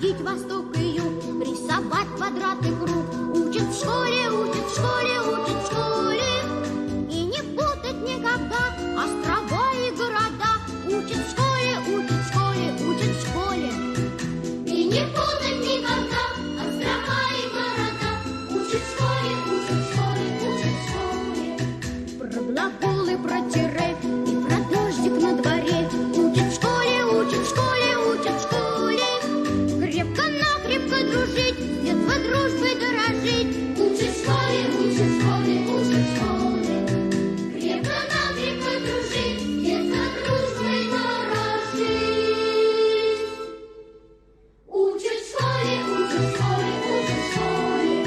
видеть восток и юг, рисовать квадрат и круг. Учат в школе, учат в школе, учат в школе. И не путать никогда острова и города. Учат в школе, учат в школе, учат в школе. И не путать никогда острова и города. Учат в школе, учат в школе, учат в школе. Про глаголы, про тире и про дождик на дворе. Учат в школе, учат в школе, учат в школе. Крепко-накрепко дружить, с детства дружбой дорожить. Учат в школе, учат в школе, учат в школе. Крепко-накрепко дружить, с детства дружбой дорожить. Учат в школе, учат в школе, учат в школе.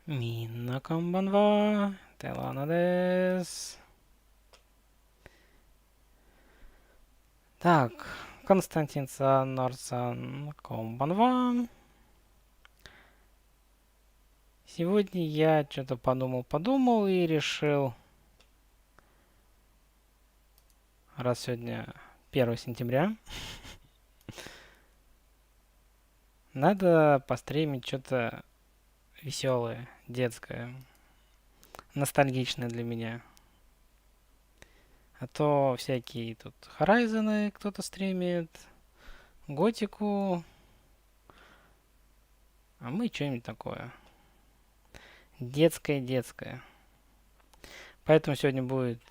Minna konbanwa, Telana desu. Так, Константин Норсан, конбанва. Сегодня я что-то подумал и решил, раз сегодня 1 сентября, Надо постримить что-то веселое, детское, ностальгичное для меня. А то всякие тут Horizon кто-то стримит, Готику, а мы что-нибудь такое. Детское. Поэтому сегодня будет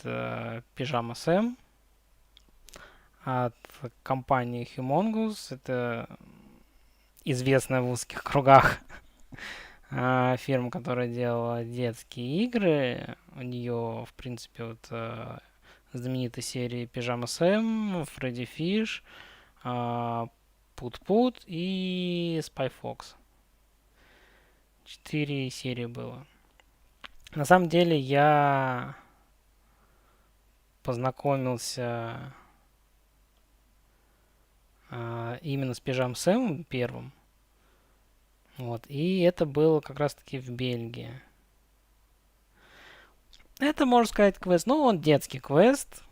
Пижама Сэм от компании Humongous. Это известная в узких кругах фирма, которая делала детские игры. У нее, в принципе, вот знаменитые серии Пижама Сэм, Фредди Фиш, Пут-Пут и Spy Fox. 4 серии было. На самом деле я познакомился именно с Пижам Сэмом первым. Вот. И это было как раз таки в Бельгии. Это, можно сказать, квест. Ну, он детский квест.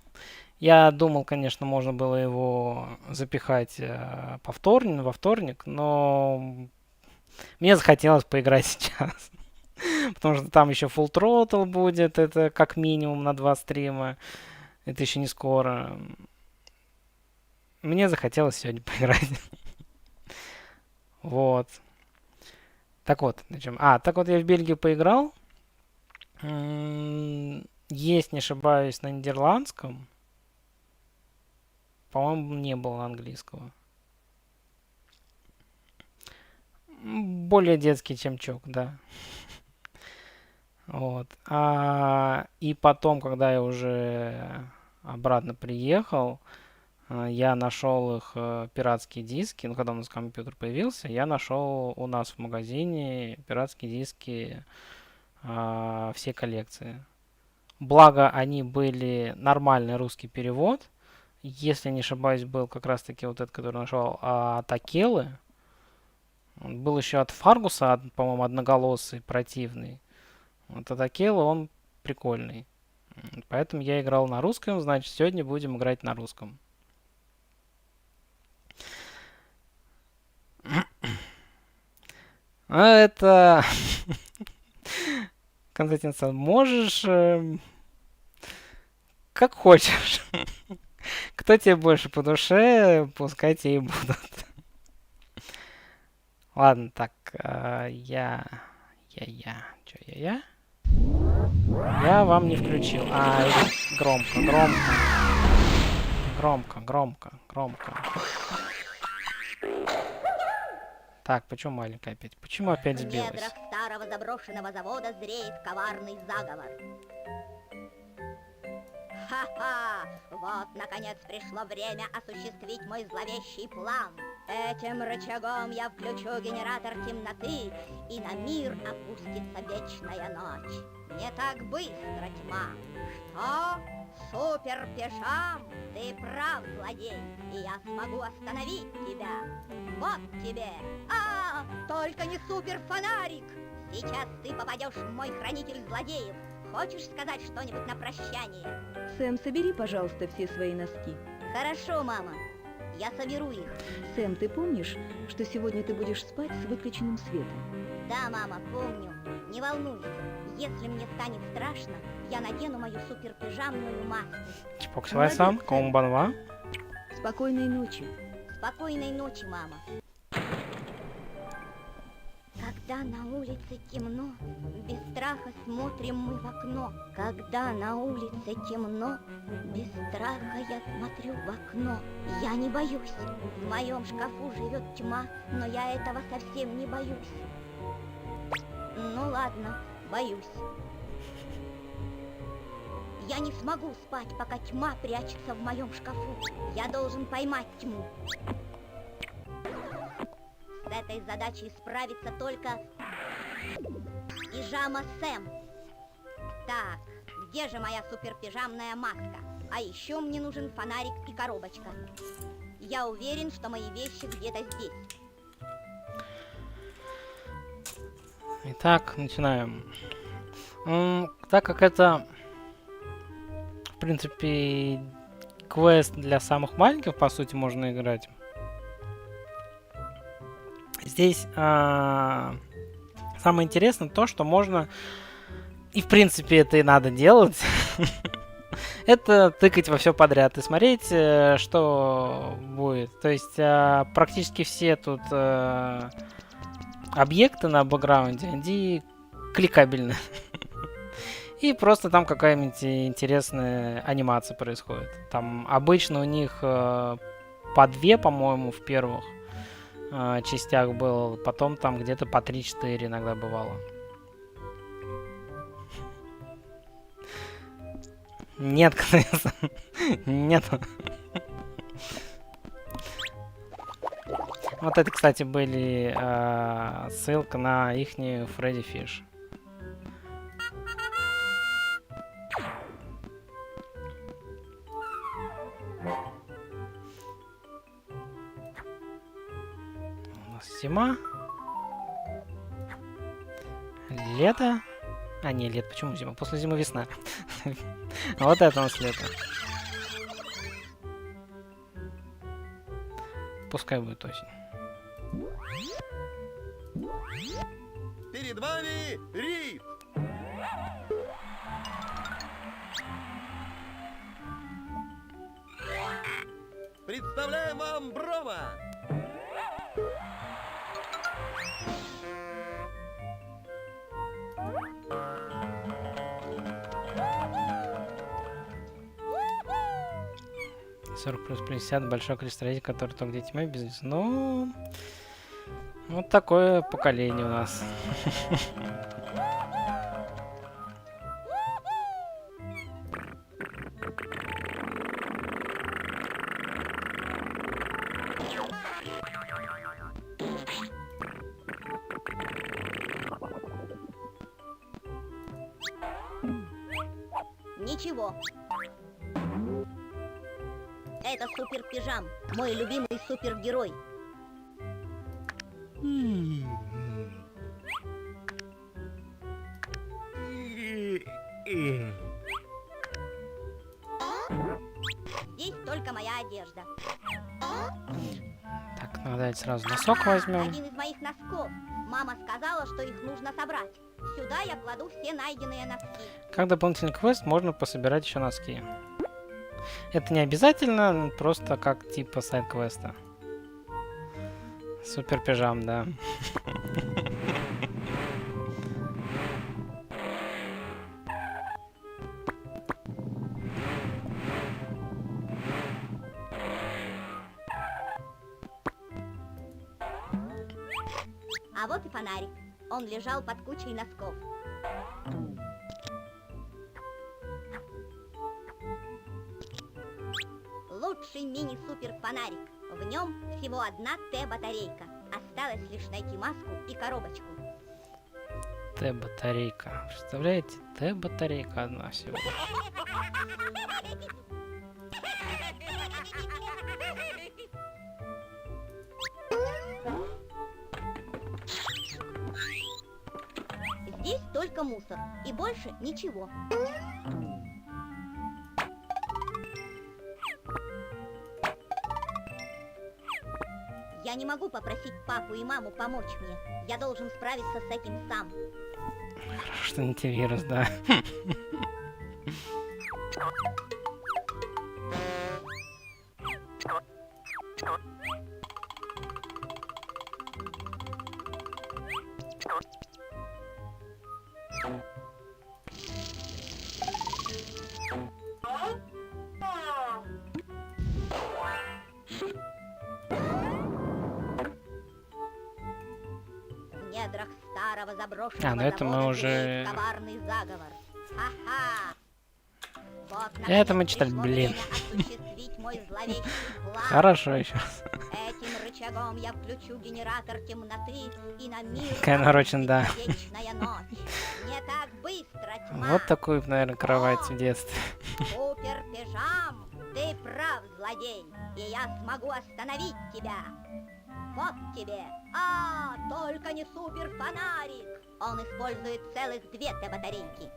Я думал, конечно, можно было его запихать во вторник, но мне захотелось поиграть сейчас. Потому что там еще Full Throttle будет, это как минимум на 2 стрима. Это еще не скоро. Мне захотелось сегодня поиграть. Вот. Так вот, так вот я в Бельгию поиграл. Есть, не ошибаюсь, на нидерландском. По-моему, не было английского. Более детский, чем Чок, да. Вот. И потом, когда я уже обратно приехал, я нашел их пиратские диски. Ну, когда у нас компьютер появился, я нашел у нас в магазине пиратские диски все коллекции. Благо, они были нормальный русский перевод. Если не ошибаюсь, был как раз таки вот этот, который нашел от Акелы. Он был еще от Фаргуса, по-моему, одноголосый, противный. Вот от Акелы он прикольный. Поэтому я играл на русском, значит, сегодня будем играть на русском. Это... Константин Сан, можешь... Как хочешь. Кто тебе больше по душе, пускай те и будут. Ладно, так, я... Я вам не включил. Громко. Так, почему маленькая опять? Почему опять В сбилась? недрах старого заброшенного завода зреет коварный заговор. Ха-ха! Вот, наконец, пришло время осуществить мой зловещий план. Этим рычагом я включу генератор темноты, и на мир опустится вечная ночь. Не так быстро, тьма. Что? Супер Пижам? Ты прав, злодей, и я смогу остановить тебя. Вот тебе. Только не супер фонарик. Сейчас ты попадешь в мой хранитель злодеев. Хочешь сказать что-нибудь на прощание? Сэм, собери, пожалуйста, все свои носки. Хорошо, мама. Я соберу их. Сэм, ты помнишь, что сегодня ты будешь спать с выключенным светом? Да, мама, помню. Не волнуйся. Если мне станет страшно, я надену мою супер-пижамную маску. Чпоксилай-сан, комбанва. Спокойной ночи. Спокойной ночи, мама. Когда на улице темно, без страха смотрим мы в окно. Когда на улице темно, без страха я смотрю в окно. Я не боюсь, в моем шкафу живет тьма, но я этого совсем не боюсь. Ну ладно, боюсь. Я не смогу спать, пока тьма прячется в моем шкафу. Я должен поймать тьму. С этой задачей справится только Пижама Сэм. Так, где же моя суперпижамная маска? А еще мне нужен фонарик и коробочка. Я уверен, что мои вещи где-то здесь. Итак, начинаем. Так как это, в принципе, квест для самых маленьких, по сути, можно играть. Здесь самое интересное то, что можно, и в принципе это и надо делать, это тыкать во все подряд и смотреть, что будет. То есть практически все тут объекты на бэкграунде, они кликабельны. И просто там какая-нибудь интересная анимация происходит. Там обычно у них по 2, по-моему, в первых частях было. Потом там где-то по 3-4 иногда бывало. Нет, конечно. Нет. Вот это, кстати, были ссылка на ихнюю Фредди Фиш. У нас зима. Лето. А, не, лето. Почему зима? После зимы весна. Вот это у нас лето. Пускай будет осень. Перед вами Риф! Представляем вам Брома! +50, большое количество людей, которые только детьми бизнес. Ну, вот такое поколение у нас. Ничего. Это Супер Пижам, мой любимый супергерой. Здесь только моя одежда. Так, ну давайте сразу носок возьмем. Один из моих носков. Мама сказала, что их нужно собрать. Сюда я кладу все найденные носки. Как дополнительный квест можно пособирать еще носки. Это не обязательно, просто как типа сайд-квеста. Супер пижам, да. А вот и фонарик. Он лежал под кучей носков. Лучший мини-супер-фонарик. В нем всего одна Т-батарейка. Осталось лишь найти маску и коробочку. Т-батарейка. Представляете? Т-батарейка одна всего. Здесь только мусор и больше ничего. Я не могу попросить папу и маму помочь мне. Я должен справиться с этим сам. Хорошо, что не антивирус, да. В недрах старого заброшенного ну это мы завода уже- зреет коварный заговор. Ха-ха! Вот, Это мы наконец, читали, пришло блин. время осуществить мой зловещий план. Хорошо еще. Этим рычагом я включу генератор темноты, и на мир Какая нарочен, да. опустится вечная ночь. Не так быстро, тьма. Вот такую, наверное, кровать в детстве. Супер Пижам, ты прав, злодей, и я смогу остановить тебя. Вот тебе. Только не супер фонарик. Он использует целых 2 Т-батарейки.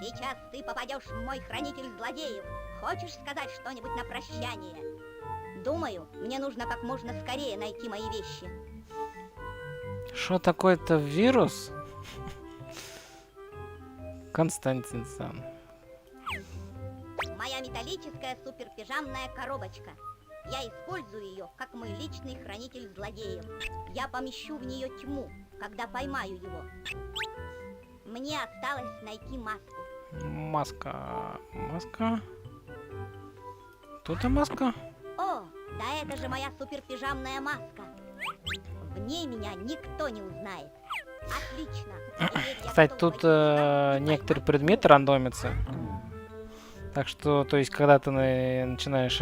Сейчас ты попадешь в мой хранитель злодеев. Хочешь сказать что-нибудь на прощание? Думаю, мне нужно как можно скорее найти мои вещи. Что такое-то вирус? Константин сам. Моя металлическая суперпижамная коробочка. Я использую ее как мой личный хранитель злодеев. Я помещу в нее тьму, когда поймаю его. Мне осталось найти маску. Маска. Маска. Тут и маска. О, да это же моя суперпижамная маска. В ней меня никто не узнает. Отлично. Теперь я Кстати, готова тут войти в замок и некоторые поймать предметы рандомятся. Так что, то есть, когда ты начинаешь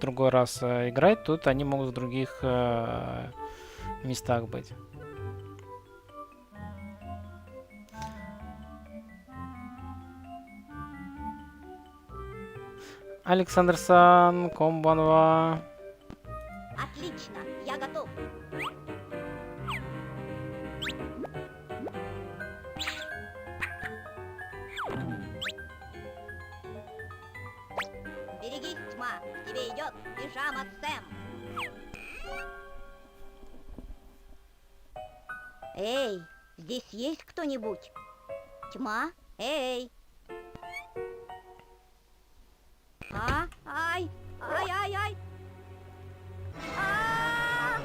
другой раз играть, тут они могут в других местах быть. Александр Сан, комбанва. Отлично, я готов. Берегись, тьма, к тебе идет пижама Сэм. Эй, здесь есть кто-нибудь? Тьма? Эй! Ай! Ай-ай-ай! А!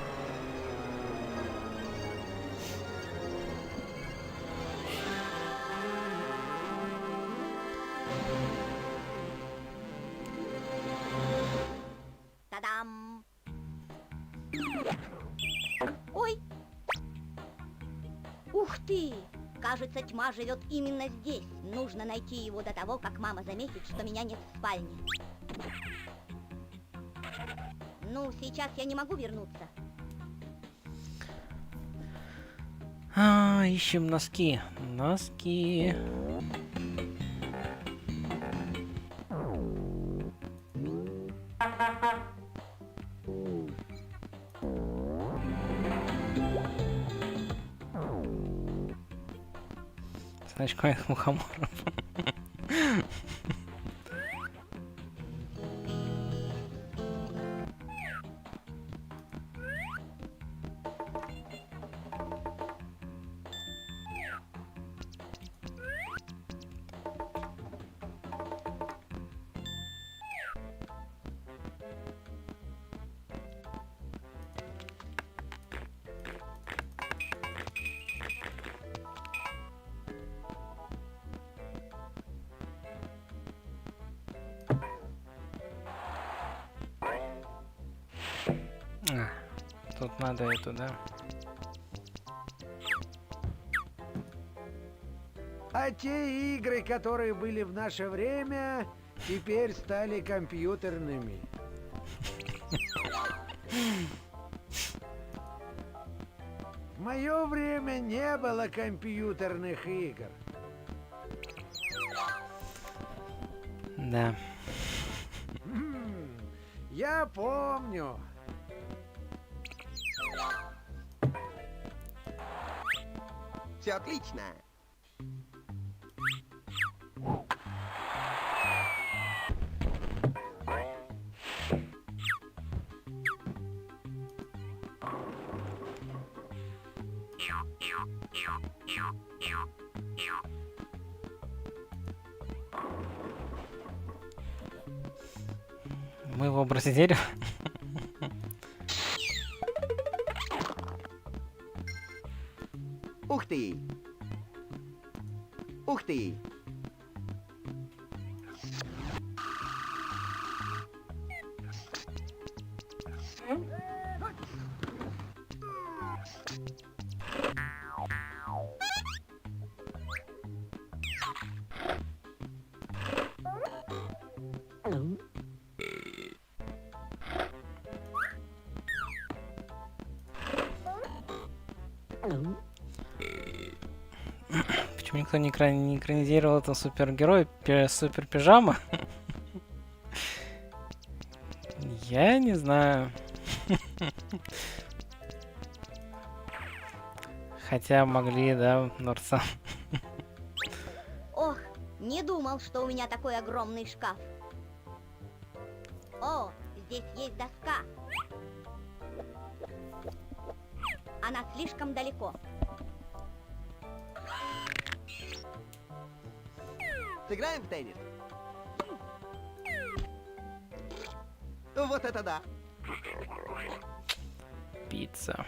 Та-дам! Ой! Ух ты! Кажется, тьма живет именно здесь. Нужно найти его до того, как мама заметит, что меня нет в спальне. Ну, сейчас я не могу вернуться. Ищем носки. Носки. Значит, мухоморов. Тут надо эту, да? А те игры, которые были в наше время, теперь стали компьютерными. В мое время не было компьютерных игр. Да. Я помню. Все отлично. Мы в образе дерева. Ух ты! Ух ты! Почему никто не экранизировал этого супергероя супер пижама? Я не знаю. Хотя могли, да, Норца. Ох, не думал, что у меня такой огромный шкаф. О, здесь есть доска. Она она слишком далеко. Сыграем в теннис? Вот это да! Пицца.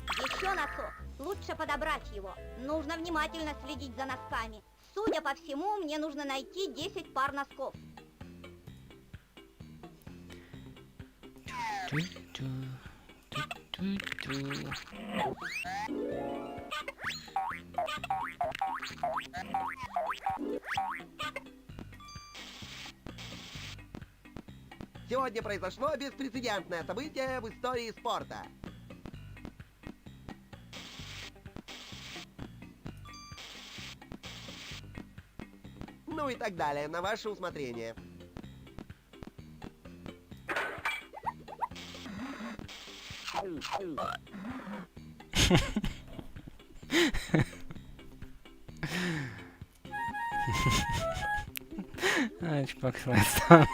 Еще носок. Лучше подобрать его. Нужно внимательно следить за носками. Судя по всему, мне нужно найти 10 пар носков. Ту-ту, ту-ту-ту. Сегодня произошло беспрецедентное событие в истории спорта. Ну и так далее, на ваше усмотрение. Чпок Слайстон.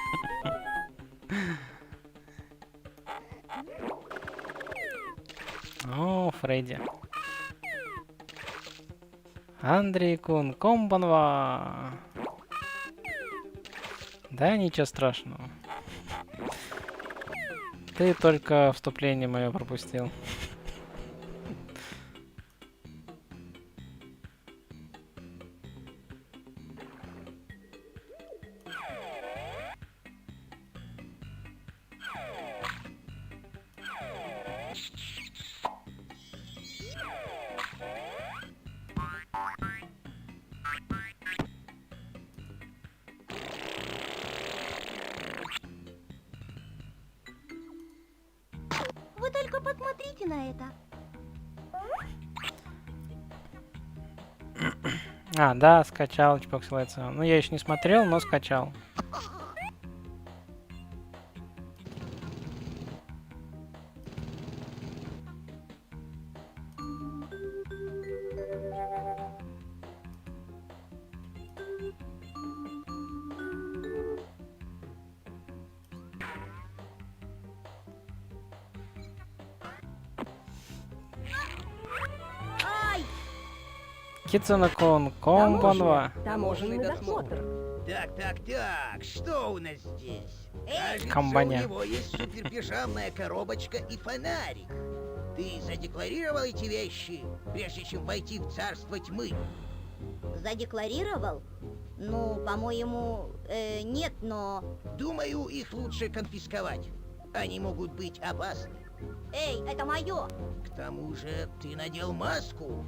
О, Фредди. Андрей Кун, комбанва. Да, ничего страшного. Ты только вступление мое пропустил. Вы только посмотрите на это. А, да, скачал Xbox Live. Ну, я еще не смотрел, но скачал. Ай! Кицунакон, комбанва. Таможенный досмотр. Так, что у нас здесь? Кажется, Комбаня. у него есть суперпижамная коробочка и фонарик. Ты задекларировал эти вещи, прежде чем войти в царство тьмы? Задекларировал? Ну, по-моему, нет, но... Думаю, их лучше конфисковать. Они могут быть опасны. Эй, это мое! К тому же, ты надел маску.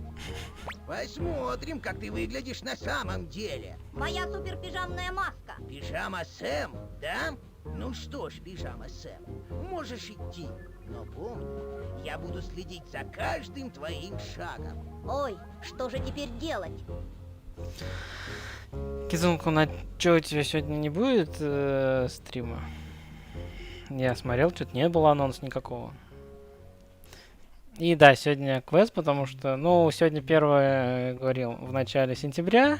Посмотрим, как ты выглядишь на самом деле. Моя суперпижамная маска. Пижама Сэм, да? Ну что ж, пижама Сэм, можешь идти. Но помни, я буду следить за каждым твоим шагом. Ой, что же теперь делать? Кизунку, на чё у тебя сегодня не будет стрима? Я смотрел, что-то не было анонса никакого. И да, сегодня квест, потому что, ну, сегодня первое, говорил, в начале сентября.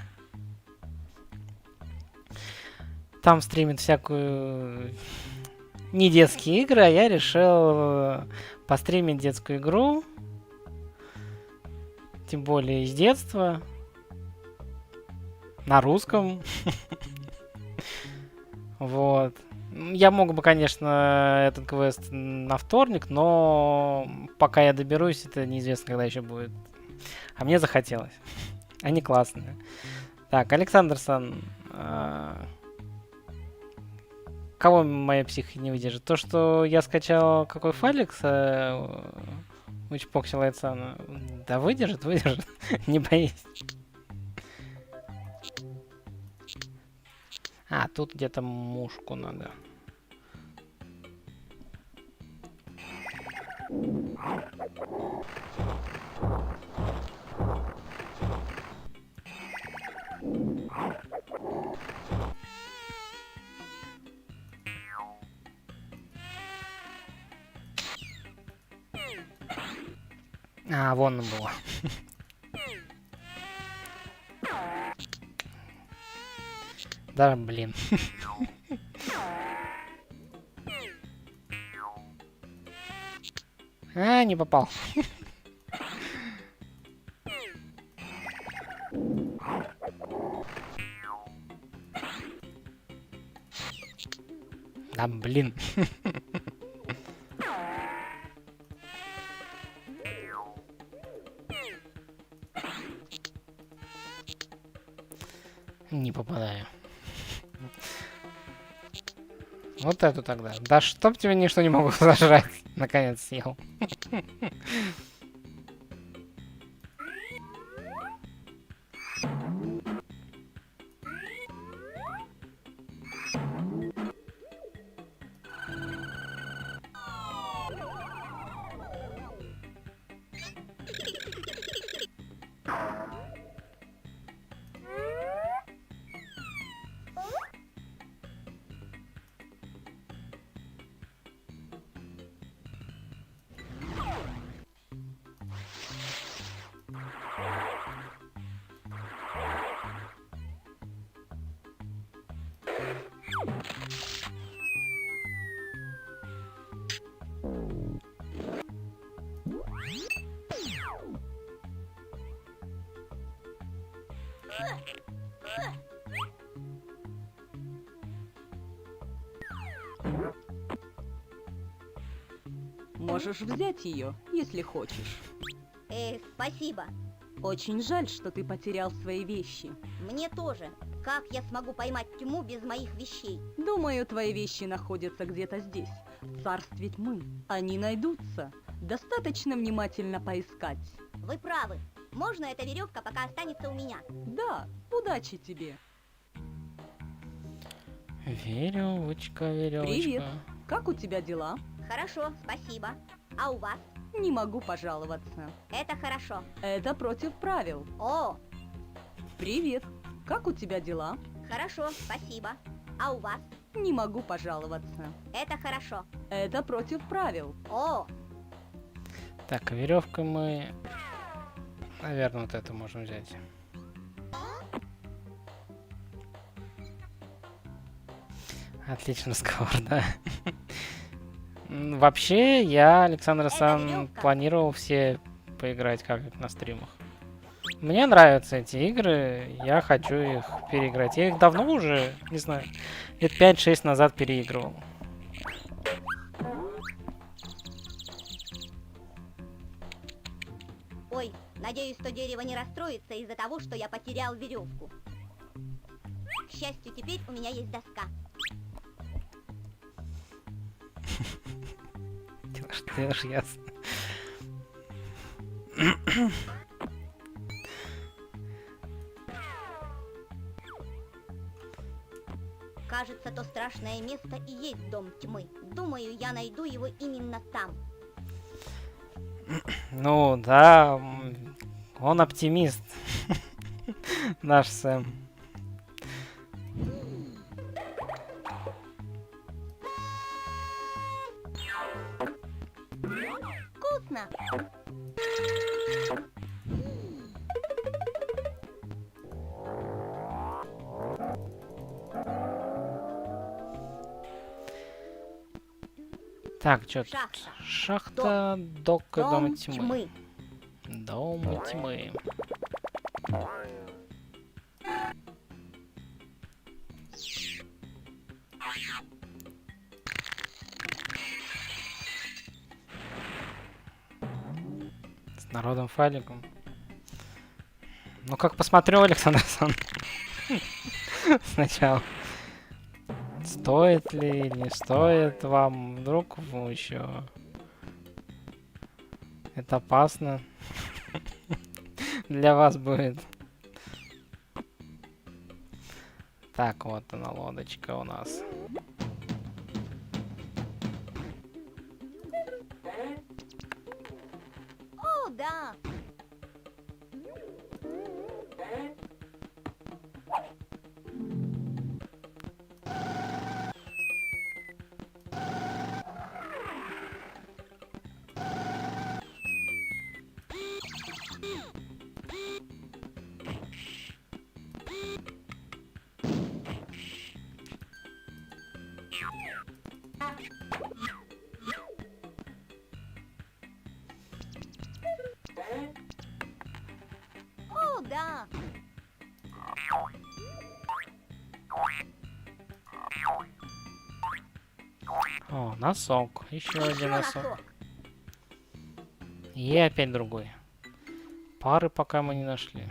Там стримит всякую не детские игры, а я решил постримить детскую игру. Тем более из детства. На русском. Вот. Я мог бы, конечно, этот квест на вторник, но пока я доберусь, это неизвестно, когда еще будет. А мне захотелось. Они классные. Так, Александрсон. Кого моя психика не выдержит? То, что я скачал какой файлик с Witchbox Лайтсана. Да выдержит. Не боись. А, тут где-то мушку надо. А, вон она была. Да, блин. А, не попал. Да, блин. Не попадаю. Вот эту тогда. Да чтоб тебе ничто не могу зажрать. Наконец съел. Можешь взять ее, если хочешь. Спасибо. Очень жаль, что ты потерял свои вещи. Мне тоже. Как я смогу поймать тьму без моих вещей? Думаю, твои вещи находятся где-то здесь, в царстве тьмы. Они найдутся. Достаточно внимательно поискать. Вы правы. Можно эта веревка пока останется у меня? Да, удачи тебе. Веревочка, веревочка. Привет. Как у тебя дела? Хорошо, спасибо. А у вас? Не могу пожаловаться. Это хорошо. Это против правил. О, Привет. Как у тебя дела? хорошо, спасибо. А у вас? Не могу пожаловаться. Это хорошо. Это против правил. О, Так, веревка мы... Наверное, вот эту можем взять. Отлично, разговор, да. Вообще, я, Александр Сан, веревка. планировал все поиграть как на стримах. Мне нравятся эти игры, я хочу их переиграть. Я их давно уже, не знаю, лет 5-6 назад переигрывал. ой, надеюсь, что дерево не расстроится из-за того, что я потерял веревку. К счастью, теперь у меня есть доска. Делаешь ясно. Кажется, то страшное место и есть дом тьмы. Думаю, я найду его именно там. Ну да, он оптимист. Наш Сэм. Вкусно! Так, что тут? Шахта. Шахта, док, дом тьмы. тьмы. Дом тьмы. С народом файликом. Ну как посмотрю, Александр Сан. Сначала. Стоит ли, не стоит вам, вдруг еще. Это опасно. Для вас будет. Так, вот она, лодочка у нас. О, да! носок. Еще один Еще носок. носок. И опять другой. Пары пока мы не нашли.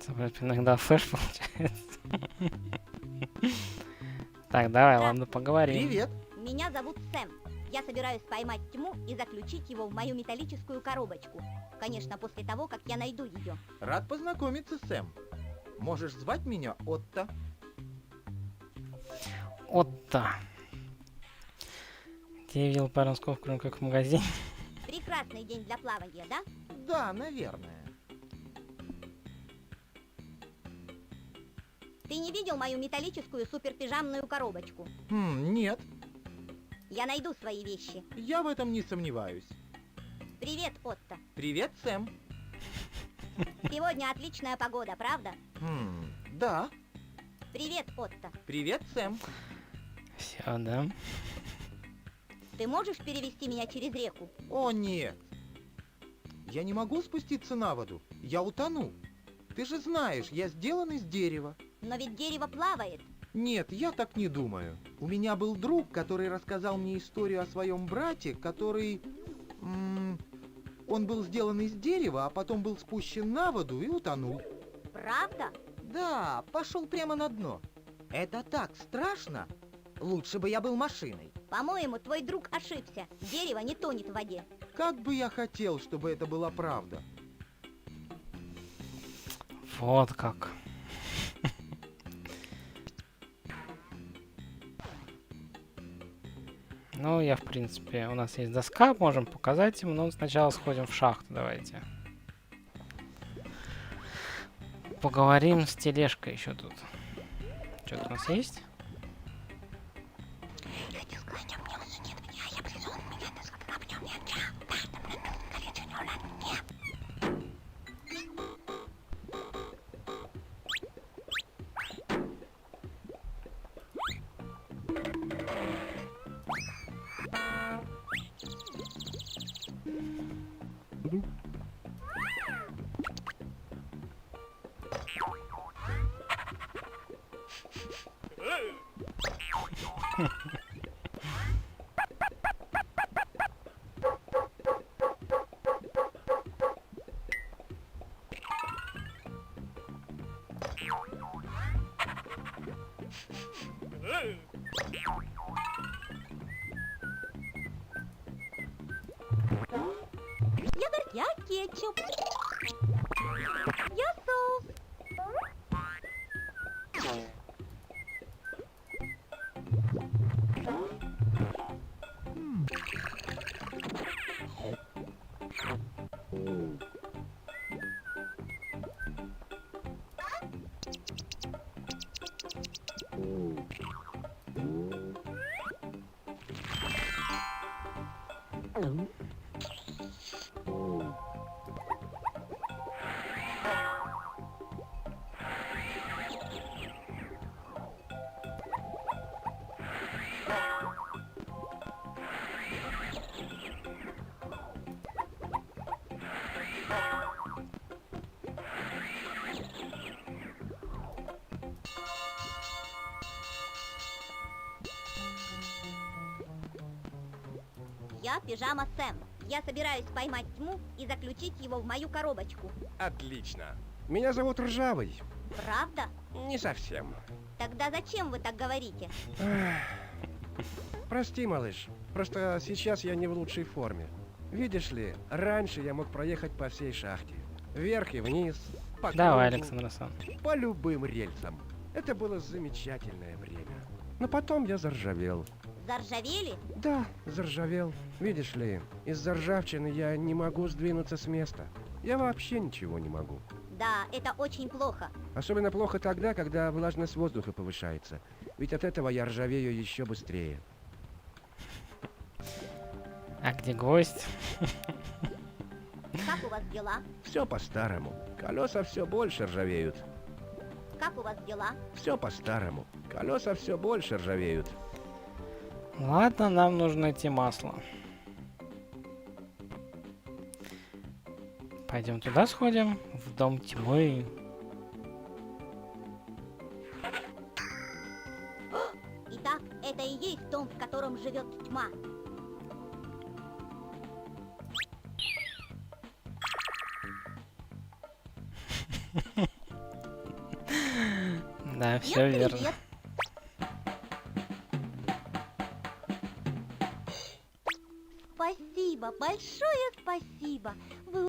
Собрать иногда флеш получается. Так, давай, ладно, поговорим. Привет. Меня зовут Сэм. Я собираюсь поймать тьму и заключить его в мою металлическую коробочку. Конечно, после того, как я найду ее. Рад познакомиться, Сэм. Можешь звать меня Отто. Отто. Где я видел пару носков, кроме как в магазине? Прекрасный день для плавания, да? Да, наверное. Ты не видел мою металлическую суперпижамную коробочку? Нет, Я найду свои вещи. я в этом не сомневаюсь. Привет, Отто. Привет, Сэм. Сегодня отличная погода, правда? Да. Привет, Отто. Привет, Сэм. Все, да? Ты можешь перевести меня через реку? О, нет. Я не могу спуститься на воду. Я утону. Ты же знаешь, я сделан из дерева. Но ведь дерево плавает. Нет, я так не думаю. У меня был друг, который рассказал мне историю о своем брате, который... он был сделан из дерева, а потом был спущен на воду и утонул. Правда? Да, пошел прямо на дно. Это так страшно. Лучше бы я был машиной. По-моему, твой друг ошибся. Дерево не тонет в воде. Как бы я хотел, чтобы это была правда. Вот как. Ну, я, в принципе, у нас есть доска, можем показать им, но сначала сходим в шахту, давайте. Поговорим с тележкой еще тут. Что-то у нас есть? Я кетчуп. Я соус. Я пижама Сэм. Я собираюсь поймать тьму и заключить его в мою коробочку. Отлично. Меня зовут Ржавый. Правда? Не совсем. Тогда зачем вы так говорите? Прости, малыш. Просто сейчас я не в лучшей форме. Видишь ли, раньше я мог проехать по всей шахте. Вверх и вниз. По Давай, кругу, Александр Асан. по любым рельсам. Это было замечательное время. Но потом я заржавел. Заржавели? Да, заржавел. Видишь ли, из-за ржавчины я не могу сдвинуться с места. Я вообще ничего не могу. Да, это очень плохо. Особенно плохо тогда, когда влажность воздуха повышается. Ведь от этого я ржавею еще быстрее. А где гвоздь? Как у вас дела? Все по-старому. Колеса все больше ржавеют. Как у вас дела? Все по-старому. Колеса все больше ржавеют. Ладно, нам нужно найти масло. Пойдем туда сходим, в дом тьмы. Итак, это и есть дом, в котором живет тьма. Да, все Всем верно. привет. Спасибо, большое спасибо. Вы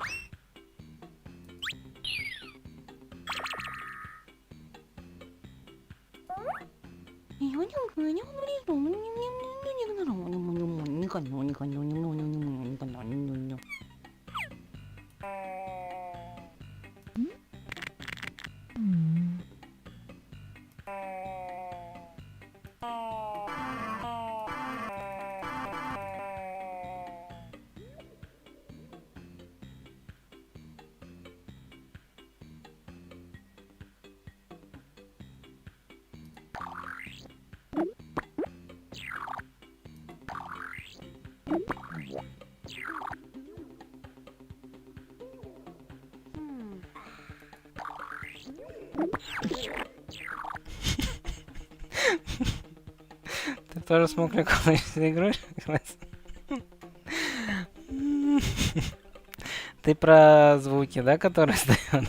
Ты тоже смог легко игру играть? Ты про звуки, да, которые стоят?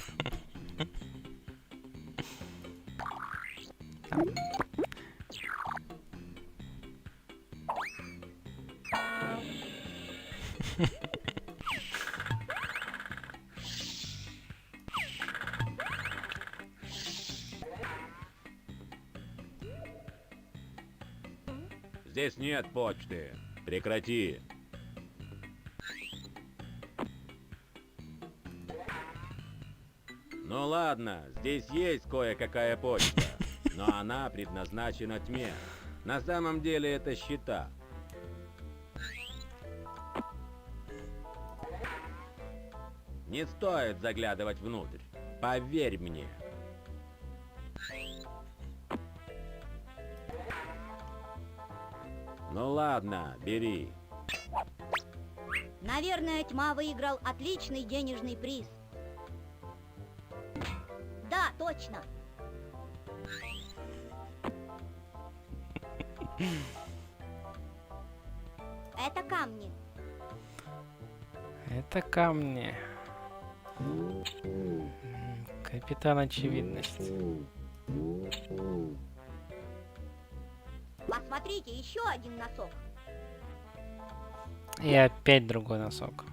Здесь нет почты. Прекрати. Ну ладно, здесь есть кое-какая почта, но она предназначена тьме. На самом деле это счета. Не стоит заглядывать внутрь. Поверь мне. Ну ладно, бери. Наверное, тьма выиграл отличный денежный приз. Да, точно. Это камни. Это камни. Капитан Очевидность. Посмотрите, еще один носок. И опять другой носок.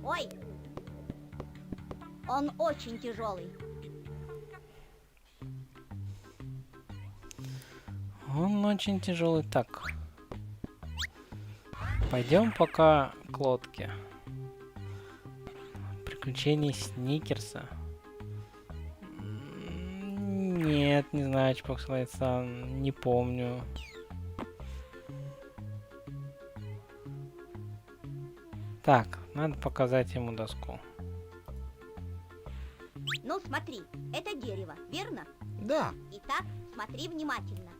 Ой, он очень тяжелый. Он очень тяжелый. Так. Пойдем пока к лодке. Приключения Сникерса. Нет, не знаю, Чпок Слайдсан. Не помню. Так, надо показать ему доску. Ну, смотри, это дерево, верно? Да, Итак, смотри внимательно.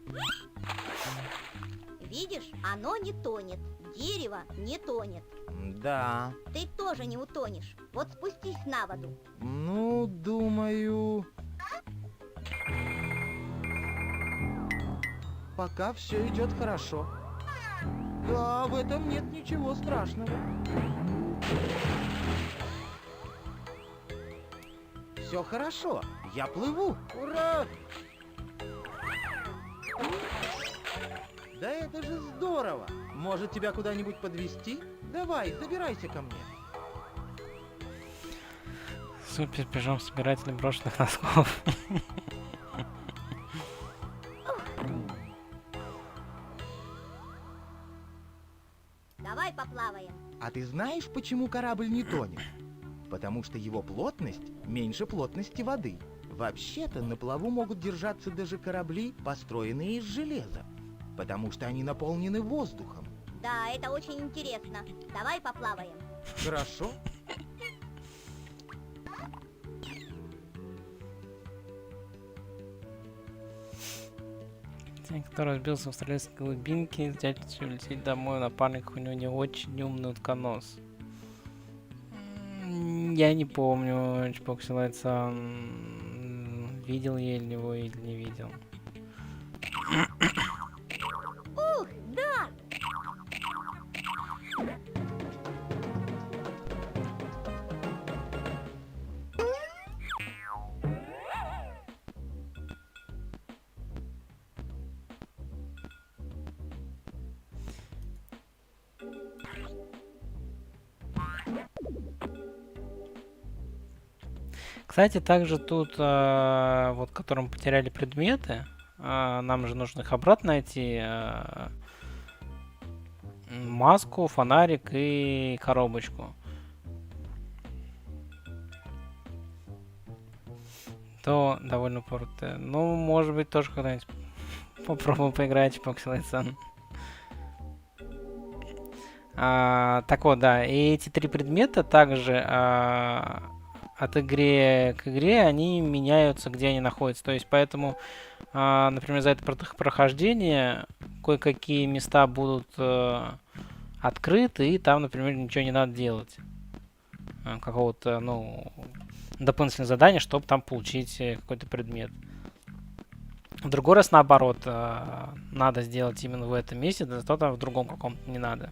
Видишь, оно не тонет. Дерево не тонет. да. Ты тоже не утонешь. Вот спустись на воду. Ну, думаю... Пока все идет хорошо. Да, в этом нет ничего страшного. Все хорошо, я плыву. Ура! Да это же здорово! Может, тебя куда-нибудь подвезти? Давай, забирайся ко мне. Супер пижон собиратель брошенных носков. Давай поплаваем. А ты знаешь, почему корабль не тонет? Потому что его плотность меньше плотности воды. Вообще-то на плаву могут держаться даже корабли, построенные из железа. Потому что они наполнены воздухом. Да, это очень интересно. Давай поплаваем. Хорошо? Тень, который разбился в австралийской глубинке, дядя улететь домой, напарник у него не очень умный утконос. Я не помню, Чпок Силайцан, видел я его или не видел. Ух, да! Кстати, также тут, вот, которым потеряли предметы, нам же нужно их обратно найти. Маску, фонарик и коробочку. То довольно круто. Ну, может быть, тоже когда-нибудь попробуем поиграть в Pokemon. Так вот, да, и эти три предмета также от игры к игре они меняются, где они находятся. То есть, поэтому, например, за это прохождение кое-какие места будут открыты, и там, например, ничего не надо делать. Какого-то, ну, дополнительного задания, чтобы там получить какой-то предмет. В другой раз, наоборот, надо сделать именно в этом месте, зато там в другом каком-то не надо.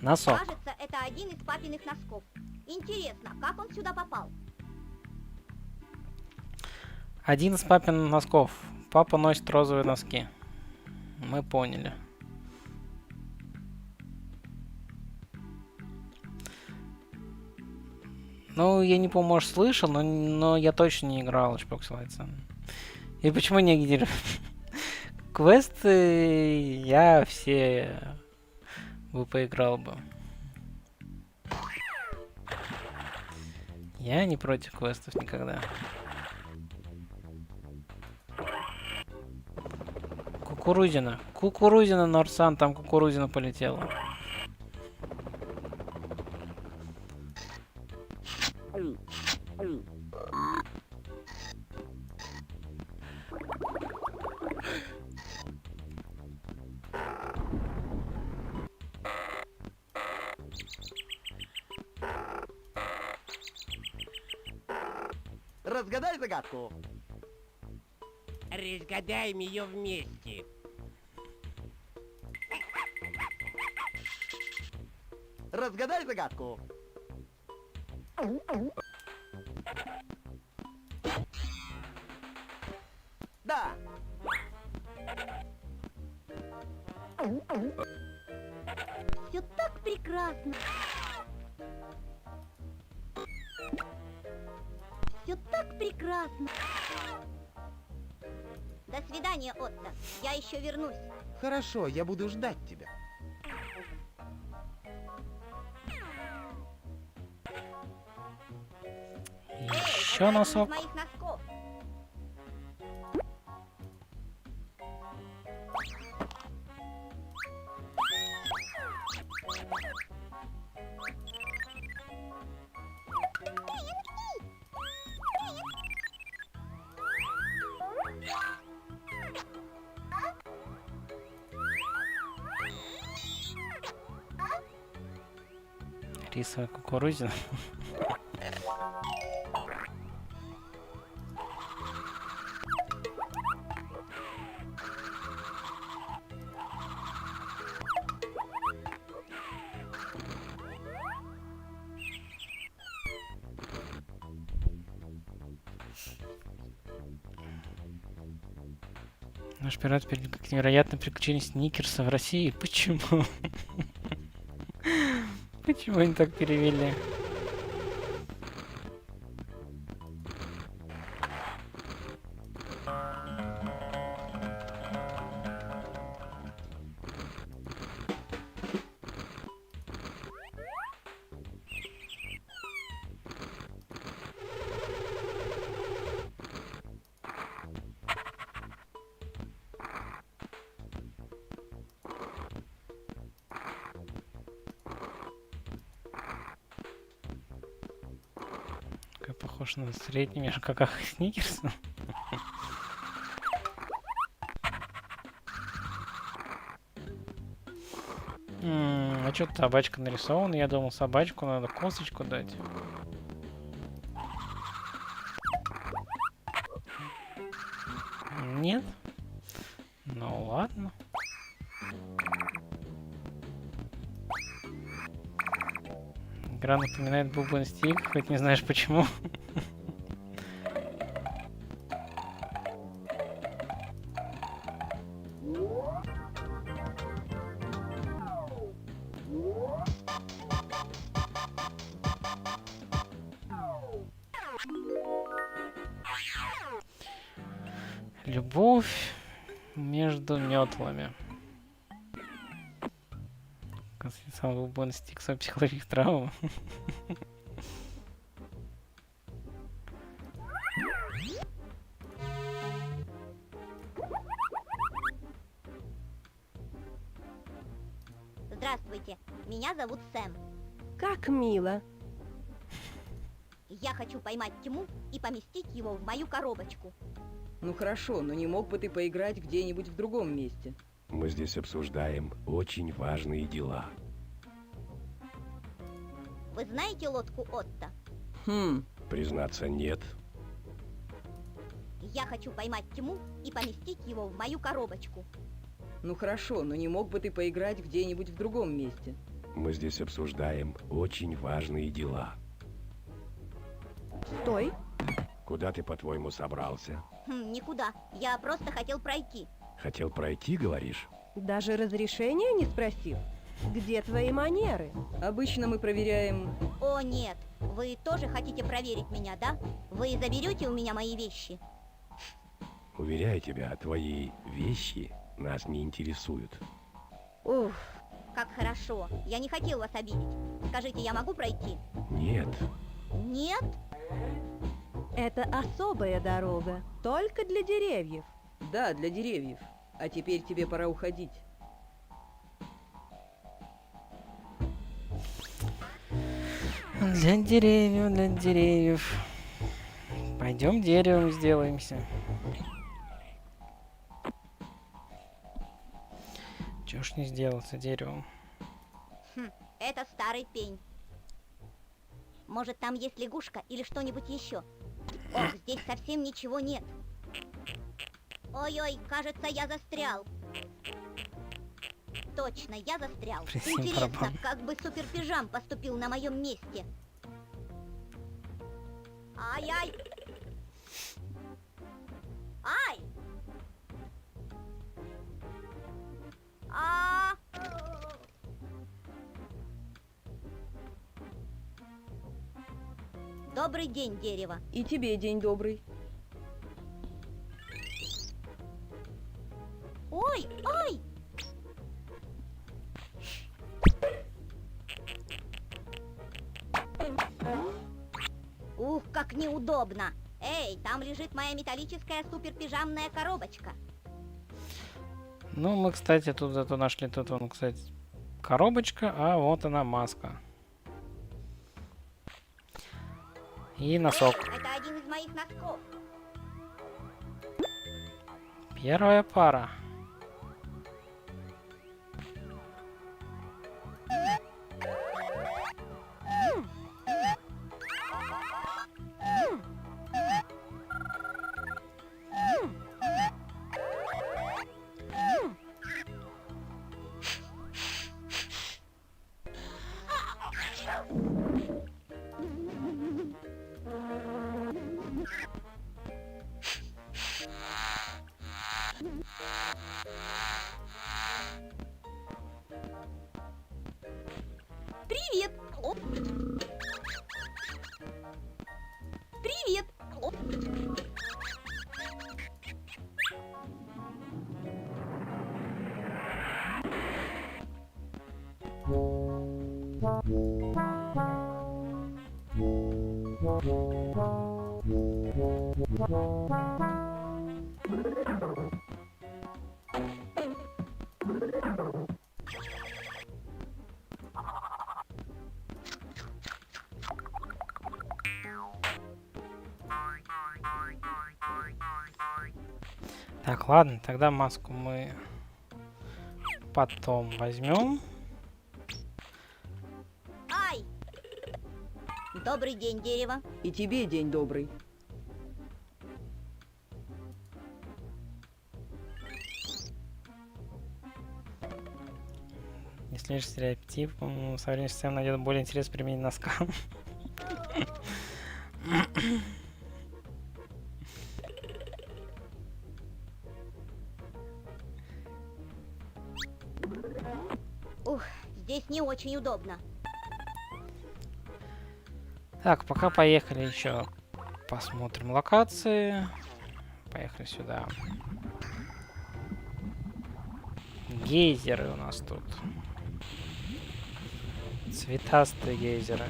Носок. Кажется, это один из папиных носков. Интересно, как он сюда попал? Один из папиных носков. Папа носит розовые носки. Мы поняли. Ну, я не помню, может, слышал, но я точно не играл в Xbox Live. И почему не играл? Квесты я все бы поиграл бы. Я не против квестов никогда. Кукурузина. Кукурузина, Норсан, там кукурузина полетела. Разгадай загадку. Разгадаем ее вместе. Разгадай загадку. Да. Все так прекрасно. Все так прекрасно. До свидания, Отто. Я еще вернусь. Хорошо, я буду ждать тебя. Еще это носок. один из моих носков. Рисовая кукурузина. Наш пират перед как невероятное приключение Сникерса в России. Почему? Почему они так перевели? Как похож на средний между каках и Сникерсом. А что-то собачка нарисована. Я думал, собачку надо косточку дать. Нет? Ну ладно. Игра напоминает Bubble Stick, хоть не знаешь почему. Любовь между метлами. Сам Bubble Stick, свой психологических травм. Здравствуйте, меня зовут Сэм. Как мило. Я хочу поймать Тиму и поместить его в мою коробочку. Ну хорошо, но не мог бы ты поиграть где-нибудь в другом месте? Мы здесь обсуждаем очень важные дела. Вы знаете лодку Отто? Признаться, нет. Я хочу поймать Тиму и поместить его в мою коробочку. Ну хорошо, но не мог бы ты поиграть где-нибудь в другом месте? Мы здесь обсуждаем очень важные дела. Стой. Куда ты, по-твоему, собрался? Никуда. Я просто хотел пройти. Хотел пройти, говоришь? Даже разрешения не спросив? Где твои манеры? Обычно мы проверяем... О, нет. Вы тоже хотите проверить меня, да? Вы заберете у меня мои вещи? Уверяю тебя, твои вещи нас не интересуют. Уф, как хорошо. Я не хотел вас обидеть. Скажите, я могу пройти? Нет. Нет? Это особая дорога, только для деревьев. Да, для деревьев. А теперь тебе пора уходить. Для деревьев, для деревьев. Пойдем деревом сделаемся. Чего ж не сделаться деревом? Это старый пень. Может, там есть лягушка или что-нибудь еще? Ох, здесь совсем ничего нет. Ой-ой, кажется, я застрял. Точно, я застрял. Присем Интересно, барабан. как бы Суперпижам поступил на моем месте. Ай-ай! Ай! А! Добрый день, дерево. И тебе день добрый. Ой, ой! Ух, как неудобно! Эй, там лежит моя металлическая суперпижамная коробочка. Ну, мы, кстати, тут зато нашли, тут вон, кстати, коробочка, а вот она маска. И носок. Это один из моих носков. Первая пара. Так, ладно, тогда маску мы потом возьмем. Ай! Добрый день, дерево. И тебе день добрый. Если лишь стереотип, современная система найдет более интересное применение носкам. Ух, здесь не очень удобно. Так, пока поехали еще посмотрим локации. Поехали сюда. Гейзеры у нас тут. Цветастые гейзеры.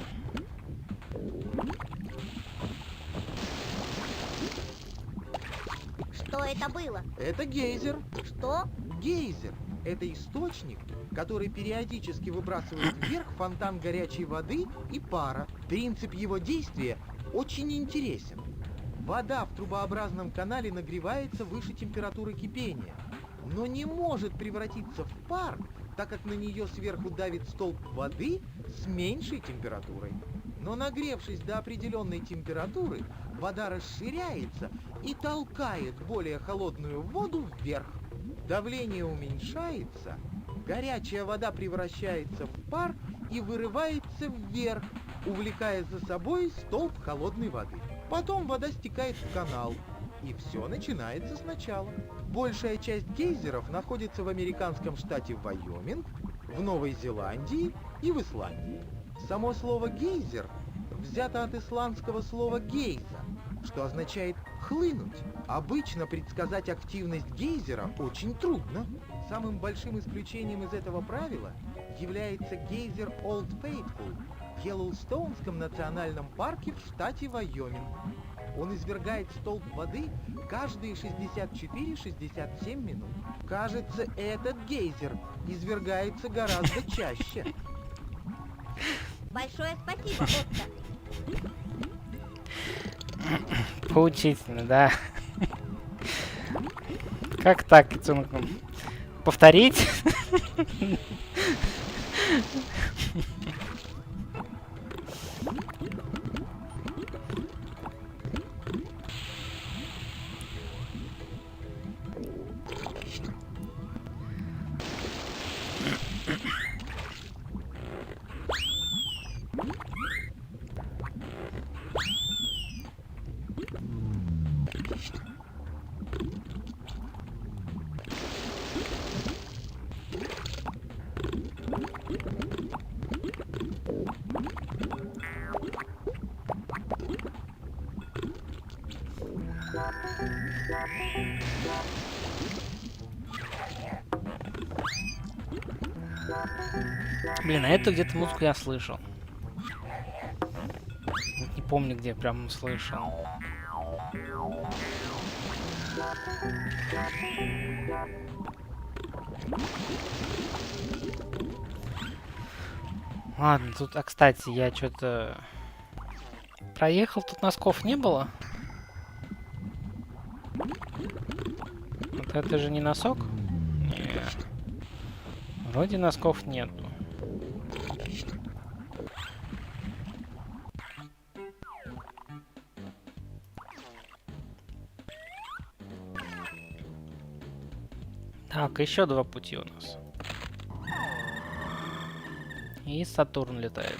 Что это было? Это гейзер. Что? Гейзер — это источник, который периодически выбрасывает вверх фонтан горячей воды и пара. Принцип его действия очень интересен. Вода в трубообразном канале нагревается выше температуры кипения, но не может превратиться в пар, так как на нее сверху давит столб воды с меньшей температурой. Но нагревшись до определенной температуры, вода расширяется и толкает более холодную воду вверх. Давление уменьшается, горячая вода превращается в пар и вырывается вверх, увлекая за собой столб холодной воды. Потом вода стекает в канал, и все начинается сначала. Большая часть гейзеров находится в американском штате Вайоминг, в Новой Зеландии и в Исландии. Само слово «гейзер» взято от исландского слова «гейза», что означает «хлынуть». Обычно предсказать активность гейзера очень трудно. Самым большим исключением из этого правила является гейзер Old Faithful в Йеллоустоунском национальном парке в штате Вайоминг. Он извергает столб воды каждые 64-67 минут. Кажется, этот гейзер извергается гораздо чаще. Большое спасибо, Отто. Поучительно, да. Как так, Кицунко? Повторить? Блин, а эту где-то музыку я слышал. Вот не помню, где прям слышал. Ладно, тут, а кстати, я что-то проехал, тут носков не было. Вот это же не носок? Нет. Вроде носков нету. Так, еще два пути у нас. И Сатурн летает.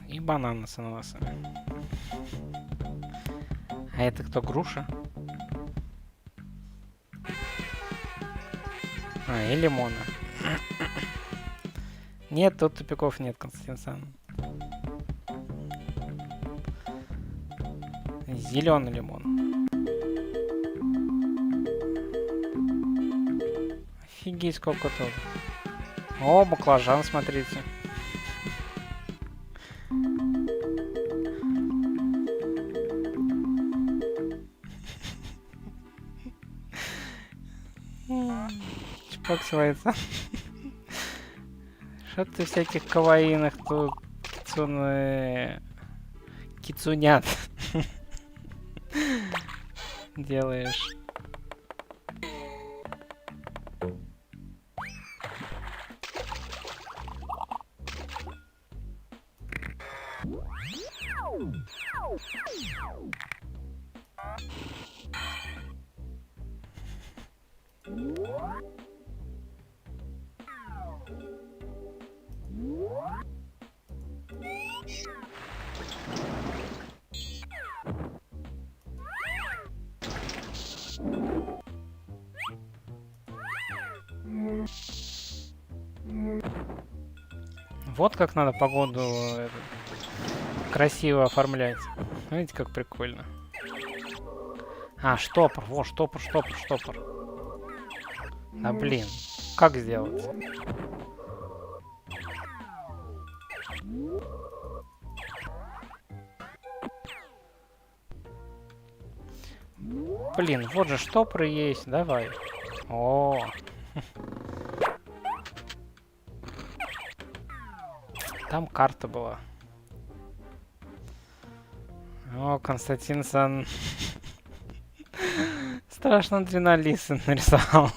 И бананы с ананасами. А это кто, груша? А, и лимона. Нет, тут тупиков нет, Константин Сан. Зеленый лимон. Офигеть, сколько тут. О, баклажан, смотрите. Чпоксивается. Что ты всяких каваиных тут кицунят делаешь? Вот как надо погоду красиво оформлять. Видите, как прикольно. А, штопор. Вот, штопор. Да блин. Как сделать? Блин, вот же штопоры есть. Давай. О. Там карта была. О, Константин Сан. Страшно адреналисы нарисовал.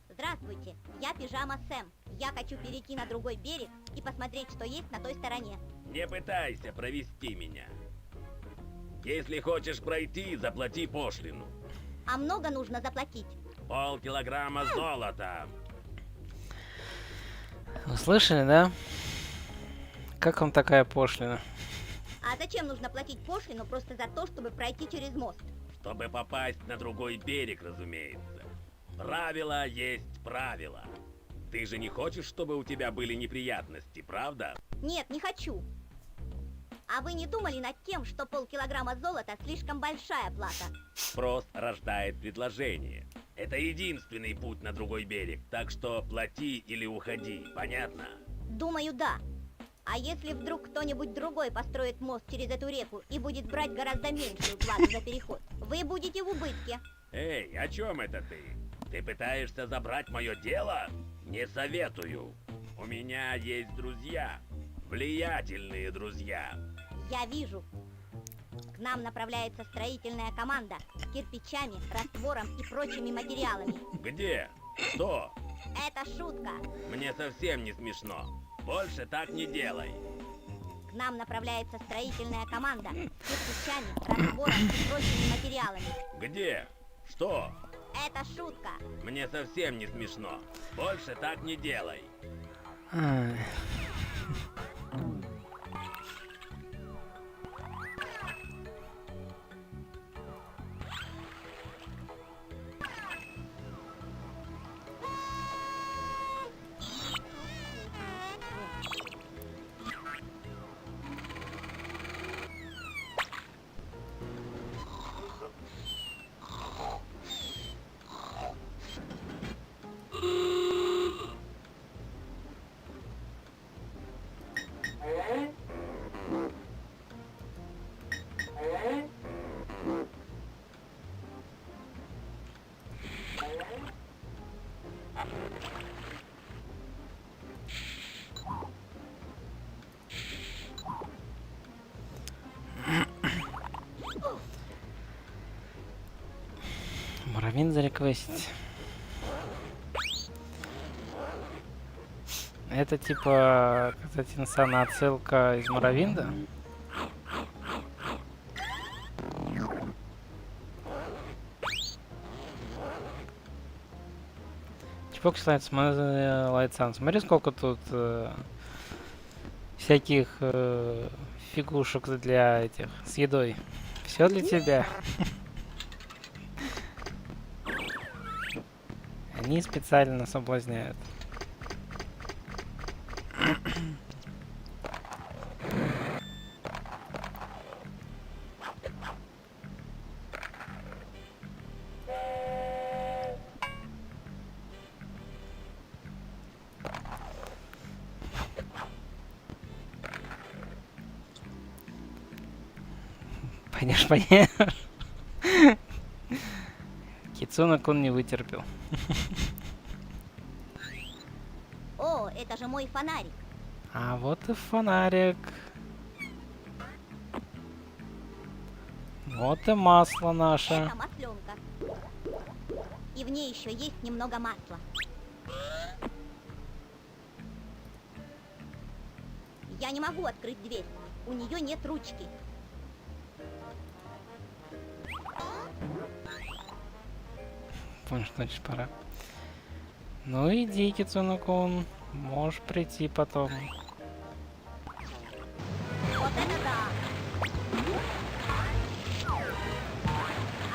Здравствуйте, я Пижама Сэм. Я хочу перейти на другой берег и посмотреть, что есть на той стороне. Не пытайся провести меня. Если хочешь пройти, заплати пошлину. А много нужно заплатить? Полкилограмма золота. Вы слышали, да? Как вам такая пошлина? А зачем нужно платить пошлину просто за то, чтобы пройти через мост? Чтобы попасть на другой берег, разумеется. Правило есть правило. Ты же не хочешь, чтобы у тебя были неприятности, правда? Нет, не хочу. А вы не думали над тем, что полкилограмма золота слишком большая плата? Спрос рождает предложение. Это единственный путь на другой берег, так что плати или уходи, понятно? Думаю, да. А если вдруг кто-нибудь другой построит мост через эту реку и будет брать гораздо меньшую плату за переход, вы будете в убытке. Эй, о чем это ты? Ты пытаешься забрать мое дело? Не советую. У меня есть друзья. Влиятельные друзья. Я вижу. К нам направляется строительная команда с кирпичами, раствором и прочими материалами. Где? Что? Это шутка. Мне совсем не смешно. Больше так не делай. К нам направляется строительная команда с кирпичами, раствором и прочими материалами. Где? Что? Это шутка. Мне совсем не смешно. Больше так не делай. Ай. Моровин зареквестить. Это типа, Константин Сан, отсылка из Моровинда? Чпок Лайтсан. Смотри, сколько тут всяких фигушек для этих с едой. Все для тебя. Они специально соблазняют. Понимаешь? Кицуна-кун не вытерпел. О, это же мой фонарик. А вот и фонарик. Вот и масло наше. Это масленка. И в ней еще есть немного масла. Я не могу открыть дверь. У нее нет ручки. Понял, значит, пора. Ну иди, Кицуна-кун. Можешь прийти потом. Вот это да!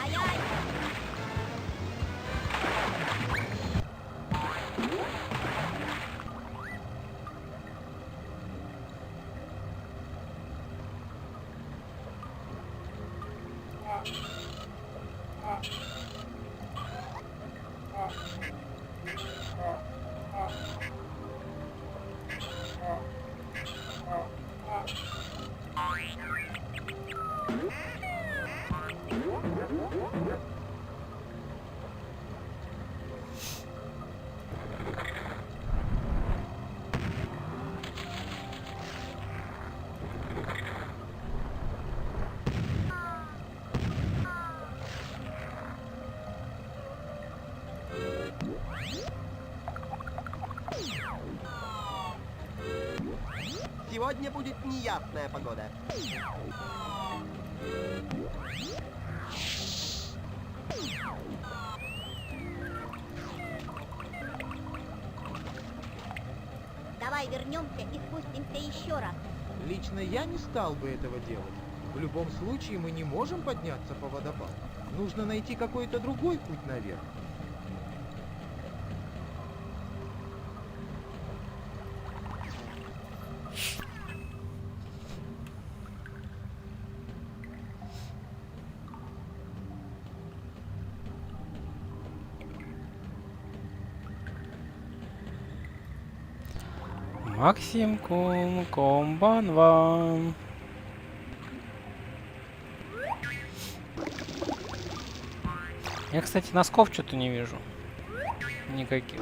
Ай-яй! Сегодня будет неясная погода. Давай вернемся и спустимся еще раз. Лично я не стал бы этого делать. В любом случае мы не можем подняться по водопаду. Нужно найти какой-то другой путь наверх. Максим-кун, комбанва. Я, кстати, носков что-то не вижу. Никаких.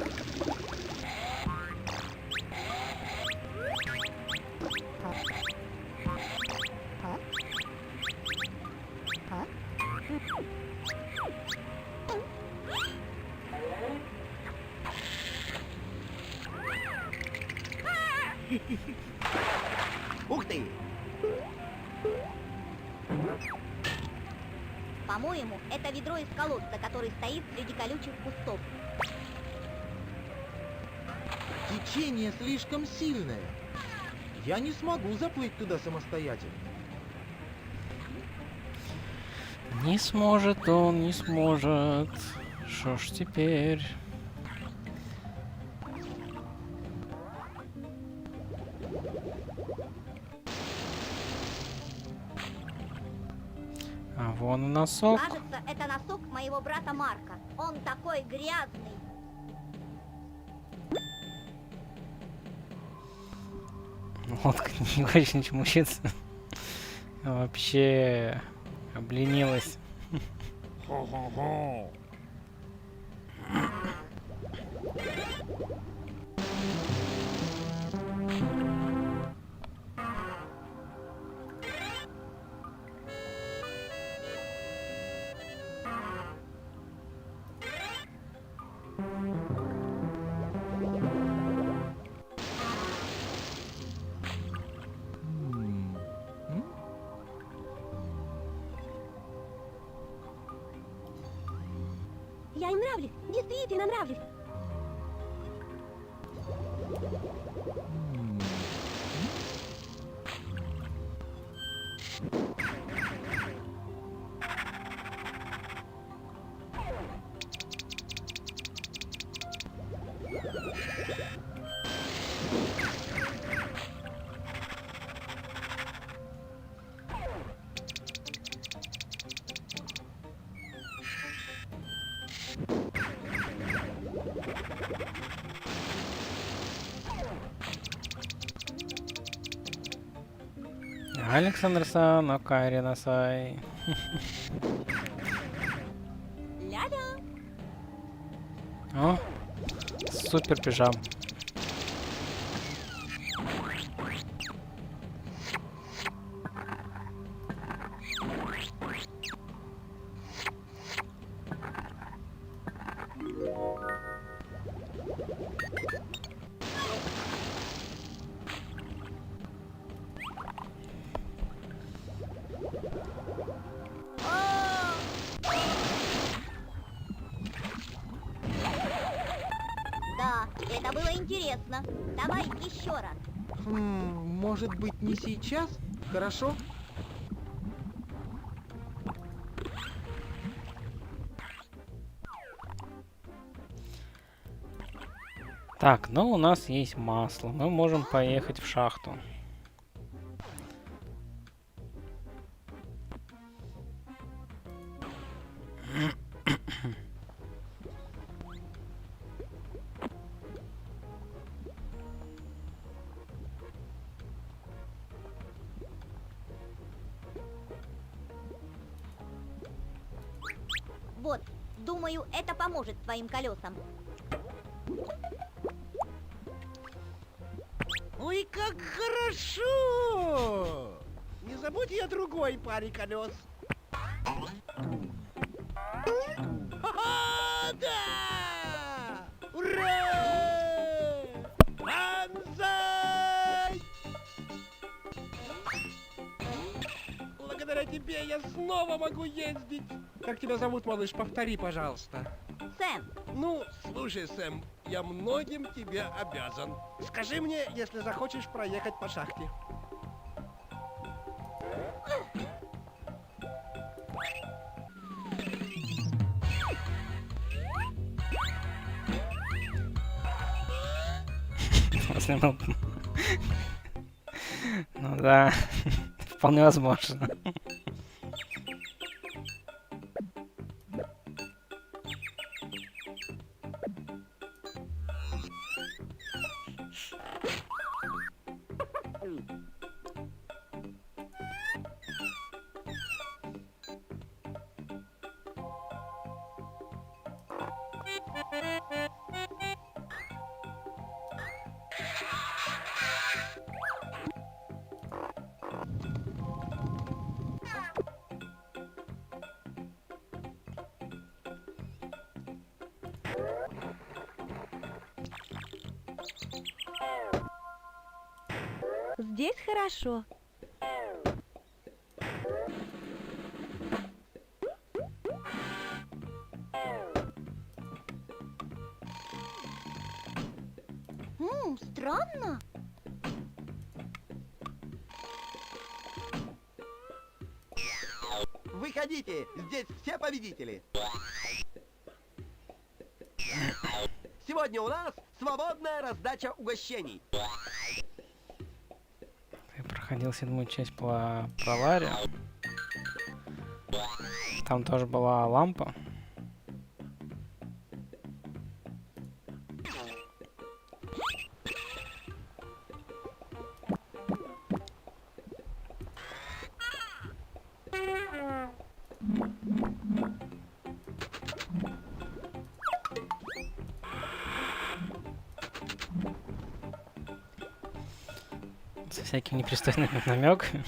Ух ты! По-моему, это ведро из колодца, который стоит среди колючих кустов. Течение слишком сильное. Я не смогу заплыть туда самостоятельно. Не сможет он, не сможет. Что ж теперь? А вон и носок. Кажется, это носок моего брата Марка. Он такой грязный. Лодка не очень мучится. Вообще обленилась. Я им нравлюсь, действительно нравлюсь. Александр-сан, Окарина-сай. Ля-ля. О, супер пижам. Да, это было интересно. Давай еще раз. Может быть, не сейчас? Хорошо? Так, ну у нас есть масло. Мы можем поехать в шахту. Вот, думаю, это поможет твоим колесам. Ой, как хорошо! Не забудь и о другой паре колес. Ха-ха, да! Ура! Банзай! Благодаря тебе я снова могу ездить. Как тебя зовут, малыш? Повтори, пожалуйста. Сэм, Ну, слушай, Сэм, я многим тебе обязан. Скажи мне, если захочешь проехать по шахте. Если мы- Ну да, вполне возможно. Здесь хорошо. странно. Выходите, здесь все победители. Сегодня у нас свободная раздача угощений. Я проходил 7-ю часть по Ларе. Там тоже была лампа. Со всякими непристойными намеками.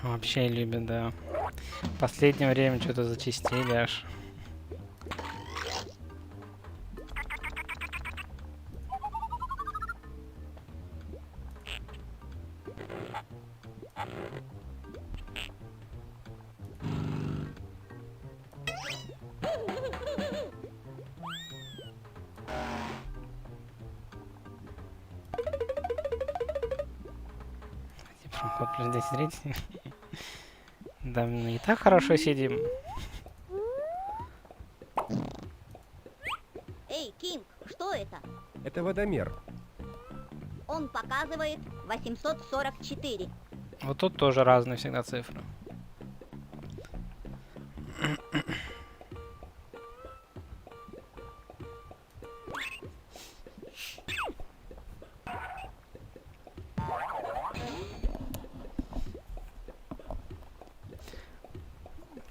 Вообще любят, да. В последнее время что-то зачистили аж. Ход плюс 10 зрителей. Да, мы и так хорошо сидим. Эй, Кинг, что это? Это водомер. Он показывает 844. Вот тут тоже разные всегда цифры.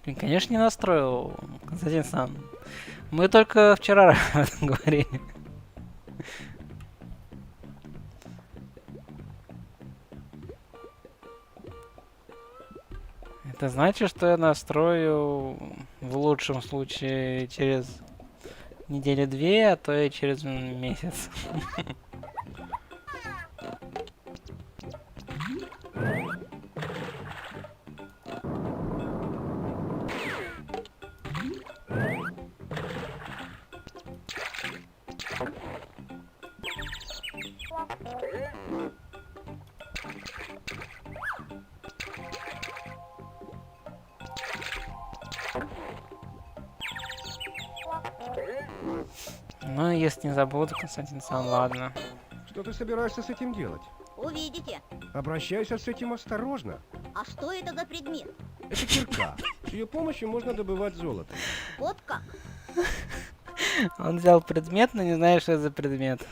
Блин, конечно, не настроил, Константин сам. Мы только вчера об этом говорили. Это значит, что я настрою в лучшем случае через неделю-две, а то и через месяц. Ну, если не забуду, Константин сам, ладно. Что ты собираешься с этим делать? Увидите. Обращайся с этим осторожно. А что это за предмет? Это кирка. С ее помощью можно добывать золото. Вот как? Он взял предмет, но не знает, что это за предмет.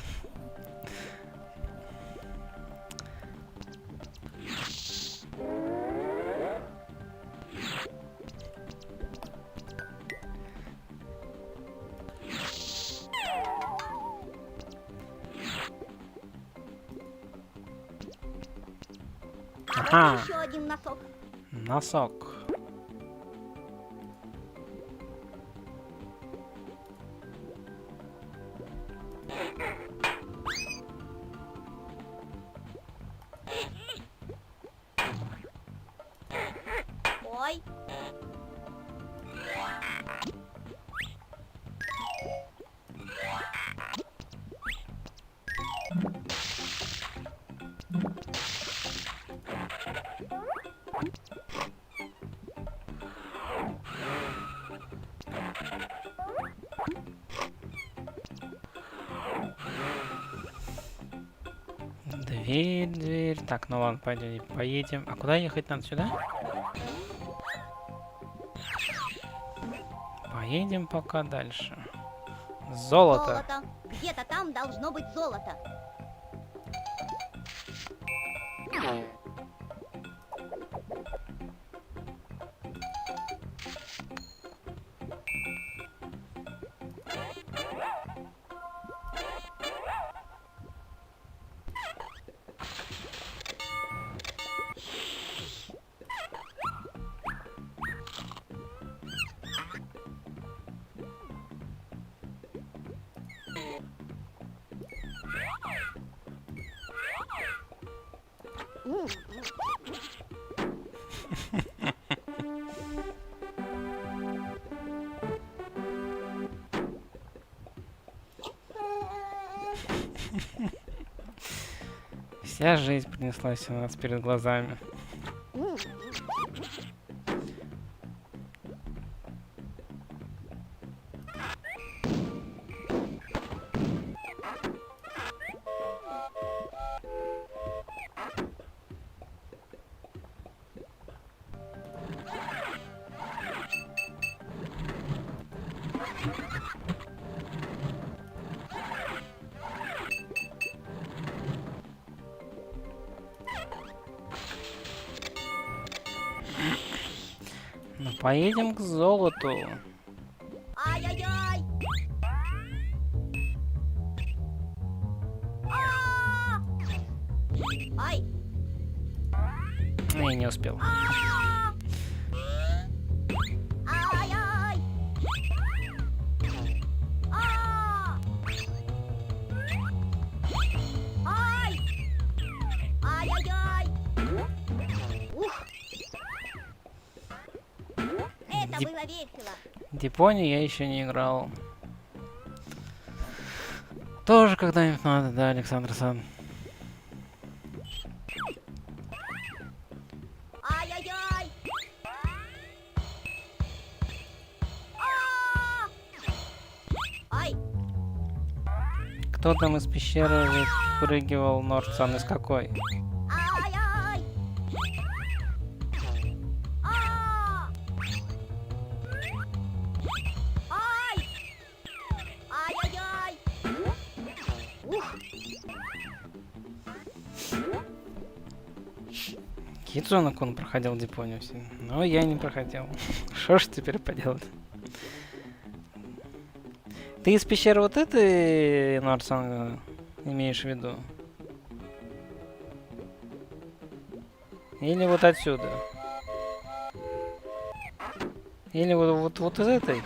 А вот еще один носок. Носок. Ой. Дверь. Так, ну ладно, пойдем, поедем. А куда ехать надо? Сюда? Поедем пока дальше. Золото. Золото. Где-то там должно быть золото. Вся жизнь принеслась у нас перед глазами. Ну, поедем к золоту. Ай-яй-яй! А! Ай! И не успел. Ай-ай! А! Ай! Ай-яй-яй! Ух! Это Дип- было весело. Дипони я еще не играл. Тоже когда-нибудь надо, да, Александр Сан? Ай-яй-яй! А! Ай! Кто там из пещеры выпрыгивал, Нордсан, из какой? Ай-ай! А! Ай! Ай-яй-яй! Ух! Кидзунок он проходил Дипонию все. Но я не проходил. Что ж теперь поделать? Ты из пещеры вот этой, Нордсан, имеешь в виду? Или вот отсюда? Или вот из этой?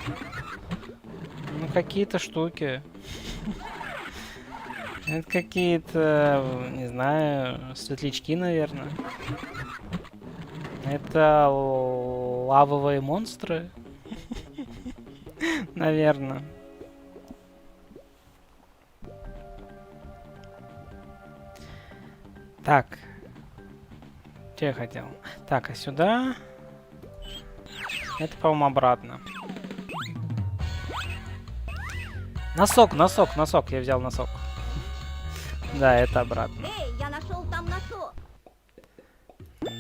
Ну, какие-то штуки. Это какие-то, не знаю, светлячки, наверное. Это лавовые монстры. Наверное. Так. Что я хотел? Так, а сюда... Это, по-моему, обратно. Носок. Я взял носок. Да, это обратно. Эй, я нашел там носок.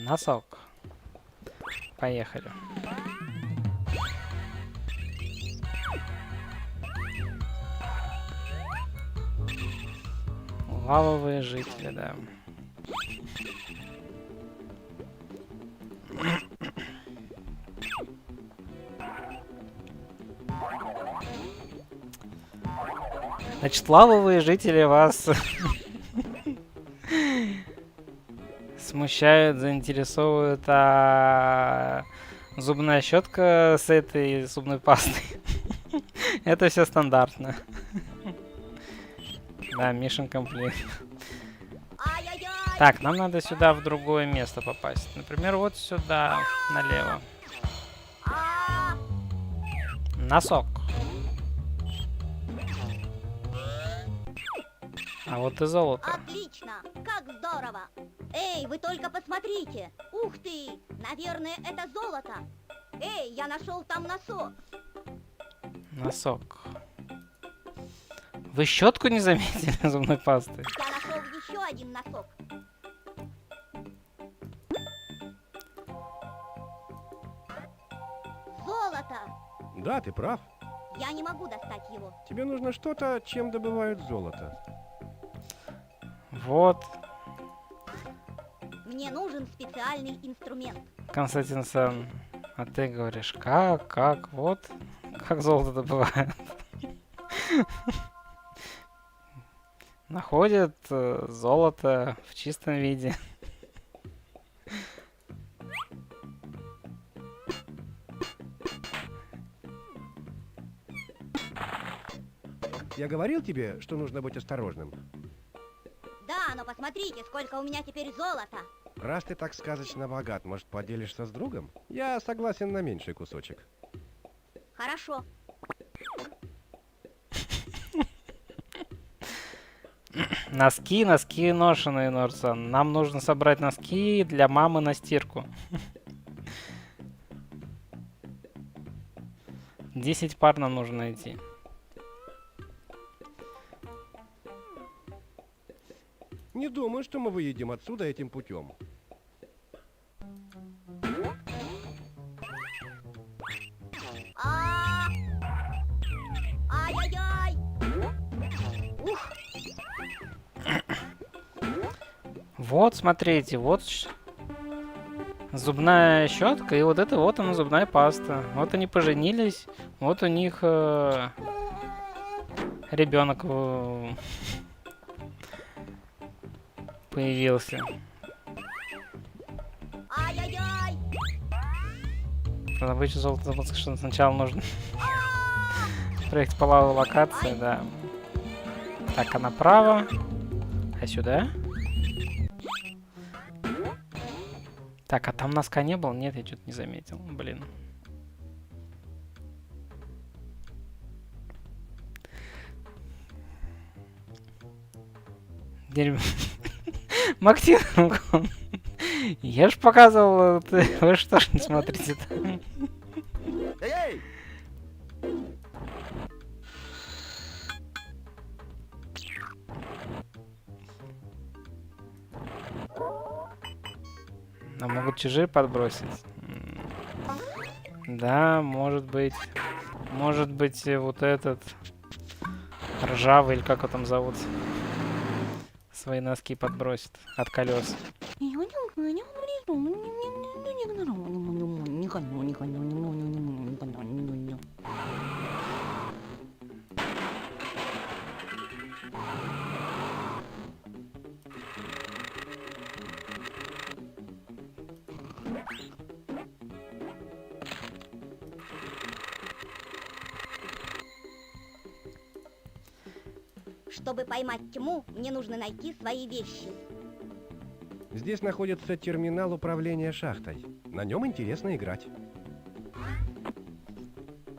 Носок. Поехали. Лавовые жители, да. Значит, лавовые жители вас смущают, заинтересовывают, а зубная щетка с этой зубной пастой. Это все стандартно. Да, Mission Complete. Ай-яй-яй! Так, нам надо сюда в другое место попасть. Например, вот сюда, налево. А! Носок. А вот и золото. Отлично! Как здорово! Эй, вы только посмотрите! Ух ты! Наверное, это золото! Эй, я нашел там носок! Носок. Вы щетку не заметили зубной пасты? Я нашел еще один носок! Золото! Да, ты прав. Я не могу достать его. Тебе нужно что-то, чем добывают золото. Вот, Мне нужен специальный инструмент. Константин Сан. А ты говоришь, как, вот, как золото добывают. Находят золото в чистом виде. Я говорил тебе, что нужно быть осторожным. Да, но посмотрите, сколько у меня теперь золота. Раз ты так сказочно богат, может, поделишься с другом? Я согласен на меньший кусочек. Хорошо. Носки ношеные, Нордсан. Нам нужно собрать носки для мамы на стирку. 10 пар нам нужно найти. Не думаю, что мы выедем отсюда этим путем. А! Ай-яй-яй! Ух! Вот, смотрите, вот зубная щетка, и вот это вот она зубная паста. Вот они поженились, вот у них ребенок появился. Про добычу золота забыл, что сначала нужно проехать по лавовой локации, да. Так, а направо? А сюда? Так, а там носка не было? Нет, я что-то не заметил. Блин. Дерьмо. Максим, я ж показывал, вы что ж не смотрите там? Эй! А могут чужие подбросить? Да, может быть. Может быть, вот этот ржавый, или как его там зовут, свои носки подбросит от колес. Чтобы поймать тьму, мне нужно найти свои вещи. Здесь находится терминал управления шахтой. На нем интересно играть.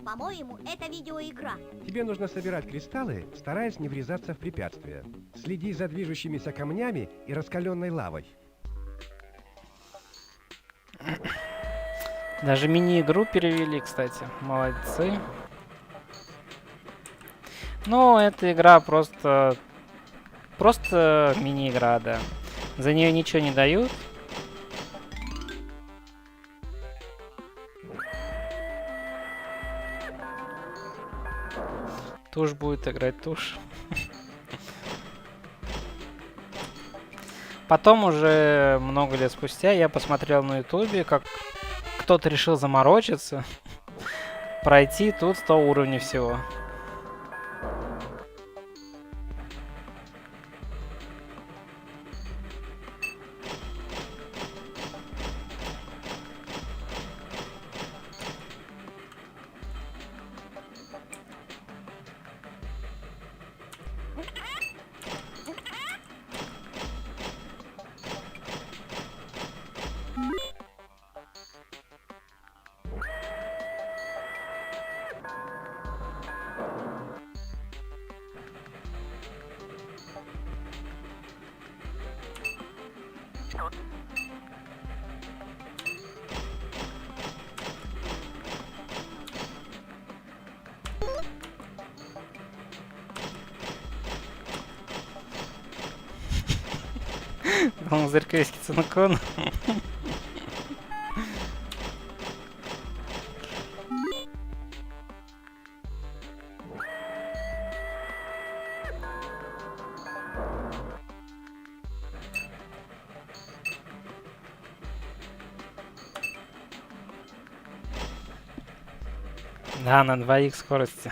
По-моему, это видеоигра. Тебе нужно собирать кристаллы, стараясь не врезаться в препятствия. Следи за движущимися камнями и раскаленной лавой. Даже мини-игру перевели, кстати. Молодцы. Ну, эта игра просто мини-игра, да. За нее ничего не дают. Тушь будет играть, тушь. Потом уже много лет спустя я посмотрел на ютубе, как кто-то решил заморочиться, пройти тут 100 уровней всего. Он зеркальский цинкон. Да, на 2х скорости.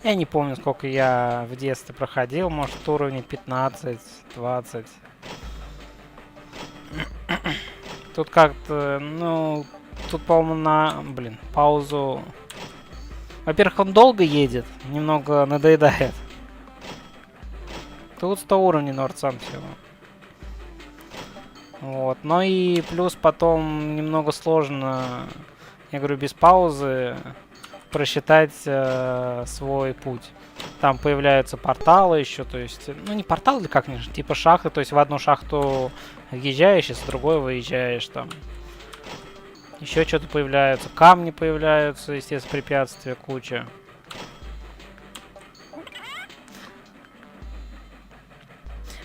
Я не помню, сколько я в детстве проходил. Может, уровней 15-20. Тут как-то, ну, тут, по-моему, на, паузу. Во-первых, он долго едет, немного надоедает. Тут 100 уровней Нордсам всего. Вот, но и плюс потом немного сложно, я говорю, без паузы просчитать свой путь. Там появляются порталы еще, то есть, ну не порталы, как типа шахты, то есть в одну шахту въезжаешь, и с другой выезжаешь там. Еще что-то появляются, камни появляются, естественно, препятствия куча.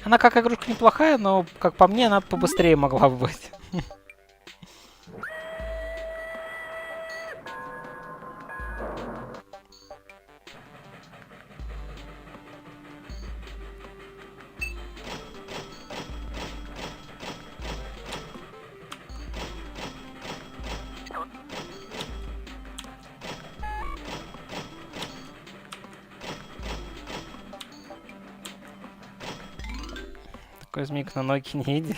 Она как игрушка неплохая, но, как по мне, она побыстрее могла бы быть. Такой змейк на ноги не видели.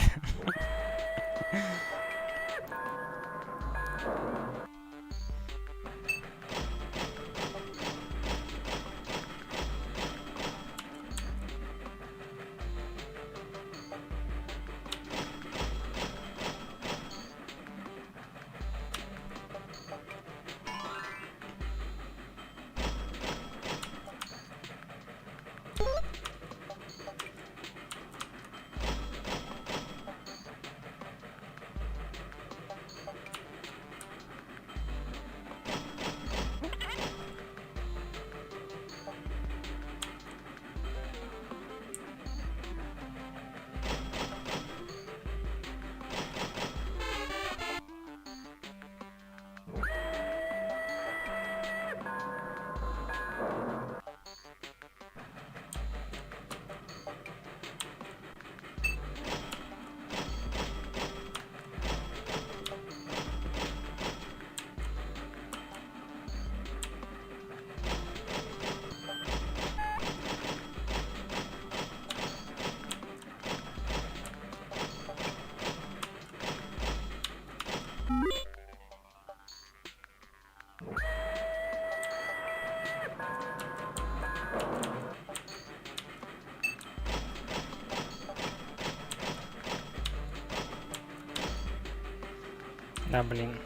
Да, блин.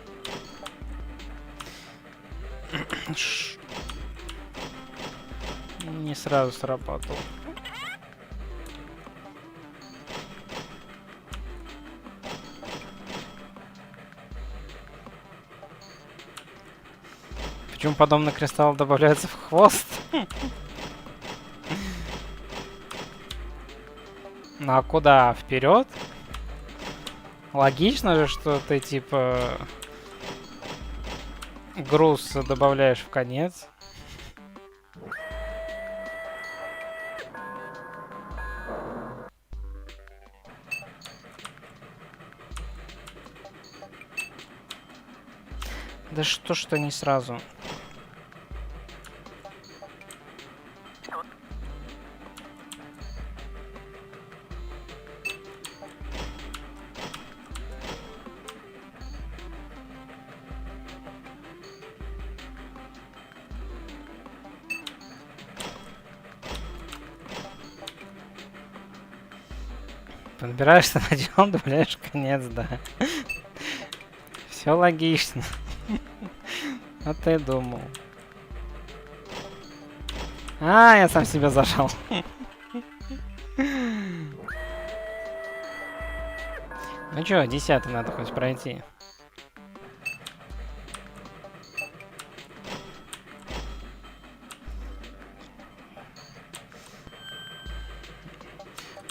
Не сразу сработал. Почему подобный кристалл добавляется в хвост? Ну а куда? Вперед? Логично же, что ты типа груз добавляешь в конец. Да что не сразу? Подбираешься на дел, добавляешь конец, да. Все логично. А ты думал. А, я сам себя зажал. Ну чё, 10-й надо хоть пройти.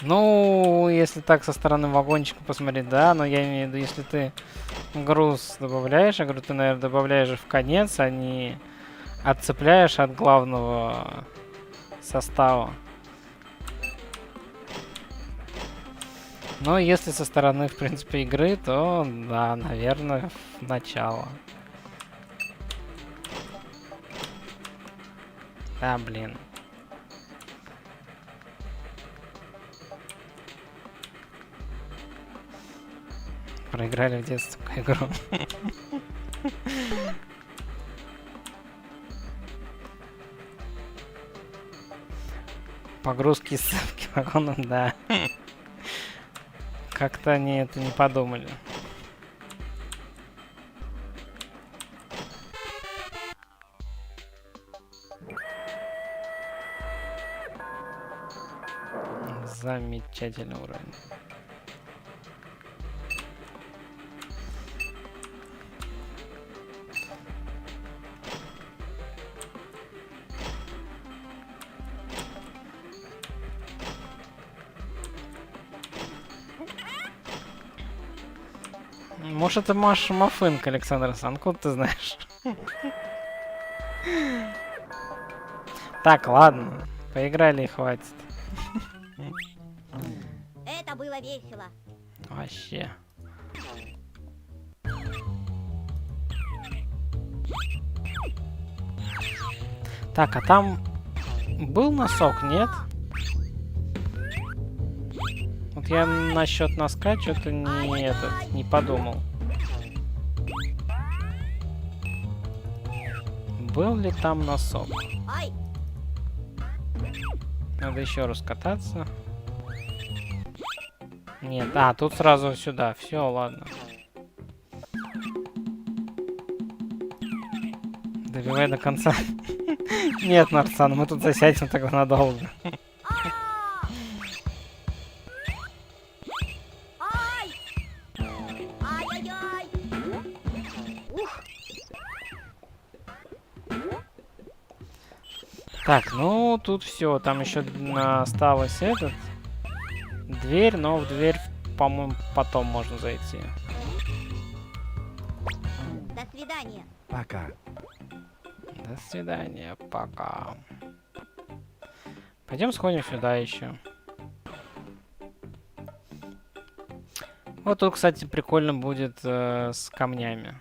Ну, если так со стороны вагончика посмотреть, да, но я имею в виду, если ты груз добавляешь, я говорю, ты, наверное, добавляешь же в конец, а не отцепляешь от главного состава. Но если со стороны, в принципе, игры, то, да, наверное, в начало. Да, блин. Проиграли в детстве такую игру. Погрузки и ссылки вагоном, да. Как-то они это не подумали. Замечательный уровень. Может, это Маша Мафынка, Александр Сан, откуда ты знаешь? Так, ладно. Поиграли и хватит. Это было весело. Вообще. Так, а там был носок, нет? Вот я насчет носка что-то не подумал. Был ли там носок? Ай! Надо еще раз кататься. Нет, а, тут сразу сюда. Все, ладно. Добивай до конца. Нет, Нарсан, мы тут засядем тогда надолго. Ай! Ай-яй-яй! Ух! Так, ну тут все. Там еще осталось дверь, но в дверь, по-моему, потом можно зайти. До свидания. Пока. До свидания, пока. Пойдем сходим сюда еще. Вот тут, кстати, прикольно будет с камнями.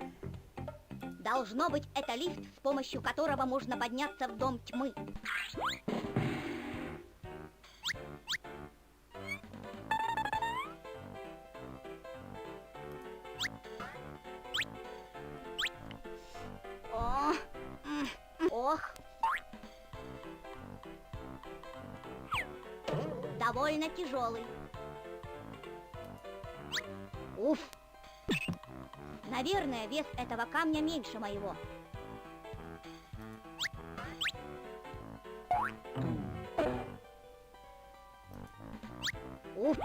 Должно быть, это лифт, с помощью которого можно подняться в дом тьмы. Ох. Довольно тяжелый. Уф. Наверное, вес этого камня меньше моего. Уф.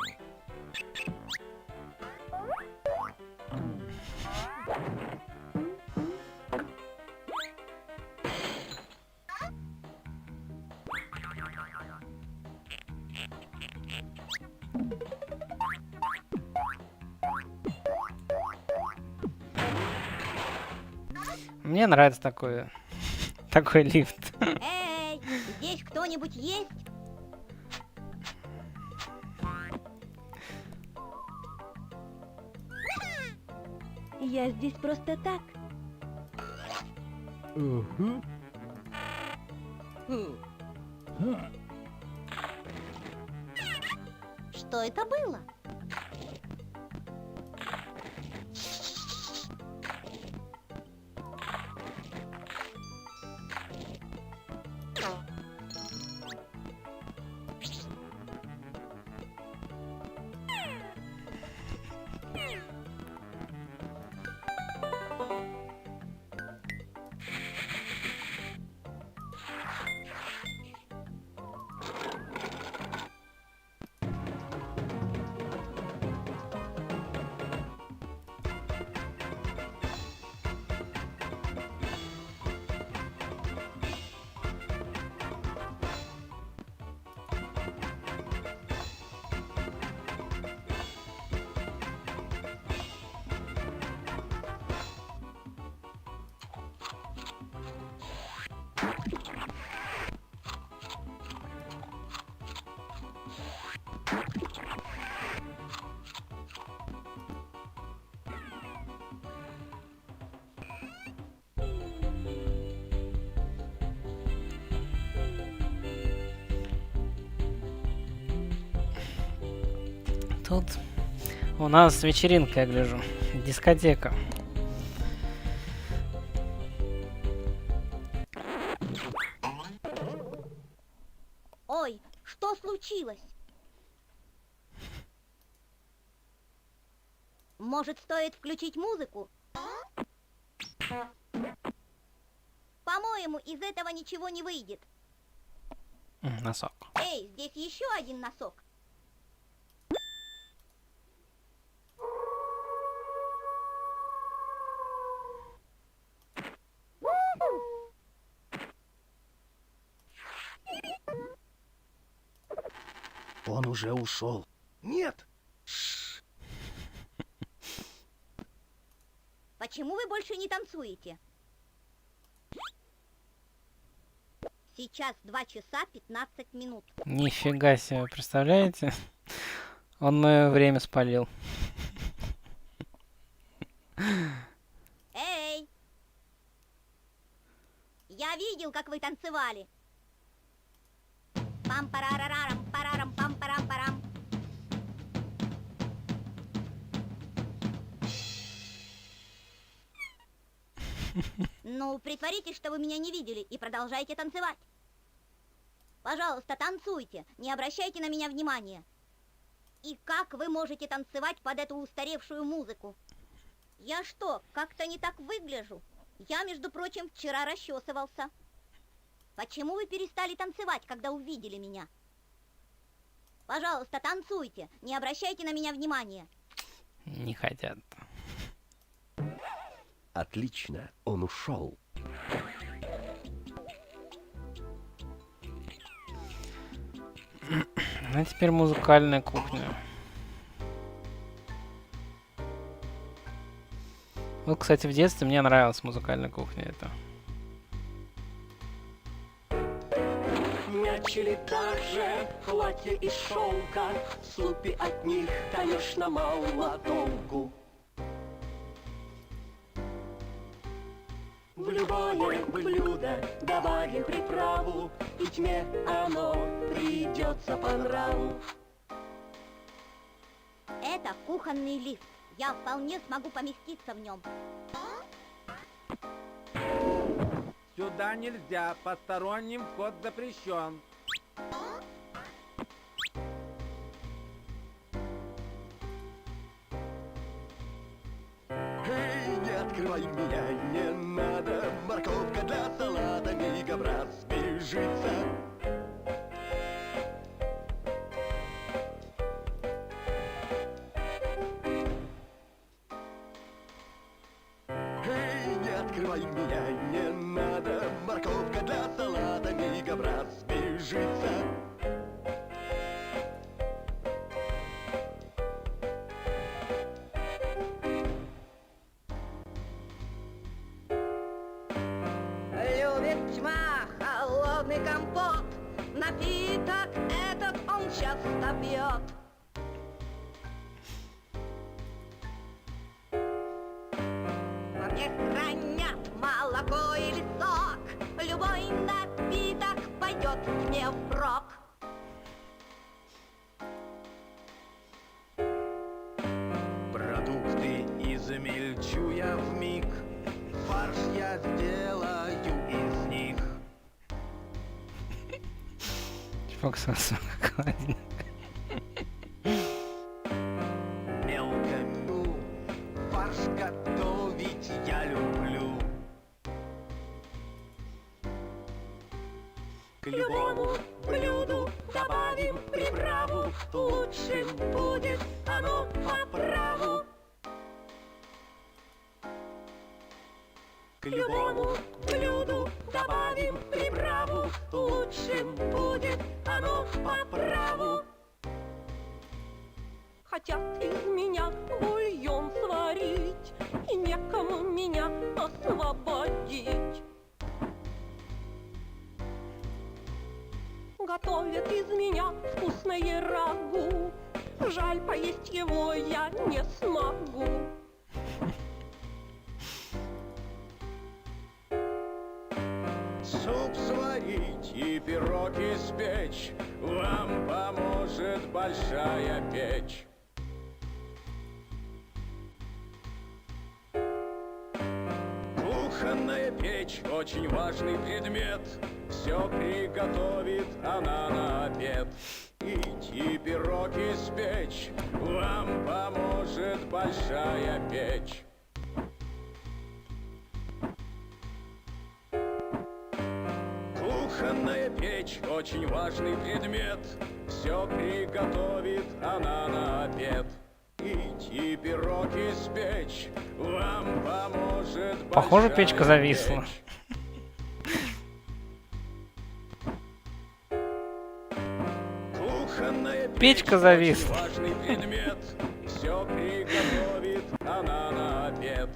Мне нравится такой, такой лифт. Эй, здесь кто-нибудь есть? Я здесь просто так. Что это было? Тут у нас вечеринка, я гляжу. Дискотека. Ой, что случилось? Может, стоит включить музыку? По-моему, из этого ничего не выйдет. Носок. Эй, здесь еще один носок. Он уже ушел. Нет! Почему вы больше не танцуете? Сейчас 2 часа 15 минут. Нифига себе, представляете? Он мое время спалил. Эй! Я видел, как вы танцевали. Пам-парарарам, парарам, пам-парам-парам. Ну, притворитесь, что вы меня не видели, и продолжайте танцевать. Пожалуйста, танцуйте, не обращайте на меня внимания. И как вы можете танцевать под эту устаревшую музыку? Я что, как-то не так выгляжу? Я, между прочим, вчера расчесывался. Почему вы перестали танцевать, когда увидели меня? Пожалуйста, танцуйте, не обращайте на меня внимания. Не хотят. Отлично, он ушел. А теперь музыкальная кухня. Вот, кстати, в детстве мне нравилась музыкальная кухня эта. Начали также платье из шелка, Слупи от них даешь на молодонку. В любое блюдо добавим приправу, И тьме оно придется по нраву. Это кухонный лифт. Я вполне смогу поместиться в нем. Сюда нельзя, посторонним вход запрещен. Эй, открывай меня, не надо. Морковка для салата мигом разбежится. Эй, не открывай меня, не надо. Морковка для салата мигом разбежится. Любит тьма холодный компот, напиток этот он часто пьет. Во мне хранят молоко или сок, любой напиток пойдет мне впрок. Продукты измельчу я вмиг, фарш я сделаю из них. Чувак, холодильник. Мелко мю, фарш готовить я люблю. К любому блюду добавим приправу, лучшим будет оно по праву. К любому блюду добавим приправу, лучшим будет оно по праву. Хотят из меня бульон сварить, и некому меня освободить. Готовят из меня вкусное рагу, жаль, поесть его я не смогу. Суп сварить и пирог испечь вам поможет большая печь. Кухонная печь — очень важный предмет. Все приготовит она на обед. И пирог испечь вам поможет большая печь. Кухонная печь — очень важный предмет. Все приготовит она на обед. И пирог испечь вам поможет Похоже, большая печка зависла. печь. Кухонная Печка печь — зависла. очень важный предмет. Все приготовит она на обед.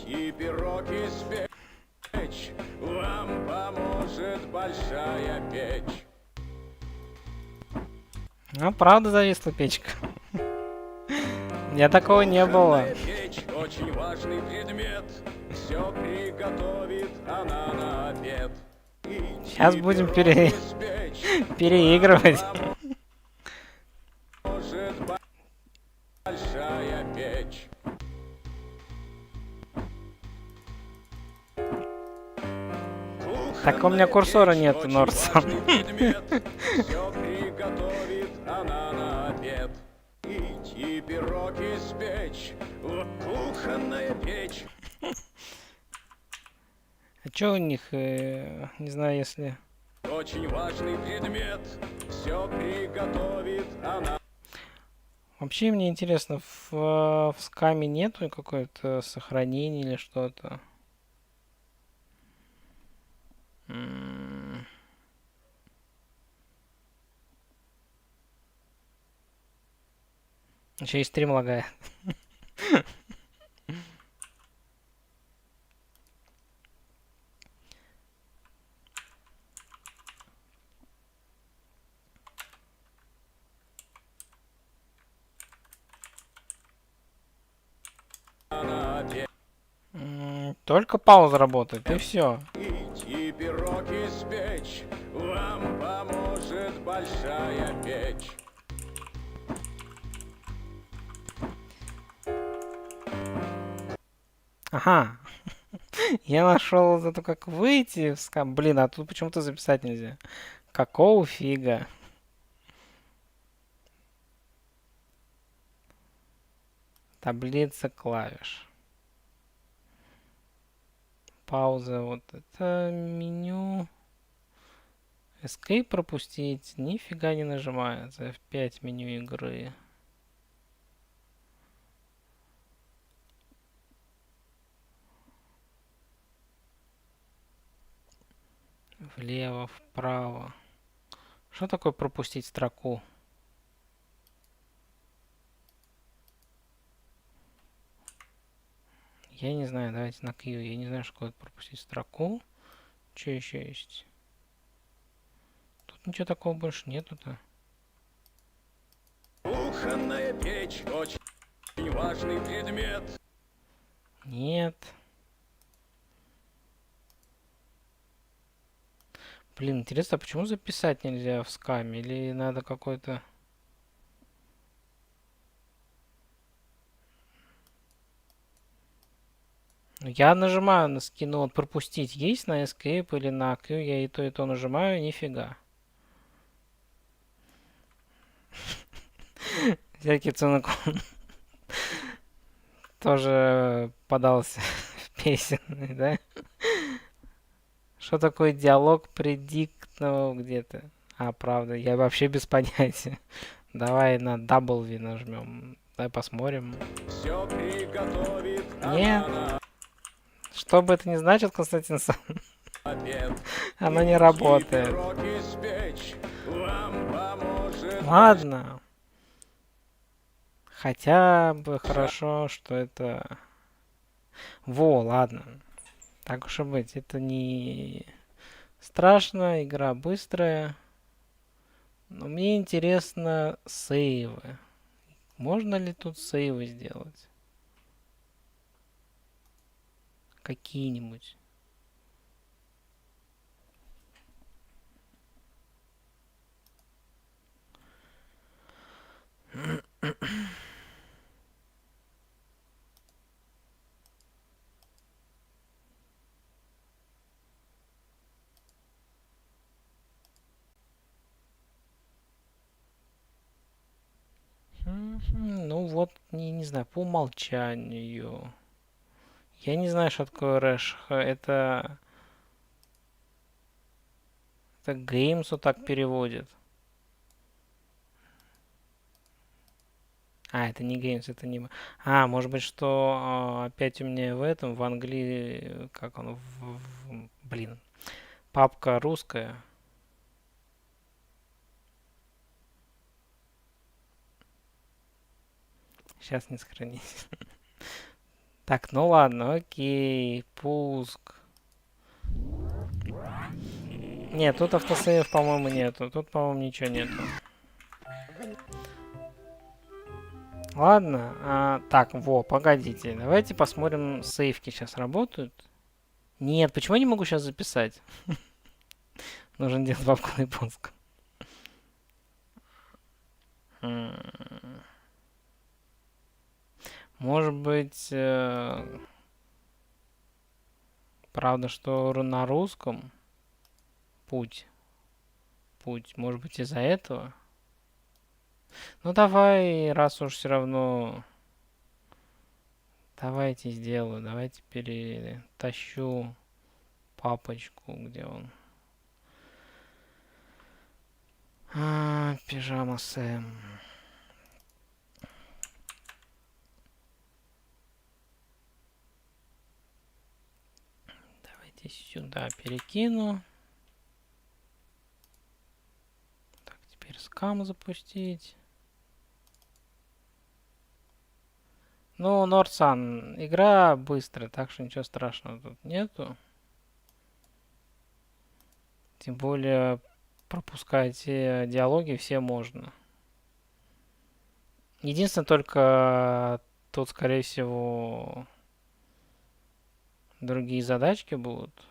И пирог испечь вам поможет большая печь. Ну, правда зависла печка. У меня такого не было. Кухонная печь — очень важный предмет. Все приготовит она на обед. Сейчас будем переигрывать. Может большая печь. Так у меня курсора нету, Норсон. Все приготовит она на обед. И пирог испечь. Кухонная печь. А чё у них, не знаю, если... Очень важный предмет. Все приготовит она. Вообще мне интересно, в скаме нету какое-то сохранение или что-то? Еще и стрим лагает. Только пауза работает, и все. И пирог испечь вам поможет большая печь. Ага. Я нашел зато как выйти в скам. Блин, а тут почему-то записать нельзя. Какого фига? Таблица клавиш. пауза. Вот это меню. Escape пропустить. Нифига не нажимается. F5 меню игры. Влево, вправо. Что такое пропустить строку? Я не знаю, давайте на Q. Я не знаю, что такое пропустить строку. Что еще есть? Тут ничего такого больше нету-то. Кухонная печь очень важный предмет. Нет. Блин, интересно, а почему записать нельзя в скаме? Или надо какой-то... Я нажимаю на скину, вот пропустить есть на Escape или на Q, я и то нажимаю, нифига. Всякий цунок тоже подался в песенный, да? Что такое диалог предиктного где-то? А, правда, я вообще без понятия. Давай на W нажмем. Давай посмотрим. Все приготовит Нет. она Что бы это ни значило, Константин Сан, на обед. оно не И работает. пирог испечь вам поможет. Ладно. Хотя бы хорошо, что это... Во, ладно. Так уж и быть. Это не страшно, игра быстрая. Но мне интересно сейвы. Можно ли тут сейвы сделать? Какие-нибудь. Ну вот, не знаю, по умолчанию. Я не знаю, что такое Рэш. Это Games вот так переводит. А, это не Games, это не... А, может быть, что опять у меня в этом, в Англии, как он, блин, папка русская. Сейчас не сохранить. Так, ну ладно, окей, пуск. Нет, тут автосейв, по-моему, нету. Тут, по-моему, ничего нету. Ладно, так, погодите. Давайте посмотрим, сейвки сейчас работают. Нет, почему я не могу сейчас записать? Нужен делать бабку на японском. Может быть, правда, что на русском путь. Может быть, из-за этого? Ну, давай, раз уж все равно... Давайте сделаю. Давайте перетащу папочку, где он. Пижама Сэм. Давайте сюда перекину. Так, теперь скам запустить. Ну, Норсан, игра быстрая, так что ничего страшного тут нету. Тем более пропускать диалоги все можно. Единственное, только тут, скорее всего, другие задачки будут.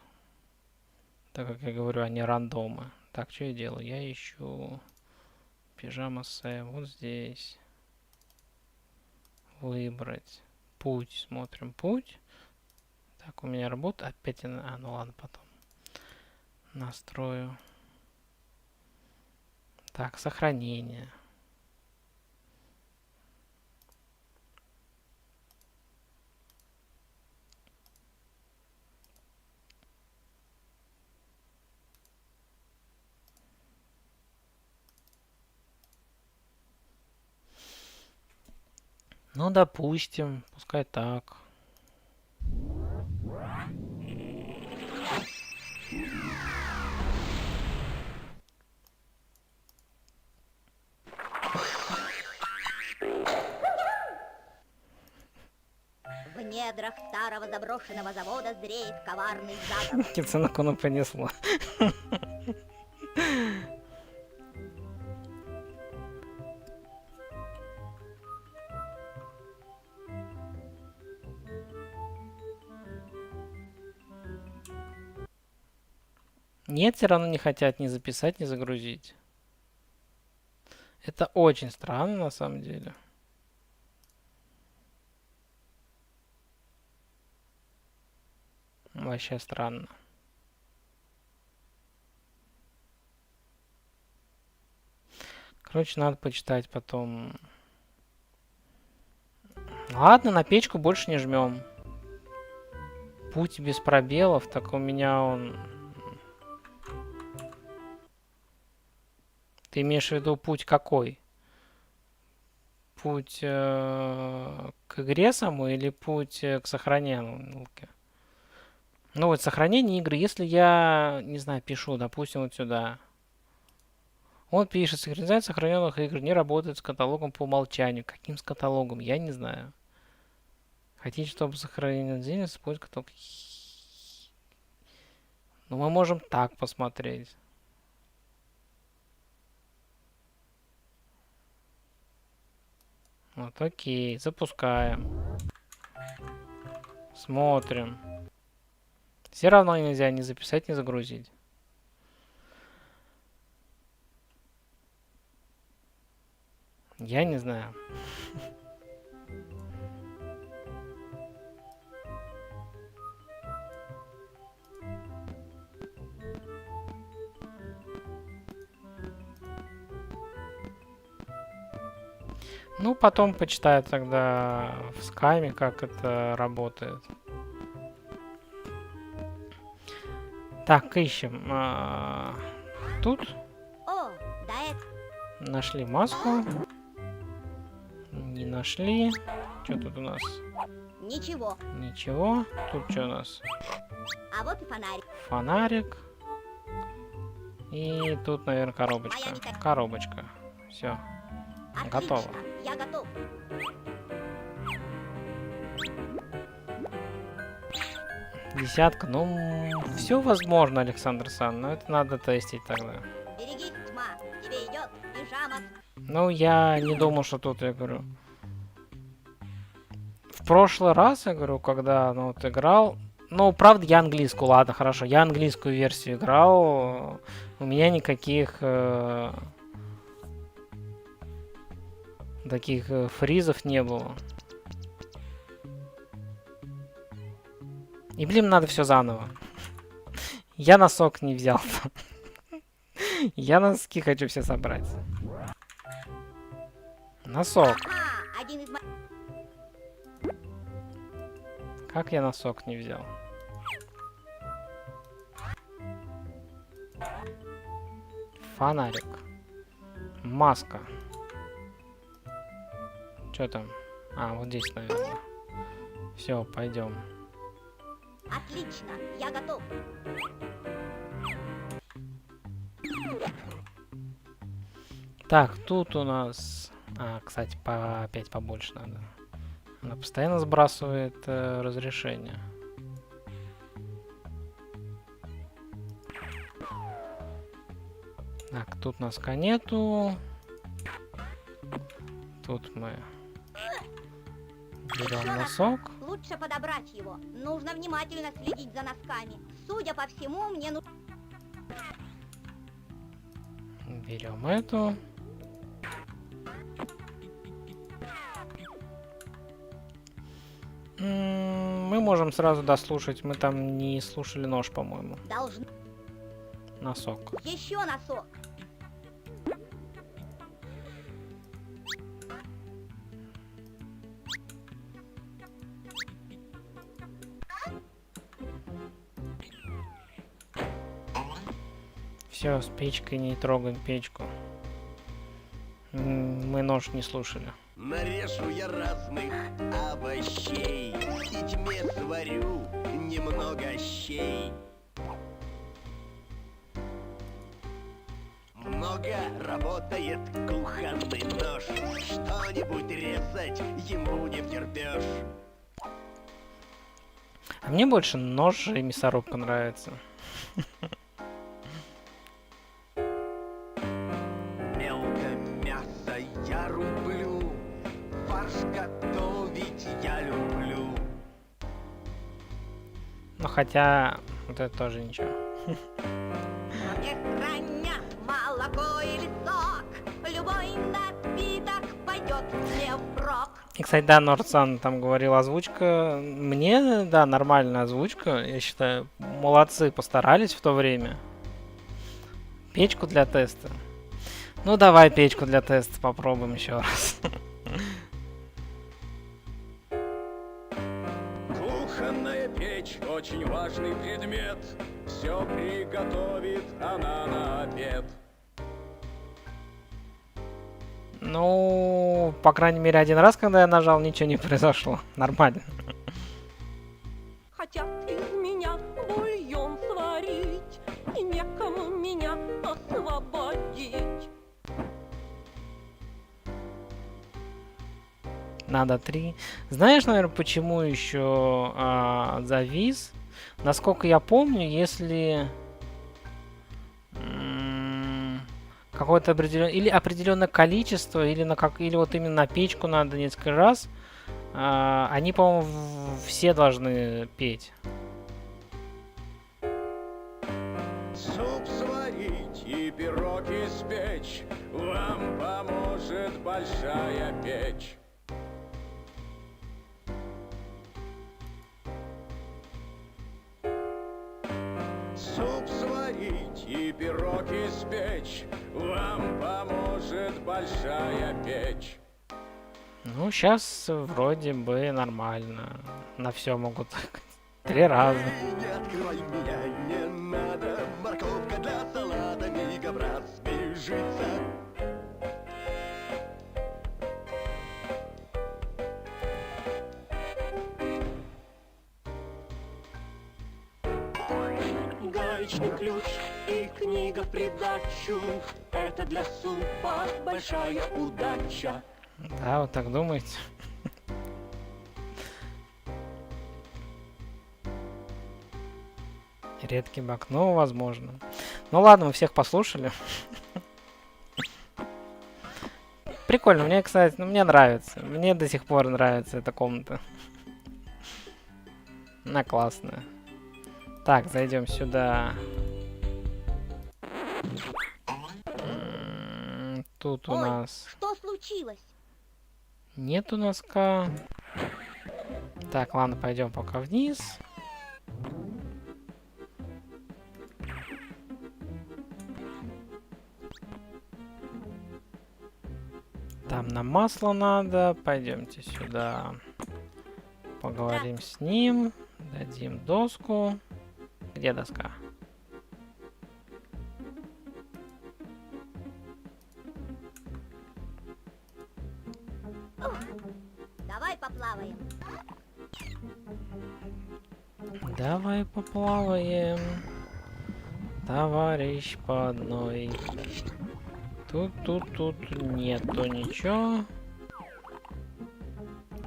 Так как я говорю, они рандомы. Так, что я делаю? Я ищу пижама Сэм. Вот здесь. Выбрать. Путь. Смотрим путь. Так, у меня работа. Опять я... ну ладно, потом. Настрою. Так, сохранение. Ну, допустим, пускай так. В недрах старого заброшенного завода зреет коварный заговор. Кицунакуну понесло. Нет, все равно не хотят ни записать, ни загрузить. Это очень странно на самом деле. Вообще странно. Короче, надо почитать потом. Ладно, на печку больше не жмем. Путь без пробелов, так у меня он... Ты имеешь в виду путь какой? Путь к игре самой или путь к сохранению? Ну вот сохранение игры, если я, не знаю, пишу, допустим, вот сюда. Он пишет, синхронизация сохраненных игр не работает с каталогом по умолчанию. Каким с каталогом? Я не знаю. Хотите, чтобы сохранение денег использовать каталог? Ну, мы можем так посмотреть. Вот, окей, запускаем. Смотрим. Все равно нельзя ни записать, ни загрузить. Я не знаю. Ну, потом почитаю тогда в скайме, как это работает. Так, ищем. Тут О, да это... нашли маску. Не нашли. Что тут у нас? Ничего. Ничего. Тут что у нас? А вот и фонарик. Фонарик. И тут, наверное, коробочка. Коробочка. Все. Отлично, Готово. я готов. Десятка. Ну, все возможно, Александр Сан, но это надо тестить тогда. Берегись, тьма. Тебе идет пижама. Ну, я не думал, что тут, я говорю. В прошлый раз, я говорю, когда ну, вот играл... Ну, правда, я английскую, ладно, хорошо. Я английскую версию играл. У меня никаких... таких фризов не было. И, блин, надо все заново. Я носок не взял. Я носки хочу все собрать. Носок. Ага, один из Как я носок не взял? Фонарик. Маска. Что там? А, вот здесь, наверное. Все, пойдем. Отлично, я готов. Так, тут у нас... А, кстати, опять побольше надо. Она постоянно сбрасывает разрешение. Так, тут носка нету. Тут мы берем носок. Лучше подобрать его. Нужно внимательно следить за носками. Судя по всему, мне нужно... Берем эту. Мы можем сразу дослушать. Мы там не слушали нож, по-моему. Должен... Носок. Еще носок. Все, с печкой не трогаем печку. Мы мы нож не слушали. Нарежу я разных овощей и тьме сварю немного щей. Много работает кухонный нож, что-нибудь резать ему не втерпешь. А мне больше нож и мясорубка нравится. Мелко мясо я рублю, фарш готовить я люблю. Ну хотя, вот это тоже ничего. Не храня молоко или сок, любой напиток пойдет мне впрок. И, кстати, да, Нордсан там говорил, озвучка. Мне, да, нормальная озвучка. Я считаю, молодцы, постарались в то время. Печку для теста. Ну, давай печку для теста попробуем еще раз. Кухонная печь — очень важный предмет. Все приготовит она на обед. Ну, по крайней мере, один раз, когда я нажал, ничего не произошло. Нормально. Хотят из меня бульон сварить, и некому меня освободить. Надо 3. Знаешь, наверное, почему еще завис? Насколько я помню, если какое-то определенное или определенное количество, или или вот именно на печку надо несколько раз, они, по-моему, все должны петь. Суп сварить и пирог испечь вам поможет большая печь. Суп сварить и пирог испечь вам поможет большая печь. Ну, сейчас вроде бы нормально. На все могут 3 раза. Не открывай меня, не надо. Морковка для салата мигом разбежится. Гаечный ключ и книга в придачу. Это для супа большая удача. Да, вот так думаете? Редкий баг, ну, возможно. Ну ладно, мы всех послушали. Прикольно, мне, кстати, ну, мне нравится. Мне до сих пор нравится эта комната. Она классная. Так, зайдем сюда. Тут у Ой, нас... что случилось? Нету носка. Так, ладно, пойдем пока вниз. Там нам масло надо. Пойдемте сюда. Поговорим с ним. Дадим доску. Где доска? Давай поплаваем. Давай поплаваем, товарищ по одной. Тут нету ничего.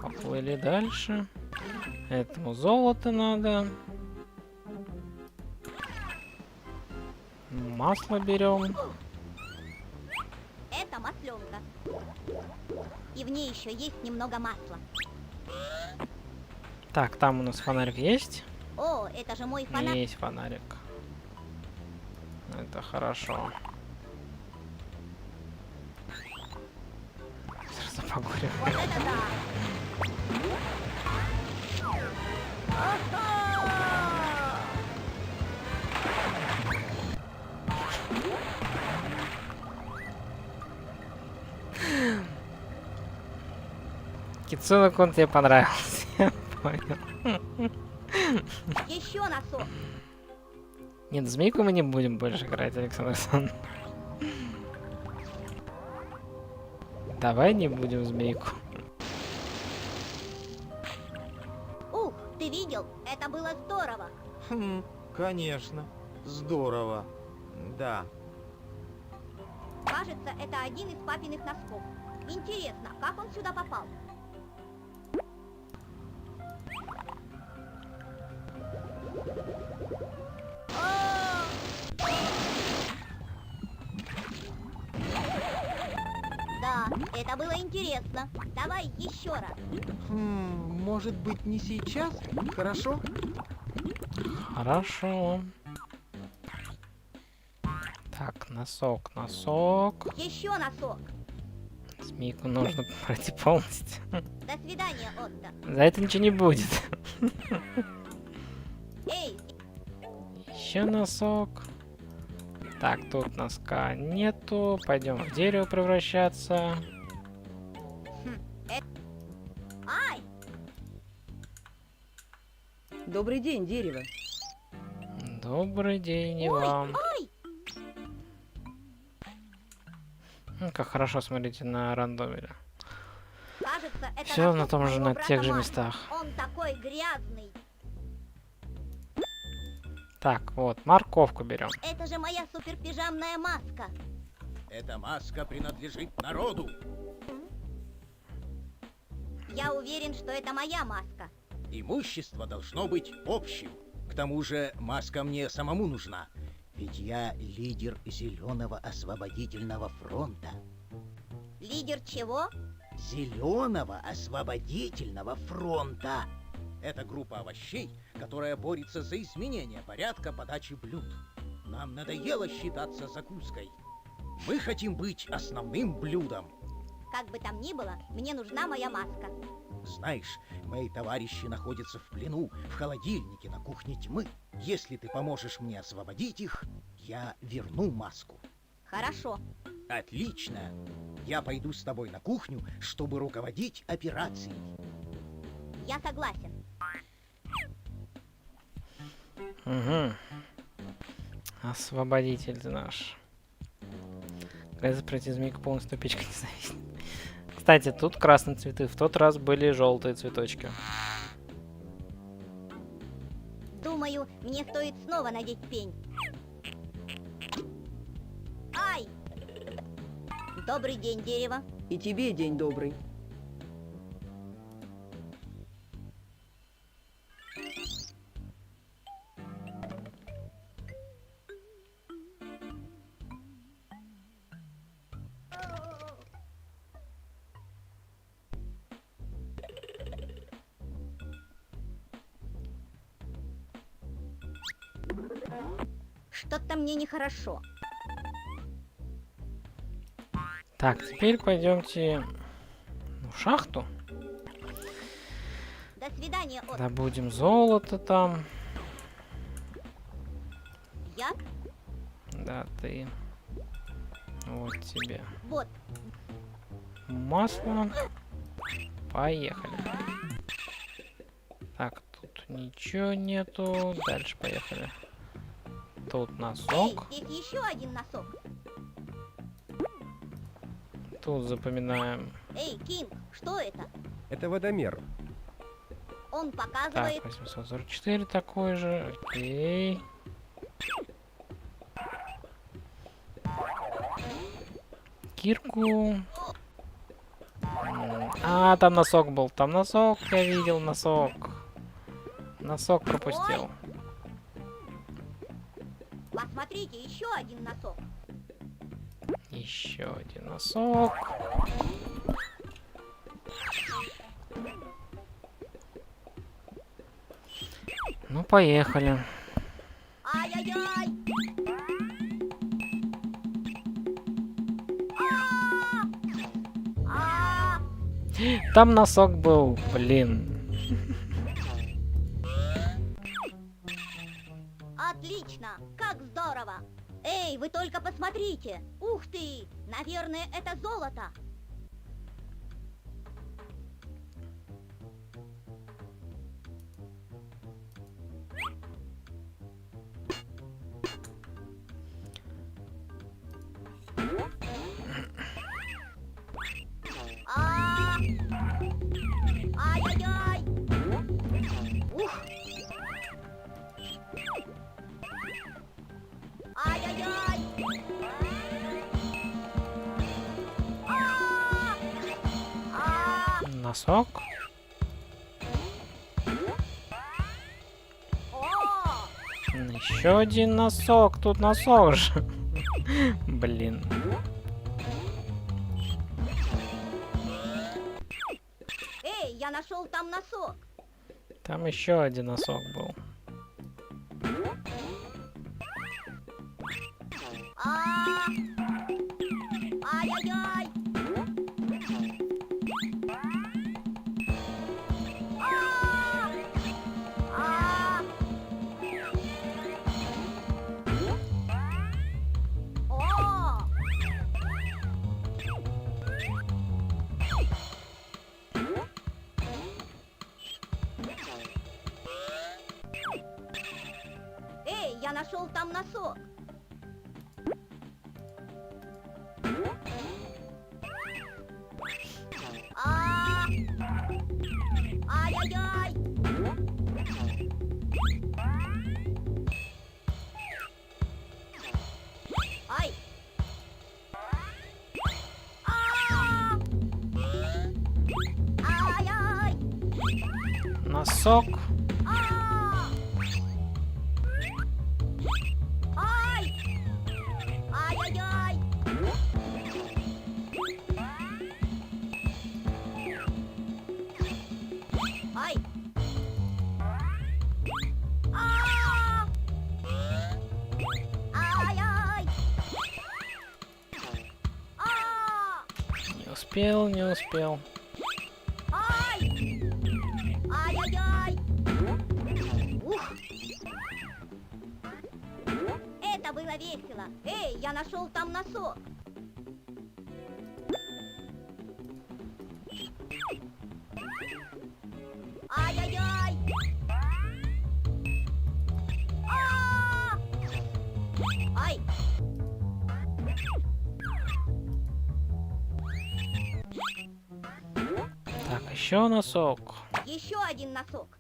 Поплыли дальше. Этому золото надо. Масло берем. Это масленка. И в ней еще есть немного масла. Так, там у нас фонарик есть? О, это же мой фонарик. Есть фонарик. Это хорошо. Сразу погорю. Вот это да! Кицуна-кун, тебе понравился, я понял. Еще носок. Нет, змейку мы не будем больше играть, Александр Александрович. Давай не будем змейку. Ух, ты видел? Это было здорово. Хм, конечно. Здорово. Да. Кажется, это один из папиных носков. Интересно, как он сюда попал? А! Да, это было интересно. Давай еще раз. Может быть, не сейчас? Хорошо? Хорошо. Так, носок, носок. Еще носок. Змейку нужно пройти полностью. До свидания, Отто. За это ничего не будет. Эй, Еще носок. Так, тут носка нету. Пойдем в дерево превращаться. ай! Добрый день, дерево. Добрый день и Ой, вам. ой! Как хорошо смотрите на рандомере. Кажется, это Все на носок том же, моего на тех же брата местах. Марка. Он такой грязный. Так, вот, морковку берем. Это же моя суперпижамная маска. Эта маска принадлежит народу. Я уверен, что это моя маска. Имущество должно быть общим. К тому же маска мне самому нужна. Ведь я лидер Зеленого освободительного фронта. Лидер чего? Зеленого освободительного фронта. Это группа овощей, которая борется за изменение порядка подачи блюд. Нам надоело считаться закуской. Мы хотим быть основным блюдом. Как бы там ни было, мне нужна моя маска. Знаешь, мои товарищи находятся в плену в холодильнике на кухне тьмы. Если ты поможешь мне освободить их, я верну маску. Хорошо. Отлично. Я пойду с тобой на кухню, чтобы руководить операцией. Я согласен. Угу. Освободитель ты наш. Когда пройти змейку полностью печка не зависит. Кстати, тут красные цветы. В тот раз были желтые цветочки. Думаю, мне стоит снова надеть пень. Ай! Добрый день, дерево. И тебе день добрый. Что-то мне нехорошо. Так, теперь пойдемте в шахту. До свидания, Отто. Добудем золото там. Я? Да, ты. Вот тебе. Вот. Масло. Поехали. Так, тут ничего нету. Дальше поехали. Тут Эй, носок. здесь еще один носок. Тут запоминаем. Эй, Кинг, что это? Это водомер. Он Так, показывает... 844 такой же. Окей. Кирку. А, там носок был. Там носок, я видел носок. Носок пропустил. Посмотрите, еще один носок. Еще один носок. Ну, поехали. Ай-яй-яй! А! Там носок был, блин. Отлично! Как здорово! Эй, вы только посмотрите! Ух ты! Наверное, это золото! Носок. Еще один носок. Тут носок же. Блин. Эй, я нашел там носок. Там еще один носок был. Ай-яй-яй. Эй, я нашел там носок. Ай-яй-яй. Ай. Ай-яй. Носок. Ай! Ай-яй-яй! Ай! Ай-яй! Не успел, не успел. Ай! Ай-яй-яй! Ух! Это было весело. Эй, я нашел там носок. Ай-яй-яй! Ай! Так, еще носок. Еще один носок.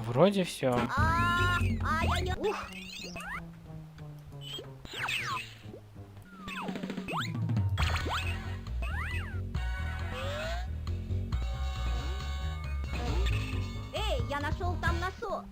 Вроде все. Ай-яй-яй! Ух! Эй, я нашел там носок.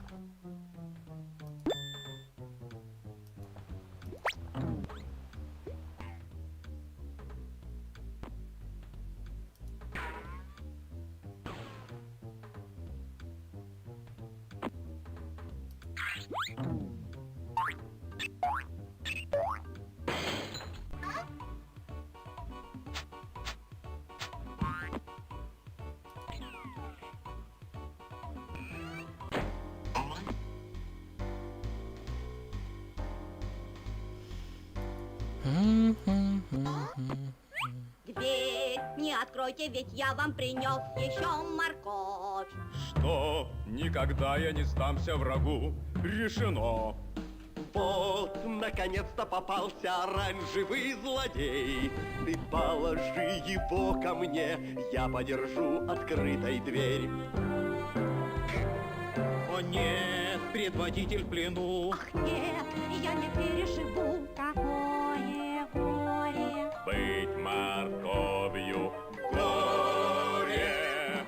Дверь не откройте, ведь я вам принес еще морковь. Что? Никогда я не сдамся врагу. Решено. Вот, наконец-то попался оранжевый злодей. Ты положи его ко мне, я подержу открытой дверь. О нет, предводитель в плену. Ах, нет, я не переживу такое горе. Быть морковью горе.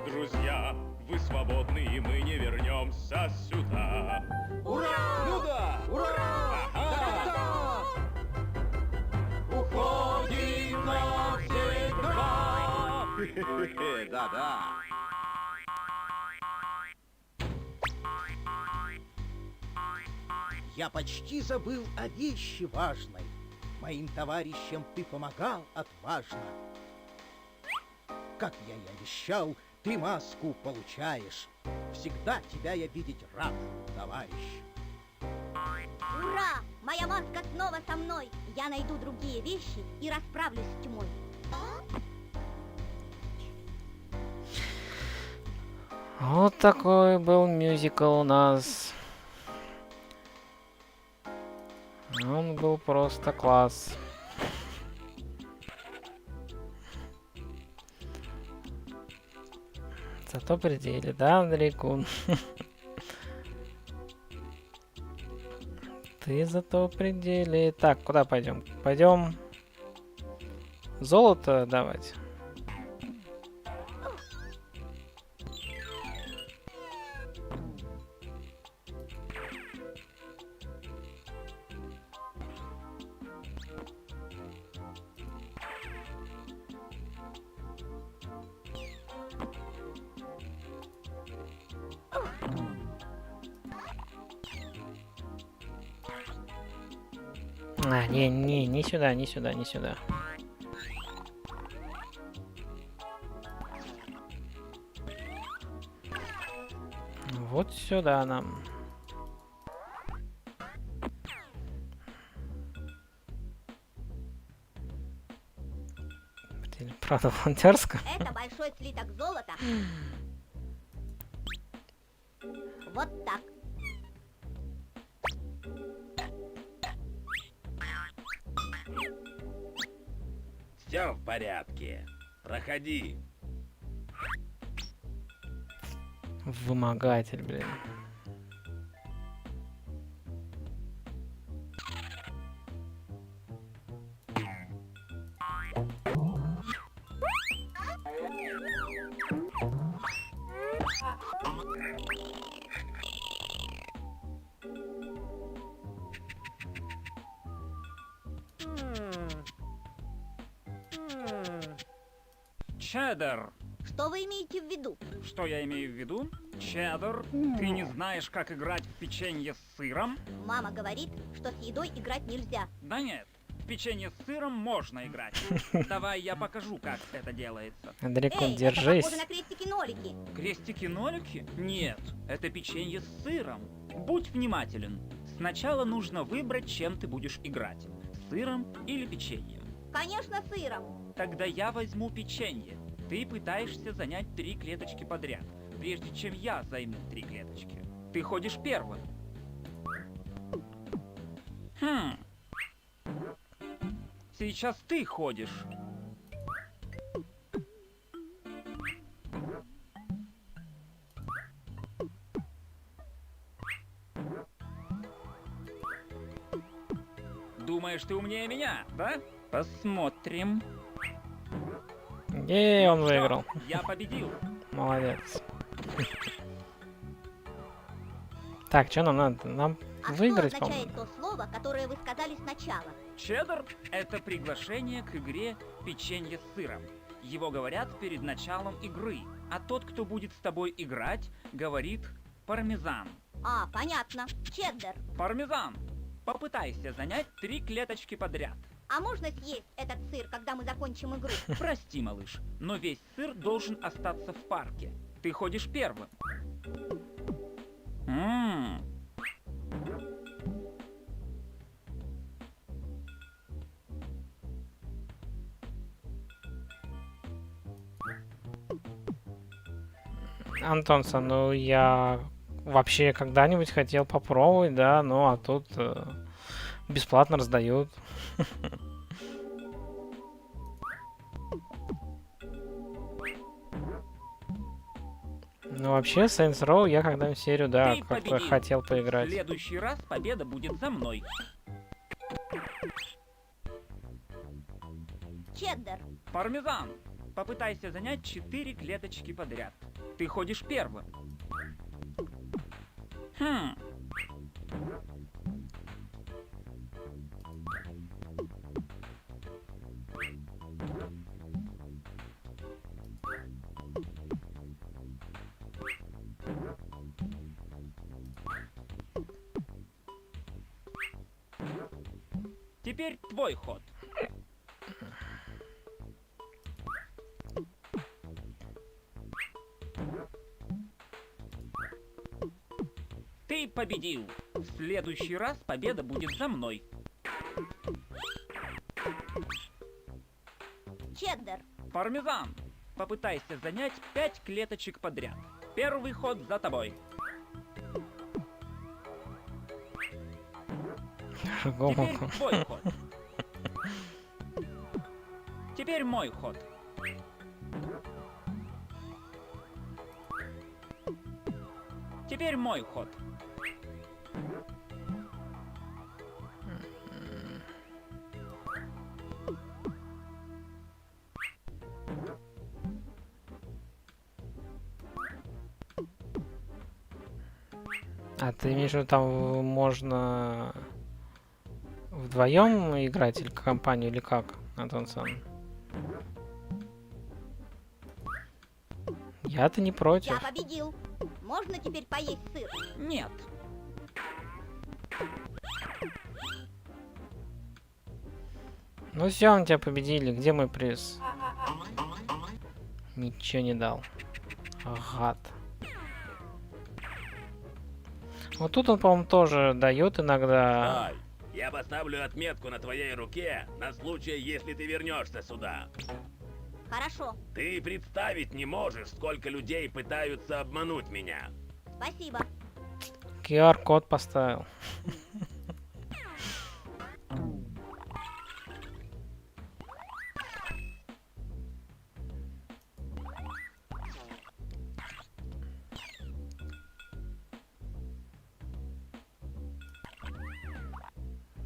Друзья, вы свободны, и мы не вернемся сюда. Ура! Ну да! Ура! Да-да-да! Уходим навсегда! Да-да! Я почти забыл о вещи важной. Моим товарищам ты помогал отважно. Как я и обещал, ты маску получаешь. Всегда тебя я видеть рад, товарищ. Ура! Моя маска снова со мной. Я найду другие вещи и расправлюсь с тьмой. Вот такой был мюзикл у нас. Он был просто класс. Зато пределе, да, Андрей Кун? Ты зато пределе. Так, куда пойдем? Пойдем золото давать. А, не сюда, не сюда, не сюда. Вот сюда нам. Правда, волонтерская. Это большой слиток золота. Вот так. Все в порядке. Проходи. Вымогатель, блин. Чеддер. Что вы имеете в виду? Что я имею в виду? Чеддер, ты не знаешь, как играть в печенье с сыром? Мама говорит, что с едой играть нельзя. Да нет, в печенье с сыром можно играть. Давай я покажу, как это делается. Андрей Кун, Эй, держись. это похоже на крестики-нолики. Крестики-нолики? Нет, это печенье с сыром. Будь внимателен. Сначала нужно выбрать, чем ты будешь играть. Сыром или печеньем. Конечно, сыром. Тогда я возьму печенье. Ты пытаешься занять 3 клеточки подряд, прежде чем я займу 3 клеточки. Ты ходишь первым. Сейчас ты ходишь. Думаешь, ты умнее меня, да? Посмотрим. Он выиграл. Я победил. Молодец. Так, что нам надо? Нам выиграть, Что по-моему. означает то слово, которое вы сказали сначала? Чеддер – это приглашение к игре «Печенье с сыром». Его говорят перед началом игры, а тот, кто будет с тобой играть, говорит «пармезан». А, понятно. Чеддер. Пармезан, попытайся занять 3 клеточки подряд. А можно съесть этот сыр, когда мы закончим игру? Прости, малыш, но весь сыр должен остаться в парке. Ты ходишь первым. Антонсон, ну я вообще когда-нибудь хотел попробовать, да, ну а тут бесплатно раздают. Ну вообще, Saints Row я когда-нибудь серию, да, Ты как-то победил. хотел В поиграть. следующий раз победа будет за мной. Чеддер. Пармезан, попытайся занять 4 клеточки подряд. Ты ходишь первым. Теперь твой ход. Ты победил. В следующий раз победа будет за мной. Чеддер. Пармезан, попытайся занять 5 клеточек подряд. Первый ход за тобой. Теперь твой ход. Теперь мой ход. Теперь мой ход. А ты имеешь в виду, там можно вдвоем играть или компанию, или как, Антон-сан? Я-то не против. Я победил. Можно теперь поесть сыр? Нет. Ну все, мы тебя победили. Где мой приз? Ничего не дал. Гад. Вот тут он, по-моему, тоже дает иногда. Ай, я поставлю отметку на твоей руке на случай, если ты вернешься сюда. Хорошо, Ты представить не можешь, сколько людей пытаются обмануть меня. спасибо. QR-код поставил.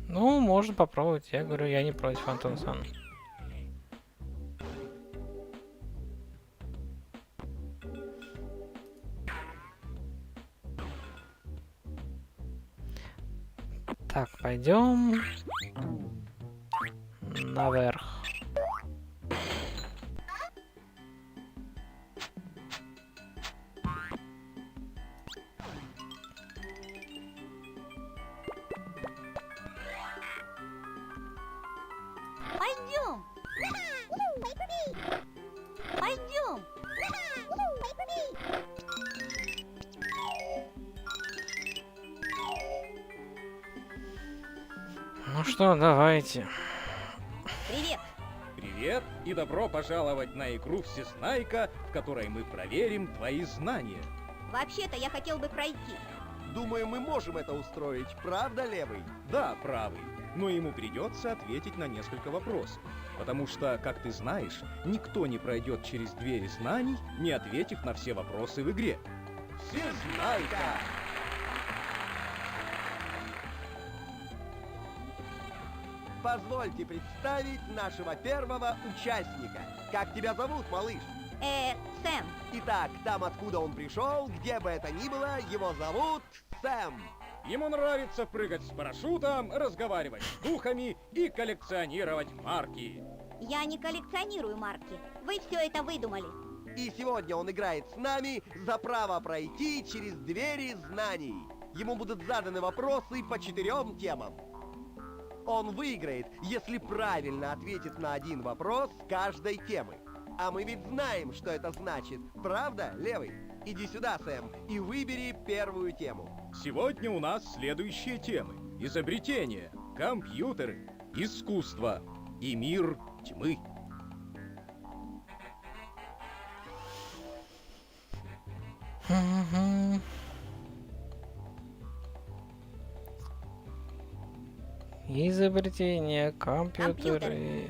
Ну, можно попробовать. Я говорю, я не против, Антон-сан. Так, пойдем наверх. Пойдем. Пойдем. Ну что, давайте. Привет. Привет и добро пожаловать на игру Всезнайка, в которой мы проверим твои знания. Вообще-то я хотел бы пройти. Думаю, мы можем это устроить, правда, Левый? Да, правый. Но ему придется ответить на несколько вопросов. Потому что, как ты знаешь, никто не пройдет через двери знаний, не ответив на все вопросы в игре. Всезнайка! Позвольте представить нашего первого участника. Как тебя зовут, малыш? Сэм. Итак, там, откуда он пришел, где бы это ни было, его зовут Сэм. Ему нравится прыгать с парашютом, разговаривать с духами и коллекционировать марки. Я не коллекционирую марки. Вы все это выдумали. И сегодня он играет с нами за право пройти через двери знаний. Ему будут заданы вопросы по 4 темам. Он выиграет, если правильно ответит на один вопрос каждой темы. А мы ведь знаем, что это значит. Правда, Левый? Иди сюда, Сэм, и выбери первую тему. Сегодня у нас следующие темы. Изобретение, компьютеры, искусство и мир тьмы. Изобретение, компьютеры.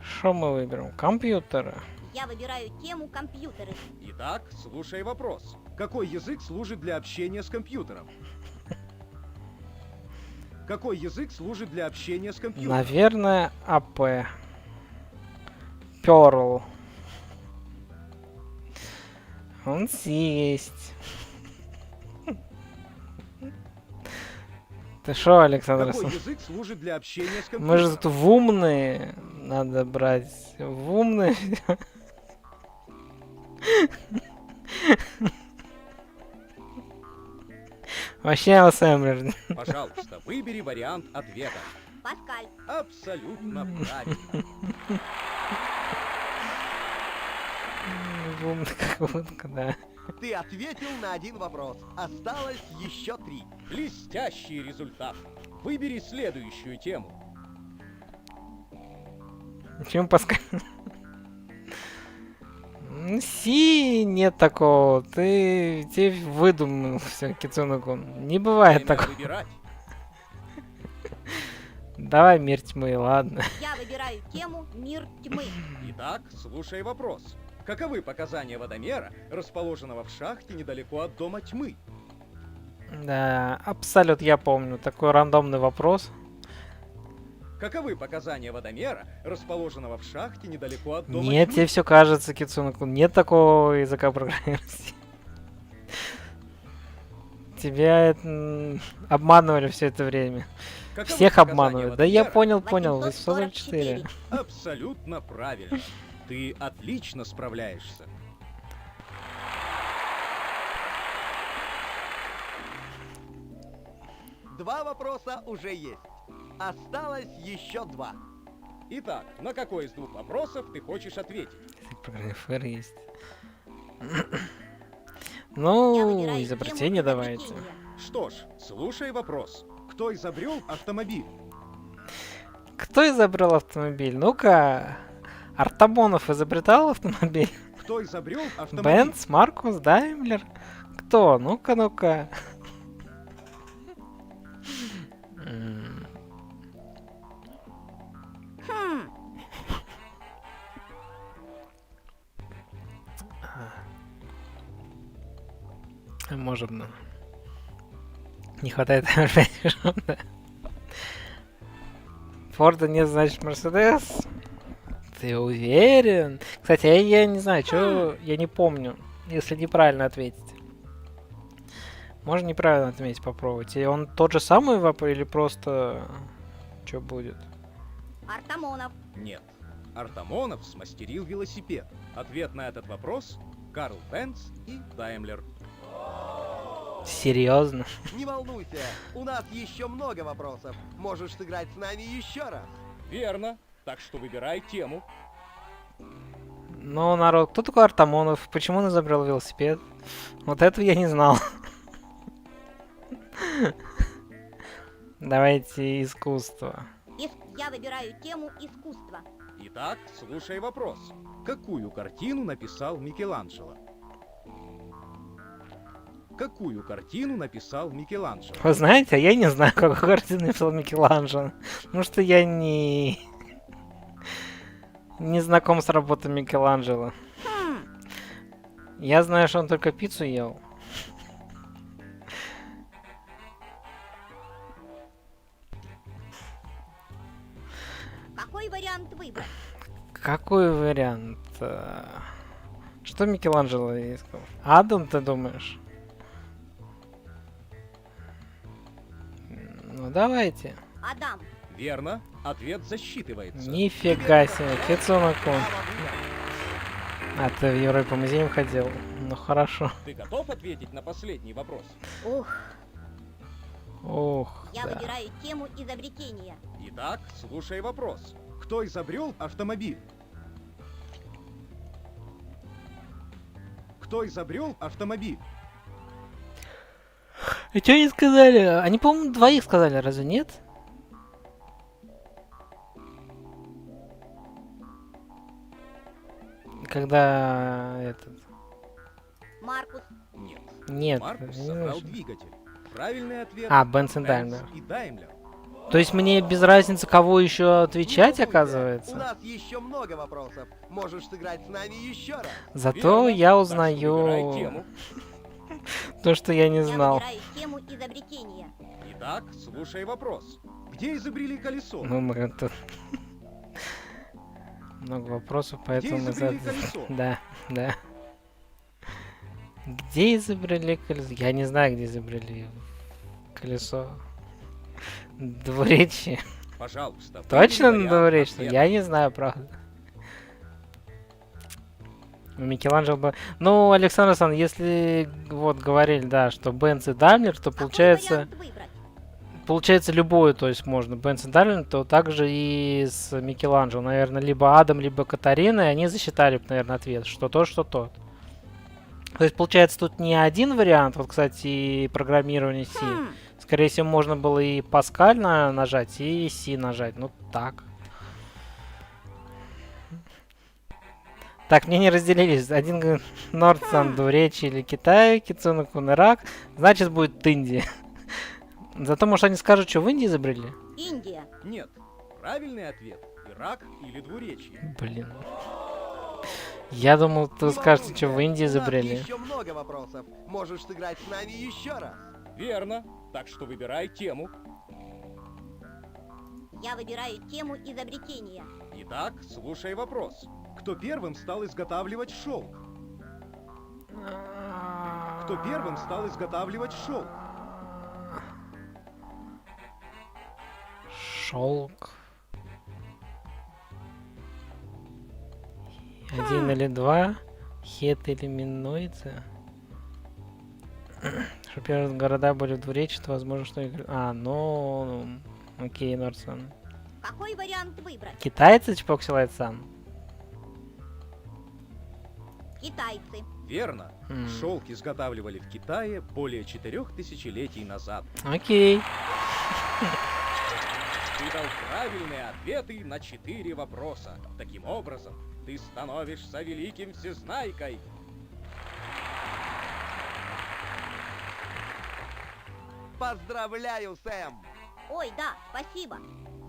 Что мы выберем? Компьютеры. Я выбираю тему компьютеры. Итак, слушай вопрос. Какой язык служит для общения с компьютером? Какой язык служит для общения с компьютером? Наверное, АП. Перл. Он есть. Ты шо, Александр? Какой язык служит для общения с компьютером? Мы же тут в умные. Надо брать в умные. Вообще Александр. Пожалуйста, выбери вариант ответа. Паскаль. Абсолютно правильно. Умка, да. Ты ответил на один вопрос. Осталось еще 3. Блестящий результат. Выбери следующую тему. Чем Паскаль? Си, нет такого. Ты выдумал все, Кицунокун. Не бывает такого. Выбирать. Давай мир тьмы, ладно. Я выбираю тему мир тьмы. Итак, слушай вопрос. Каковы показания водомера, расположенного в шахте недалеко от Дома Тьмы? Да, абсолютно я помню. Такой рандомный вопрос. Каковы показания водомера, расположенного в шахте недалеко от Дома Нет, Тьмы? тебе все кажется, Кицуна-кун. Нет такого языка программирования. Тебя обманывали все это время. Каковы Всех показания обманывают. Да я водомера? понял. 844. Абсолютно правильно. Ты отлично справляешься. Два вопроса уже есть. Осталось еще два. Итак, на какой из двух вопросов ты хочешь ответить? Программе ФР есть. Ну, изобретение давайте. Что ж, слушай вопрос. Кто изобрел автомобиль? Кто изобрел автомобиль? Ну-ка, Артамонов изобретал автомобиль? Кто изобрел автомобиль? Бенц, Маркус, Даймлер? Кто? Ну-ка. Можем. Не хватает да. Форда нет, значит Мерседес. Ты уверен? Кстати, я не знаю, что я не помню, если неправильно ответить. Можно неправильно ответить, попробовать. И он тот же самый вопрос или просто что будет? Артамонов. Нет. Артамонов смастерил велосипед. Ответ на этот вопрос — Карл Бенц и Даймлер. Серьезно? Не волнуйся, у нас еще много вопросов. Можешь сыграть с нами еще раз. Верно. Так что выбирай тему. Ну, народ, кто такой Артамонов? Почему он изобрел велосипед? Вот этого я не знал. Давайте искусство. Я выбираю тему искусства. Итак, слушай вопрос. Какую картину написал Микеланджело? Какую картину написал Микеланджело? Вы знаете, а я не знаю, какую картину написал Микеланджело. Потому что я не знаком с работой Микеланджело. Я знаю, что он только пиццу ел. Какой вариант выбрать? Какой вариант? Что Микеланджело искал? Адам, ты думаешь? Ну давайте. Адам. Верно. Ответ засчитывается. Нифига себе, Кицуна-кун. А ты в Европу музеем ходил? Ну хорошо. Ты готов ответить на последний вопрос? Ух, Я да. выбираю тему изобретения. Итак, слушай вопрос. Кто изобрел автомобиль? Кто изобрел автомобиль? А что они сказали? Они, по-моему, двоих сказали, разве нет? Когда этот... Маркус. Нет. Нет. Маркус не собрал знаю. двигатель. Правильный ответ. Бенц и Даймлер. и Даймлер. То есть мне без разницы, кого еще отвечать, У оказывается? нас еще много вопросов. Можешь сыграть с нами еще раз. Зато Верно. я Так что выбирай узнаю тему. то, что я не Я знал. выбираю тему изобретения. Итак, слушай вопрос. Где изобрели колесо? Ну, мы тут... Много вопросов, поэтому мы... изобрели колесо? Да. Где изобрели колесо? Я не знаю, где изобрели колесо. Двуречье. Пожалуйста. Точно выбери на вариант двуречье? ответа. Я не знаю, правда. У Микеланджело бы... Ну, Александр Александрович, если вот говорили, да, что Бенц и Даймлер, то получается... Получается любое, то есть можно Бенц и Даймлер, то также и с Микеланджело. Наверное, либо Адам, либо Катарина, и они засчитали, наверное, ответ, что то, что тот. То есть, получается, тут не один вариант, вот, кстати, программирование C. Скорее всего, можно было и Паскаль нажать, и C нажать. Ну, так. Так, мне не разделились. Один говорит Нордсан, Двуречье или Китай, Кицуна-кун, Ирак. Значит, будет Индия. Зато, может, они скажут, что в Индии изобрели? Индия. Нет. Правильный ответ. Ирак или Двуречье. Блин. Я думал, ты Не скажешь, волнуйся, что в Индии у нас изобрели. еще много вопросов. Можешь сыграть с нами еще раз. Верно. Так что выбирай тему. Я выбираю тему изобретения. Итак, слушай вопрос. Кто первым стал изготавливать шелк? Кто первым стал изготавливать шелк? Шелк. 1 или 2. Хет или минойцы. Что первые города были в двуречии, возможно, что... ну... Окей, Норсон. Какой вариант выбрать? Китайцы, Чпок Силайцан? Китайцы. Верно. Шелк изготавливали в Китае более 4 тысячелетий назад. Окей. Ты дал правильные ответы на 4 вопроса. Таким образом, ты становишься великим всезнайкой. Поздравляю, Сэм! Ой, да, спасибо.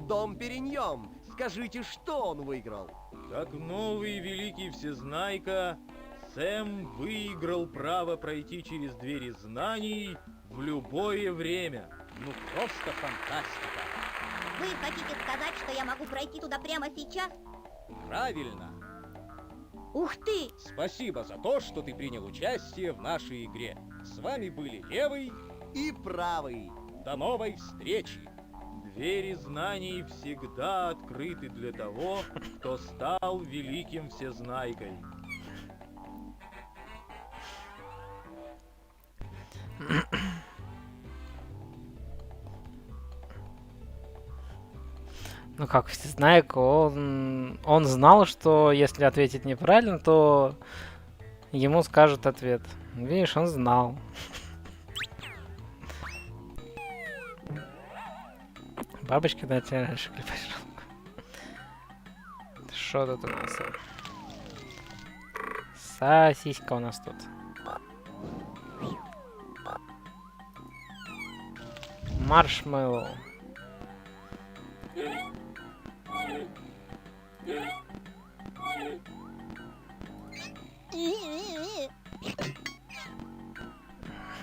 Дом Периньон. Скажите, что он выиграл? Как новый великий всезнайка, Сэм выиграл право пройти через двери знаний в любое время. Ну просто фантастика. Вы хотите сказать, что я могу пройти туда прямо сейчас? Правильно. Ух ты! Спасибо за то, что ты принял участие в нашей игре. С вами были Левый и Правый. До новой встречи. Двери знаний всегда открыты для того, кто стал великим всезнайкой. Ну как всезнайка, он знал, что если ответить неправильно, то ему скажут ответ. Видишь, он знал. Бабочки на тебя раньше пошел. Что тут у нас? Сосиска у нас тут. Маршмеллоу.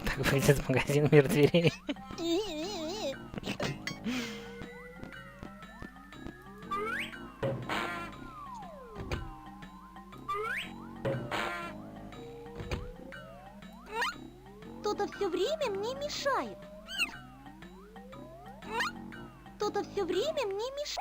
Так выйдет магазин «Мир дверей». Кто-то все время мне мешает. Кто-то все время мне мешает.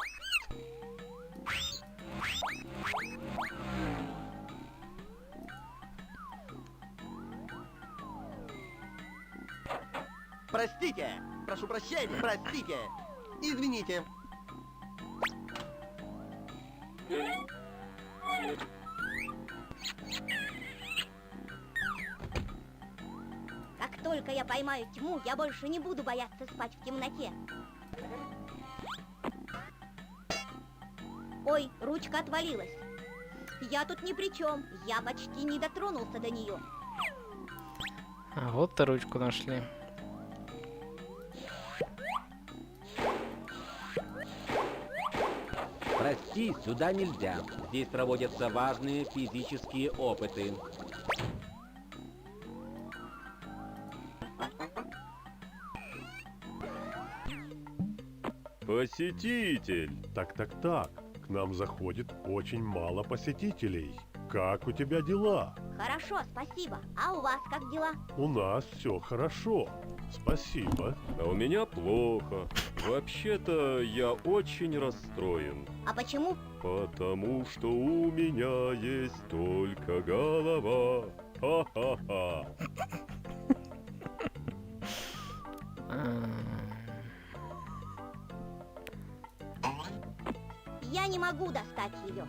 Простите! Прошу прощения! Простите! Извините! Как только я поймаю тьму, я больше не буду бояться спать в темноте. Ой, ручка отвалилась. Я тут ни при чем. Я почти не дотронулся до нее. А вот-то ручку нашли. Прости, сюда нельзя. Здесь проводятся важные физические опыты. Посетитель! Так. К нам заходит очень мало посетителей. Как у тебя дела? Хорошо, спасибо. А у вас как дела? У нас все хорошо. Спасибо. А у меня плохо. Вообще-то я очень расстроен. А почему? Потому что у меня есть только голова. Ха-ха-ха. Я не могу достать ее.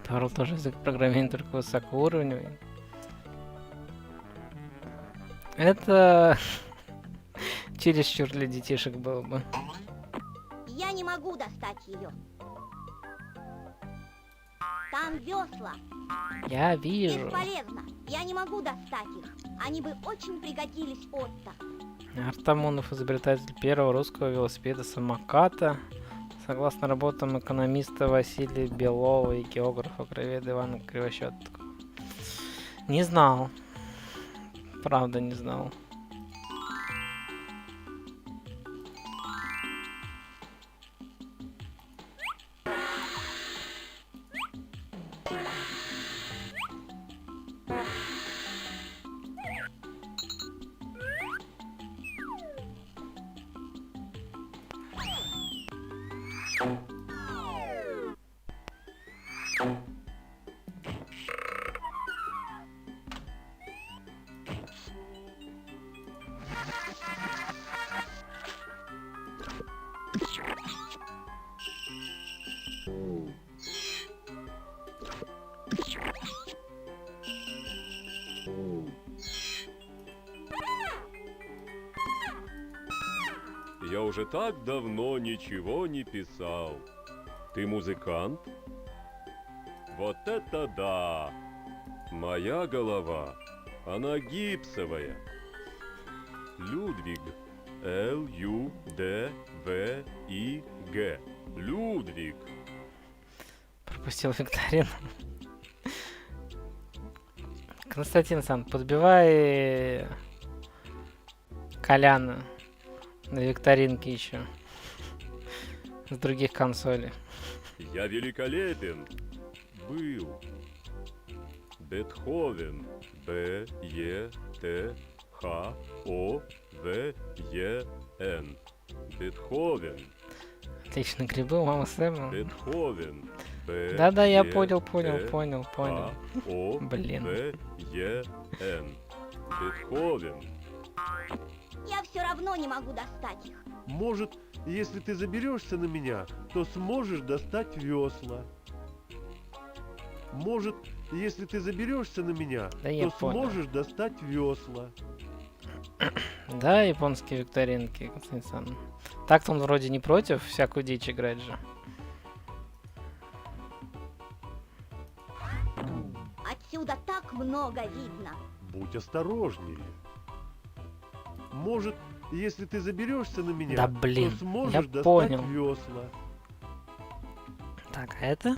Перл тоже язык программирования, только высокоуровневый. Это чересчур для детишек было бы. Я не могу достать ее. Там весла. Я вижу. Бесполезно. Я не могу достать их. Они бы очень пригодились Отто. Артамонов, изобретатель первого русского велосипеда-самоката, Согласно работам экономиста Василия Белова и географа краеведа Ивана Кривощётова. Не знал. Правда, не знал. Я уже так давно ничего не писал. Ты музыкант? Вот это да! Моя голова, она гипсовая. Людвиг. Л-Ю-Д-В-И-Г. Людвиг. Пропустил викторину. Константин Сан, подбивай Коляна на викторинке еще. С других консолей. Я великолепен. Был. Бетховен. Б-Е-Т-Х-О-В-Е-Н. Бетховен. Отлично, грибы, мама Сэма. Бетховен. Да-да, я понял. Блин. Б-Е-Н. Бетховен. Я все равно не могу достать их. Может, если ты заберешься на меня, то сможешь достать весла. Может, если ты заберешься на меня, Да я то понял. сможешь достать весла. Да, японские викторинки, Константин Сан. Так-то он вроде не против всякую дичь играть же. Отсюда так много видно. Будь осторожнее. Может, если ты заберешься на меня, Да блин, то сможешь я достать понял. весла. Так, а это?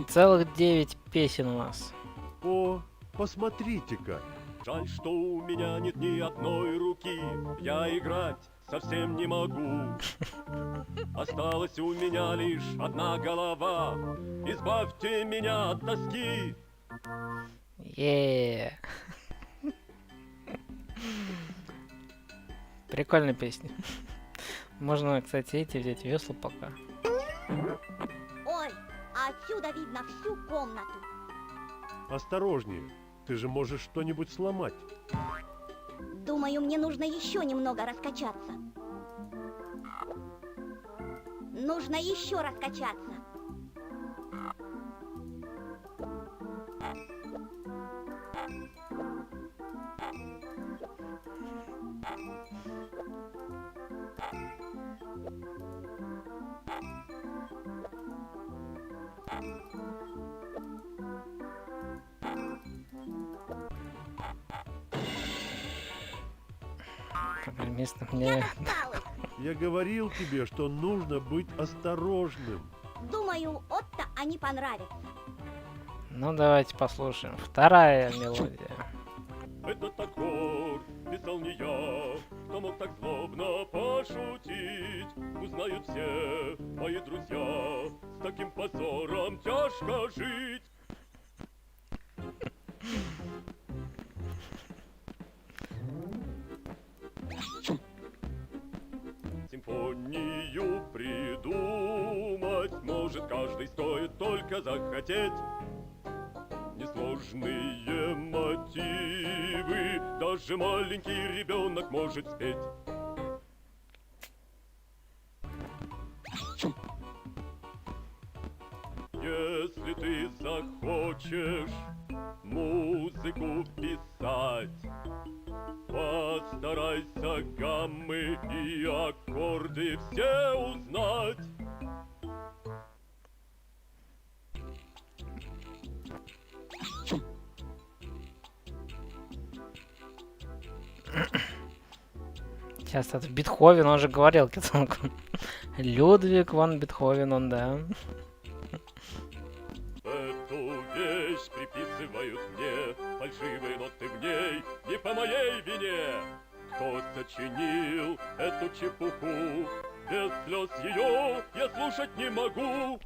Целых 9 песен у нас. О, посмотрите-ка. Жаль, что у меня нет ни одной руки. Я играть совсем не могу. Осталась у меня лишь одна голова. Избавьте меня от тоски. Прикольная песня. Можно, кстати, эти взять весла пока. Ой, а отсюда видно всю комнату. Осторожнее. Ты же можешь что-нибудь сломать. Думаю, мне нужно еще немного раскачаться. Нужно еще раскачаться. Программист мне... Я говорил тебе, что нужно быть осторожным. Думаю, Отто они понравятся. Ну, давайте послушаем. Вторая мелодия. Этот аккорд писал не я. Кто мог так злобно пошутить? Узнают все мои друзья. С таким позором тяжко жить. Симфонию придумать может каждый, стоит только захотеть. Несложные мотивы даже маленький ребенок может спеть. Если ты захочешь музыку писать, постарайся гаммы и аккорды все узнать. Сейчас это Бетховен, он же говорил, Кицунку. Людвиг ван Бетховен, он, да. Эту вещь приписывают мне, фальшивые ноты в ней не по моей вине. Кто сочинил эту чепуху? Без слез ее я слушать не могу.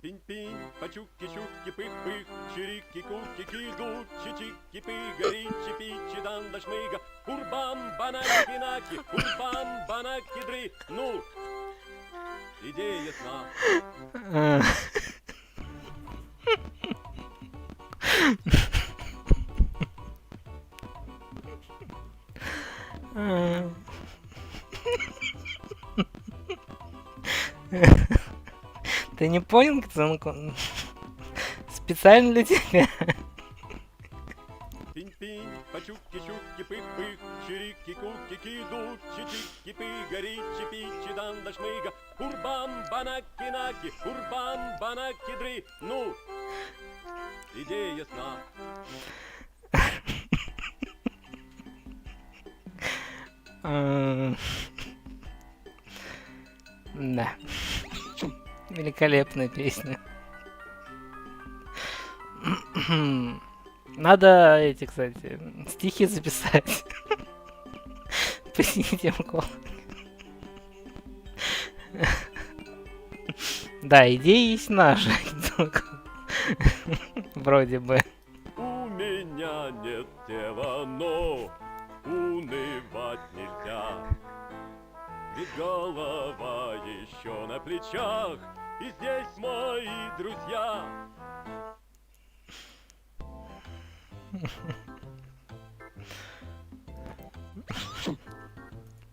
Пинь-пинь, почуки-чуки, пых-пых, чирики-куки-киду, чичики-пыгари, чипи-чидан-да-шмыга, курбам-банаки-наки, курбам-банаки-дры. Ну, идея ясна. Ты не понял, Кицунку? Специально для тебя. Пинь-пинь, почуки-чуки, пых-пых, чирики-куки-киду, чичики-пыгари, чипи-чидан-да-шмыга, курбам-банаки-наки, курбам-банаки-дры. Ну, идея ясна. Да. Великолепная песня. Надо эти, кстати, стихи записать. По темку. Да, идея есть наша. Вроде бы. У меня нет тела, но унывать нельзя. Ведь голова еще на плечах, и здесь мои друзья.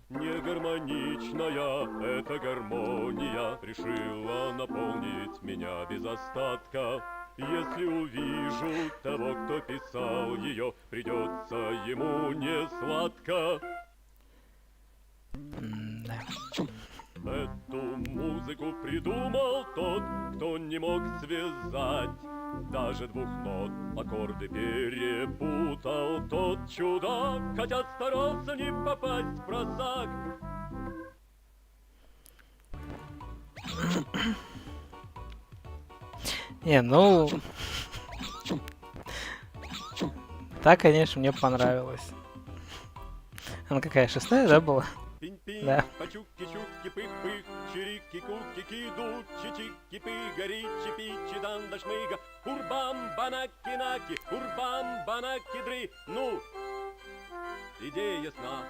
Негармоничная эта гармония решила наполнить меня без остатка. Если увижу того, кто писал ее, придется ему не сладко. Эту музыку придумал тот, кто не мог связать даже двух нот. Аккорды перепутал тот чудак, хотя старался не попасть в просак. Не, ну... Так, конечно, мне понравилось. Она какая, 6-я, да, была? Пинь-пинь, Да. почуки-чуки, пых-пых, чирики-куки-киду, чичики-пыгари, чипи-чидан-да-шмыга, курбам-банаки-наки, курбам-банаки-дры. Ну, идея ясна.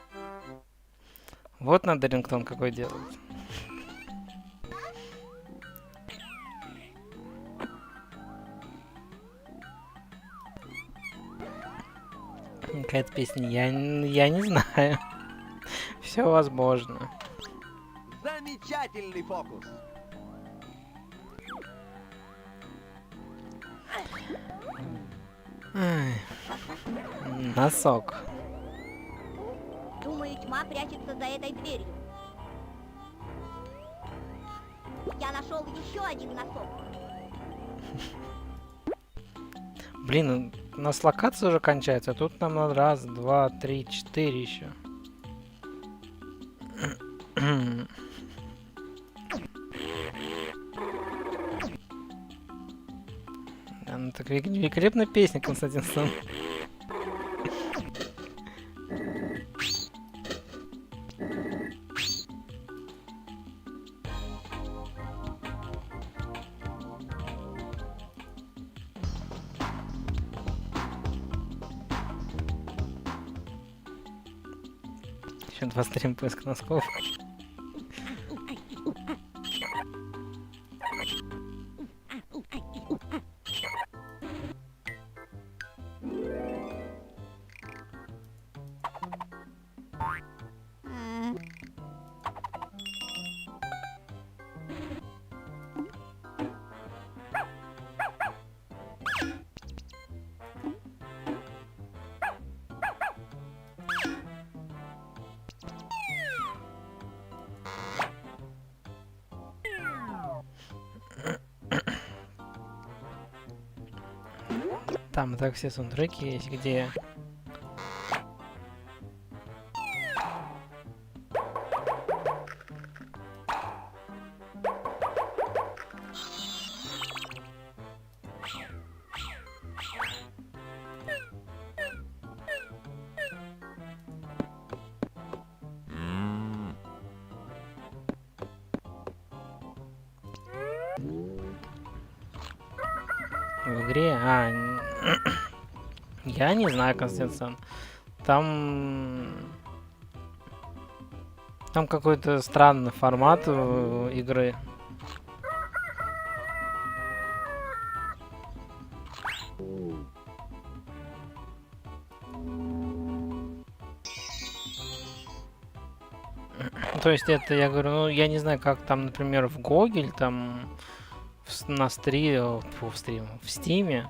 Вот надо рингтон какой делать. Какая-то песня, я не знаю. Все возможно. Замечательный фокус. Ай. Носок. Думаю, тьма прячется за этой дверью. Я нашел еще один носок. Блин, у нас локация уже кончается, а тут нам надо 1, 2, 3, 4 еще. Ну, так великолепная песня, Константин Сан. Еще 2 стрим поиска носков. Там так все саундтреки есть, где В игре? Я не знаю, Константин. Там какой-то странный формат игры. То есть это, я говорю, ну, я не знаю, как там, например, в Гогель, там, в Стиме,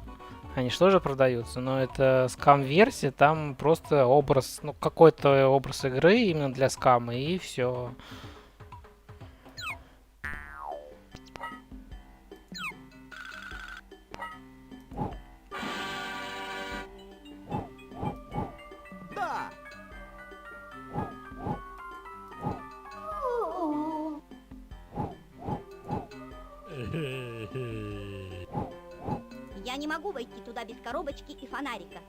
они что же продаются, но это скам-версия, там просто образ, ну, какой-то образ игры именно для скама, и все. Да! Я не могу войти туда без коробочки и фонарика.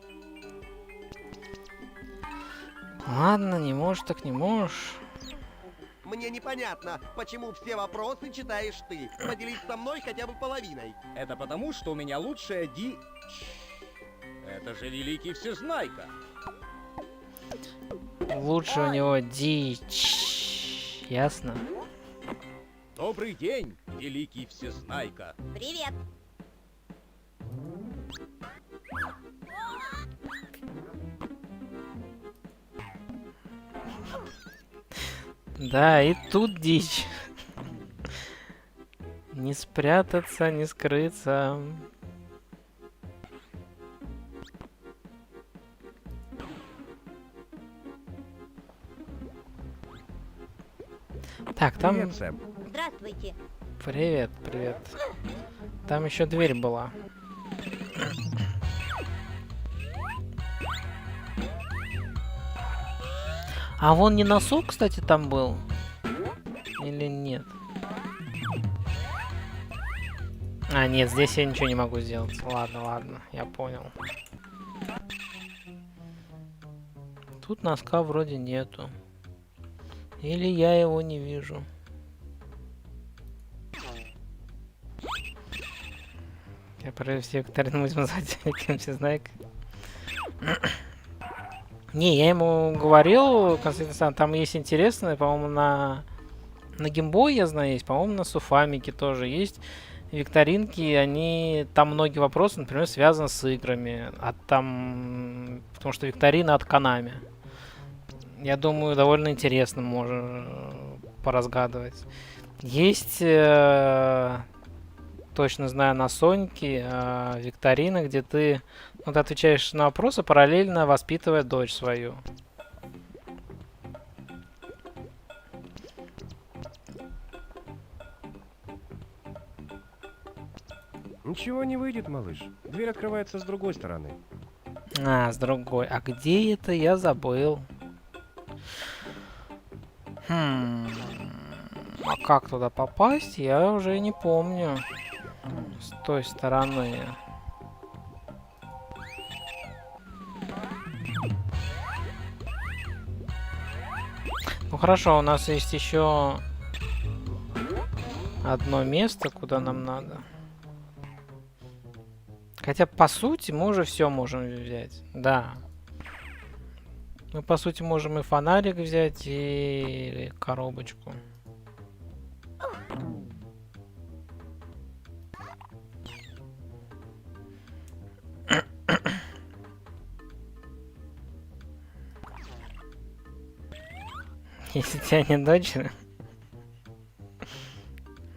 Ладно, не можешь, так не можешь. Мне непонятно, почему все вопросы читаешь ты. Поделись со мной хотя бы половиной. Это потому, что у меня лучшая Это же великий всезнайка. Лучше у него дичь. Ясно? Добрый день, великий всезнайка. Привет. Да, и тут дичь. Не спрятаться, не скрыться. Так, там... Привет, Сэм. Здравствуйте. Привет, привет. Там еще дверь была. А вон не носок, кстати, там был? Или нет? А, нет, здесь я ничего не могу сделать. Ладно, ладно, я понял. Тут носка вроде нету. Или я его не вижу. Я про все викторины будем звать великим всезнайкой. Не, я ему говорил, Константин, там есть интересное, по-моему, на Геймбой, я знаю, есть, по-моему, на Суфамике тоже есть викторинки, они, там многие вопросы, например, связаны с играми, потому что викторина от Konami. Я думаю, довольно интересно можно поразгадывать. Есть, точно знаю, на Соньке викторина, где ты отвечаешь на вопросы, параллельно воспитывая дочь свою. Ничего не выйдет, малыш. Дверь открывается с другой стороны. С другой. А где это? Я забыл. А как туда попасть? Я уже не помню. С той стороны. Ну хорошо, у нас есть еще одно место, куда нам надо. Хотя, по сути, мы уже все можем взять. Да. Мы, по сути, можем и фонарик взять, и коробочку. Если у тебя нет дочери.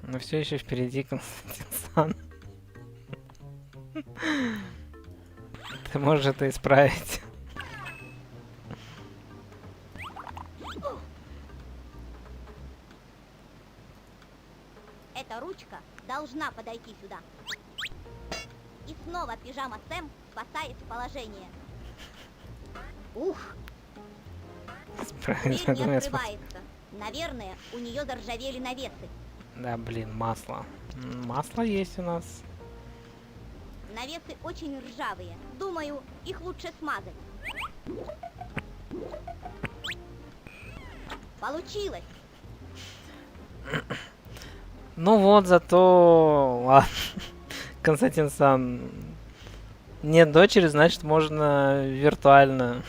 Но все еще впереди, Константин Сан. Ты можешь это исправить. Эта ручка должна подойти сюда. И снова пижама Сэм спасает положение. Ух! Дверь не открывается. Наверное, у нее заржавели навесы. Да, блин, масло. Масло есть у нас. Навесы очень ржавые. Думаю, их лучше смазать. Получилось. Ну вот, зато... Ладно. Константин-сан, нет дочери, значит, можно виртуально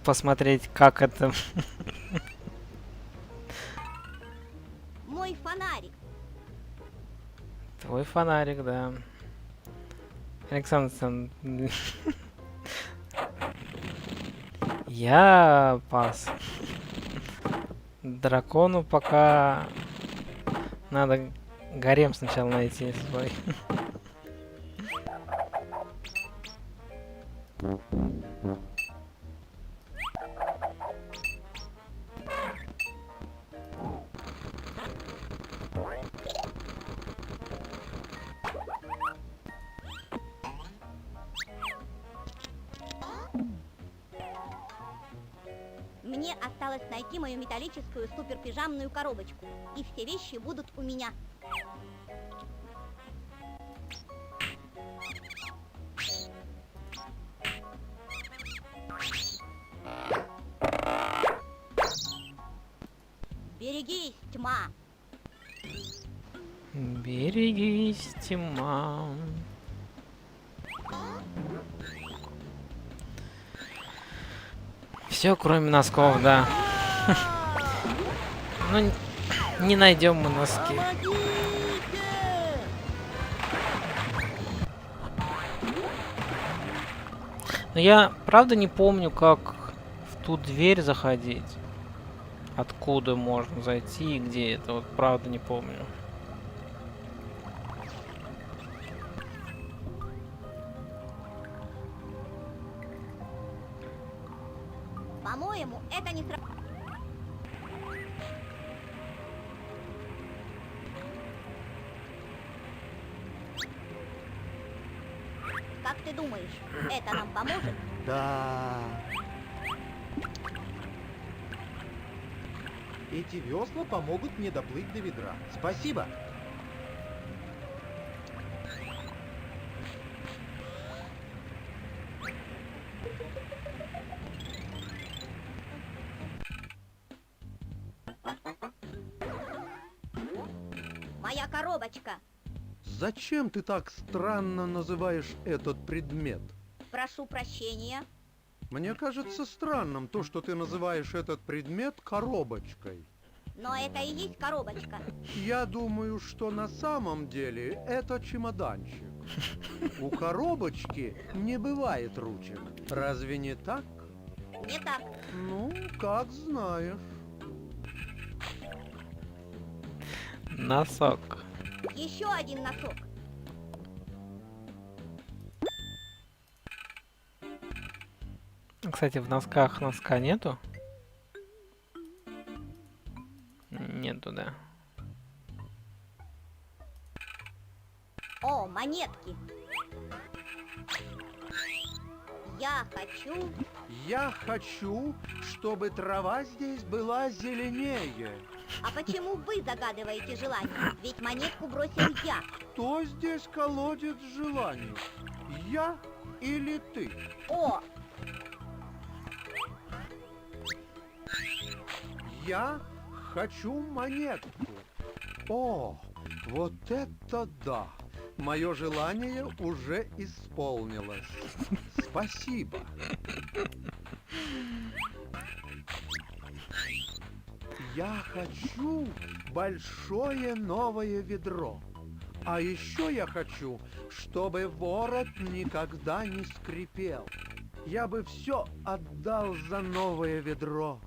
посмотреть, как это. Мой фонарик. Твой фонарик, да. Александр, я пас. Дракону пока надо гарем сначала найти свой. Мне осталось найти мою металлическую суперпижамную коробочку. И все вещи будут у меня. Берегись, тьма. Берегись, тьма. Все, кроме носков, да. Ну, не найдем мы носки. Но я правда не помню, как в ту дверь заходить. Откуда можно зайти и где это. Вот правда не помню. По-моему, это не сра... Как ты думаешь, это нам поможет? Да. Эти весла помогут мне доплыть до ведра. Спасибо. Моя коробочка. Зачем ты так странно называешь этот предмет? Прошу прощения. Мне кажется странным то, что ты называешь этот предмет коробочкой. Но это и есть коробочка. Я думаю, что на самом деле это чемоданчик. У коробочки не бывает ручек. Разве не так? Не так. Ну, как знаешь. Носок. Еще один носок. Кстати, в носках носка нету? Нету, да. О, монетки. Я хочу, чтобы трава здесь была зеленее. А почему вы загадываете желание? Ведь монетку бросил я. Кто здесь колодец желаний? Я или ты? О! Я хочу монетку. О, вот это да! Мое желание уже исполнилось. Спасибо. Я хочу большое новое ведро. А еще я хочу, чтобы ворот никогда не скрипел. Я бы все отдал за новое ведро.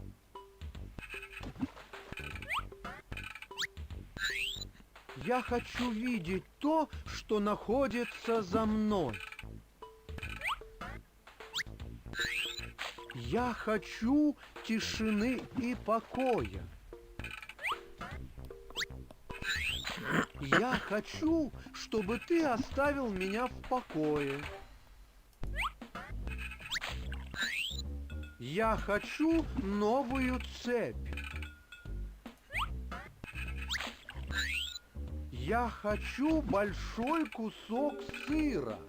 Я хочу видеть то, что находится за мной. Я хочу тишины и покоя. Я хочу, чтобы ты оставил меня в покое. Я хочу новую цепь. Я хочу большой кусок сыра.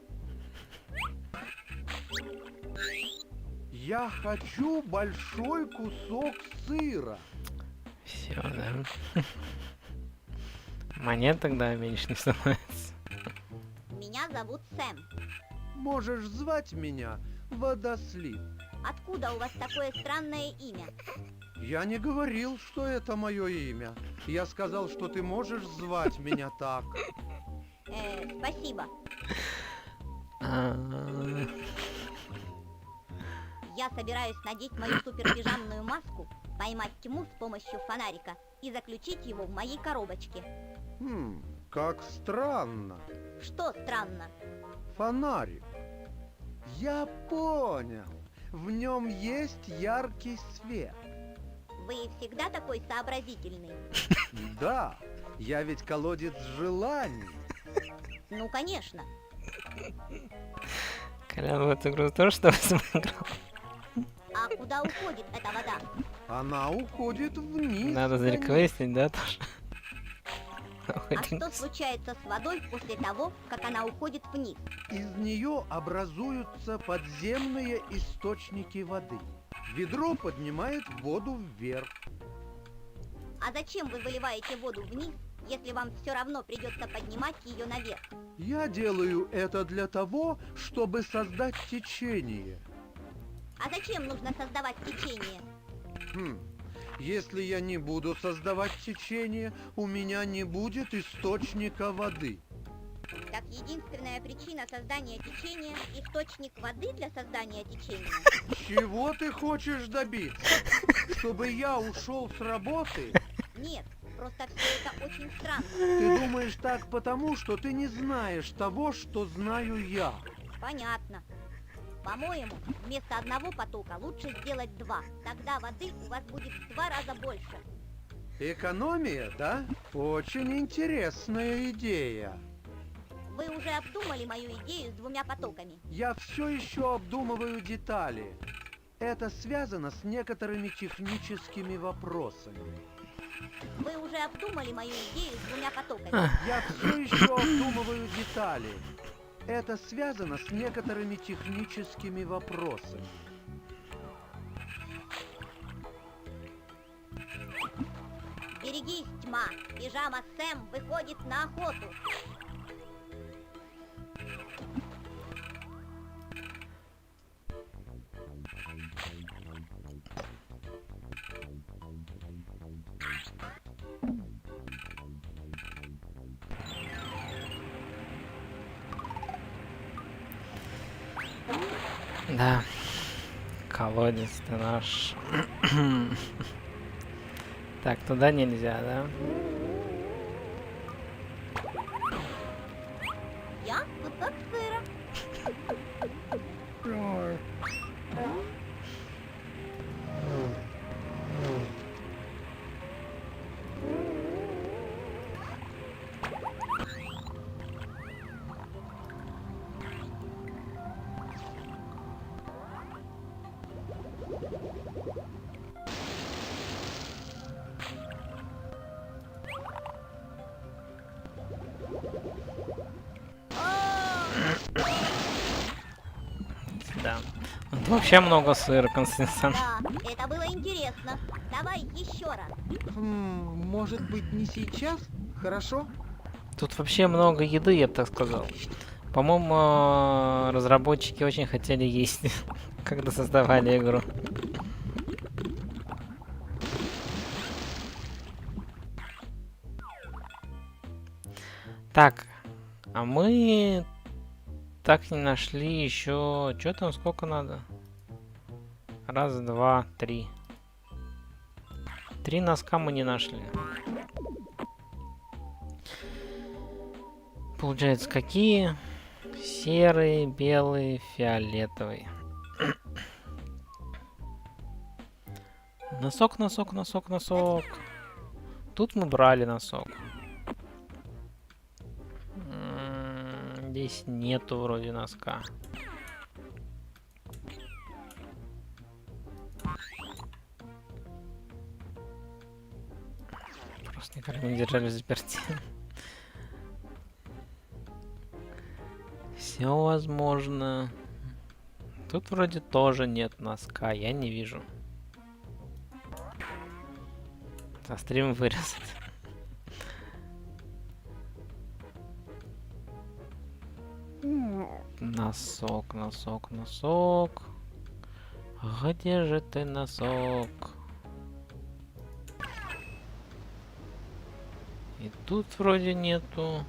Я хочу большой кусок сыра. Все, да. Монет тогда меньше не становится. Меня зовут Сэм. Можешь звать меня Водослив. Откуда у вас такое странное имя? Я не говорил, что это мое имя. Я сказал, что ты можешь звать меня так. Спасибо. Я собираюсь надеть мою суперпижамную маску, поймать тьму с помощью фонарика и заключить его в моей коробочке. Как странно. Что странно? Фонарик. Я понял. В нем есть яркий свет. Вы всегда такой сообразительный? Да, я ведь колодец желаний. Ну, конечно. Колян в эту игру тоже что играл? А куда уходит эта вода? Она уходит вниз. Надо зареквестить, да, тоже? А что случается с водой после того, как она уходит вниз? Из нее образуются подземные источники воды. Ведро поднимает воду вверх. А зачем вы выливаете воду вниз, если вам все равно придется поднимать ее наверх? Я делаю это для того, чтобы создать течение. А зачем нужно создавать течение? Если я не буду создавать течение, у меня не будет источника воды. Так единственная причина создания течения – источник воды для создания течения? Чего ты хочешь добиться? Чтобы я ушел с работы? Нет, просто все это очень странно. Ты думаешь так потому, что ты не знаешь того, что знаю я. Понятно. По-моему, вместо одного потока лучше сделать два. Тогда воды у вас будет в 2 раза больше. Экономия, да? Очень интересная идея. Вы уже обдумали мою идею с 2 потоками? Я все еще обдумываю детали. Это связано с некоторыми техническими вопросами. Вы уже обдумали мою идею с 2 потоками? Я все еще обдумываю детали. Это связано с некоторыми техническими вопросами. Берегись, тьма! Пижама Сэм выходит на охоту! Да, колодец ты наш. Так, туда нельзя, да? Я тут как сыра. Да. Тут вообще много сыра, Константин. Да, это было интересно. Давай еще раз. Может быть, не сейчас? Хорошо? Тут вообще много еды, я бы так сказал. По-моему, разработчики очень хотели есть, когда создавали игру. Так, а мы так не нашли еще... Что там, сколько надо? 1, 2, 3. 3 носка мы не нашли. Получается, какие? Серый, белый, фиолетовый. Носок, носок, носок, носок. Тут мы брали носок. Здесь нету вроде носка. Просто никогда не держали в заперти. Все возможно. Тут вроде тоже нет носка, я не вижу. Со стрим вырезать. Носок, носок, носок. Где же ты, носок? И тут вроде нету.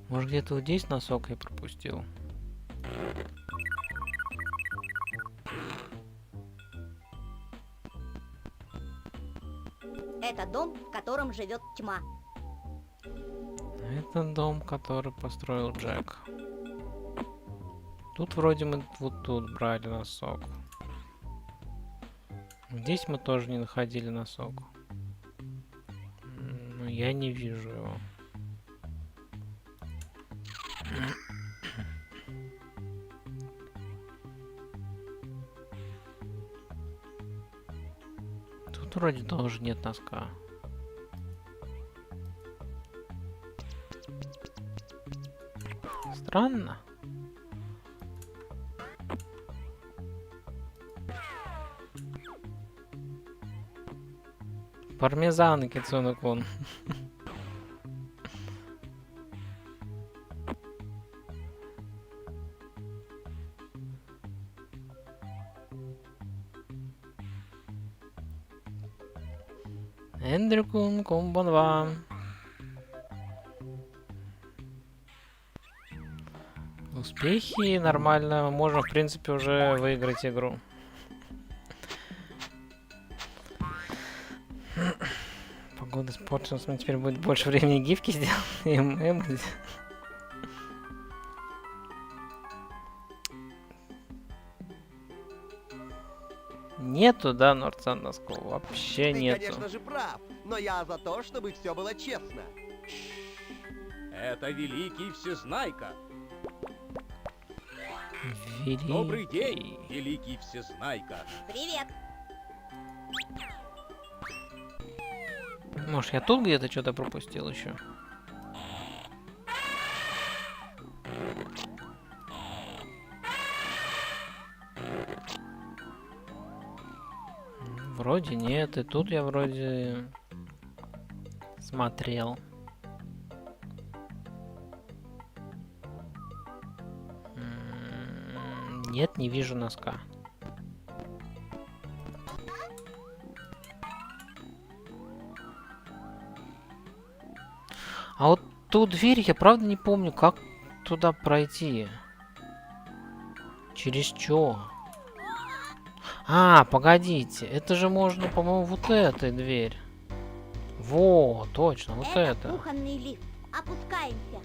Может, где-то вот здесь носок я пропустил? Это дом, в котором живет тьма. Это дом, который построил Джек. Тут вроде мы вот тут брали носок. Здесь мы тоже не находили носок. Но я не вижу его. Тут вроде тоже нет носка. Странно. Пармезан, Кицуна-кун. Эндрю-кун, комбанва. Успехи, нормально. Можно, в принципе, уже выиграть игру. Погода испортилась, но теперь будет больше времени гифки сделать. И мы будем... Нету, да, Нордсан носков? Вообще Ты, нету. конечно же, прав, но я за то, чтобы все было честно. Это великий всезнайка. Великий. Добрый день, великий всезнайка. Привет. Может, я тут где-то что-то пропустил еще? Вроде нет, и тут я вроде смотрел. Нет, не вижу носка. А вот ту дверь я правда не помню, как туда пройти. Через что? А, погодите, это же можно, по-моему, вот этой дверь. Во, точно, вот это. Кухонный лифт. Опускаемся.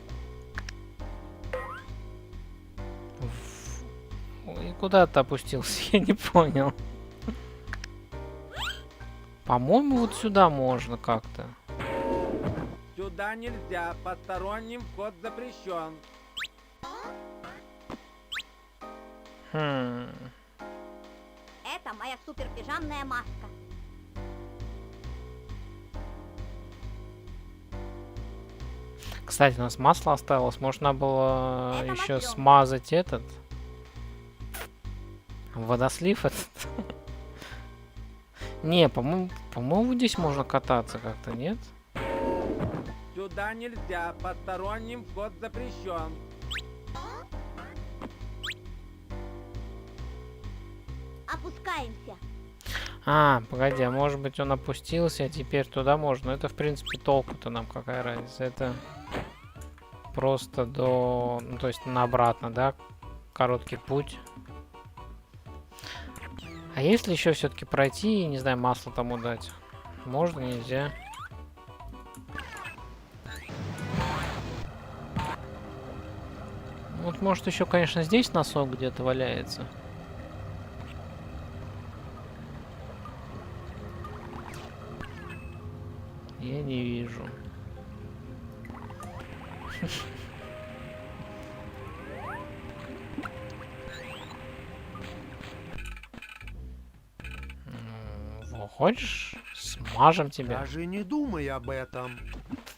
И куда ты опустился? Я не понял. По-моему, вот сюда можно как-то. Сюда нельзя, посторонним вход запрещен. Это моя супер пижамная маска. Кстати, у нас масло осталось. Может, надо было Это еще масло. смазать этот водослив этот. Не, по-моему, здесь можно кататься как-то, нет? Сюда нельзя, посторонним вход запрещен. Опускаемся. А, погоди, а может быть он опустился, а теперь туда можно. Это, в принципе, толку-то нам какая разница. Это просто до... Ну, то есть на обратно, да? Короткий путь. А если еще все-таки пройти и, не знаю, масло тому дать? Можно, нельзя? Вот, может, еще, конечно, здесь носок где-то валяется. Я не вижу. Хочешь? Смажем тебя. Даже не думай об этом.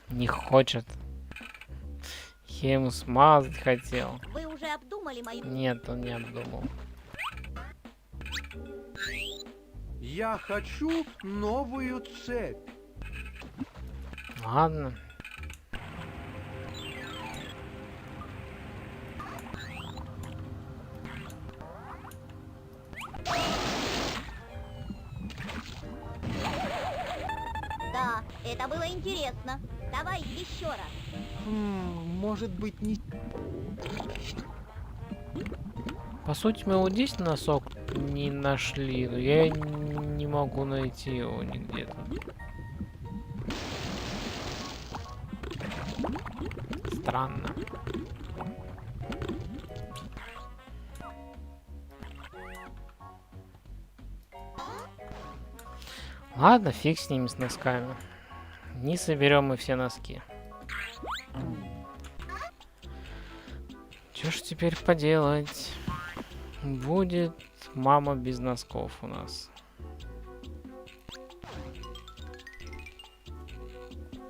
Не хочет. Я ему смазать хотел. Вы уже обдумали мою... Нет, он не обдумал. Я хочу новую цепь. Ладно. Да, это было интересно. Давай еще раз. Может быть, не... По сути, мы вот здесь носок не нашли, но я не могу найти его нигде. Странно. Ладно, фиг с ними, с носками. Не соберем мы все носки. Что ж теперь поделать? Будет мама без носков у нас.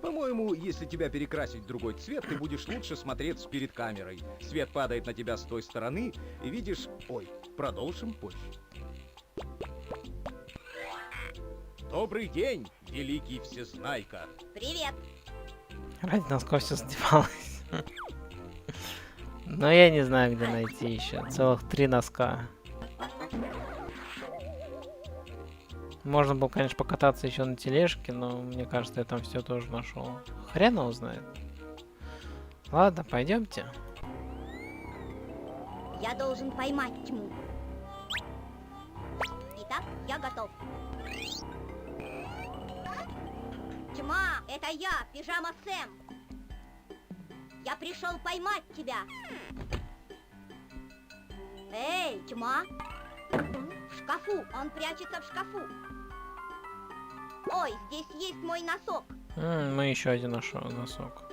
По-моему, если тебя перекрасить в другой цвет, ты будешь лучше смотреться перед камерой. Свет падает на тебя с той стороны, и видишь... Ой, продолжим позже. Добрый день, великий всезнайка. Привет. Ради носков все сдевалось. Но я не знаю, где найти еще. Целых 3 носка. Можно было, конечно, покататься еще на тележке, но мне кажется, я там все тоже нашел. Хрен его знает. Ладно, пойдемте. Я должен поймать тьму. Итак, я готов. Тьма, это я, Пижама Сэм. Я пришел поймать тебя. Эй, тьма. В шкафу, он прячется в шкафу. Ой, здесь есть мой носок. Мы еще один нашел носок.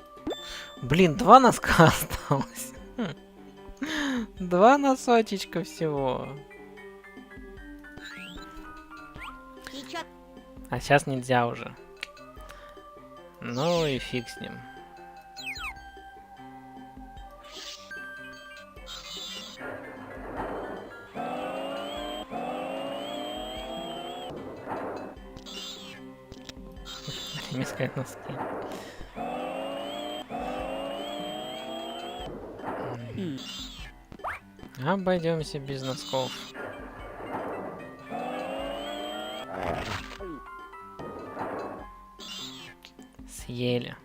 Блин, 2 носка осталось. 2 носочечка всего. Сейчас. А сейчас нельзя уже. Ну и фиг с ним. Искать носки. Обойдемся без носков. Съели.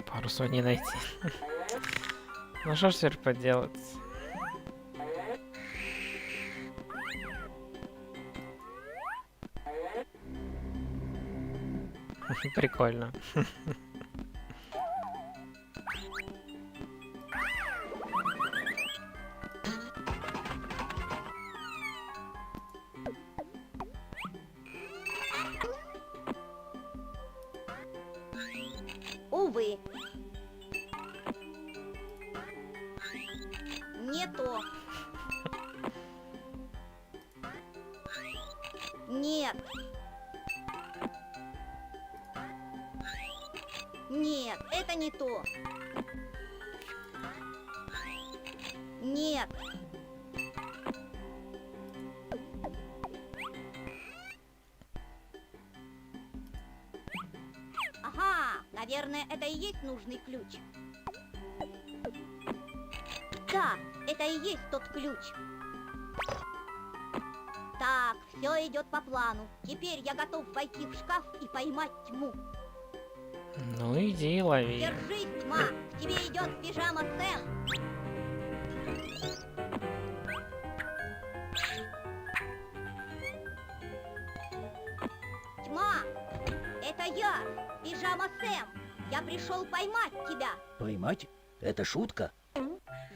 Пару сотни найти. Ну что ж теперь поделать? Прикольно. Увы. Не то. Нет. Нет, это не то. Нет. Ага, наверное, это и есть нужный ключ. Да, это и есть тот ключ. Так, все идет по плану. Теперь я готов войти в шкаф и поймать тьму. Ну иди, лови. Держись, тьма! К тебе идет Пижама Сэм! я, Пижама Сэм. Я пришел поймать тебя. Поймать? Это шутка?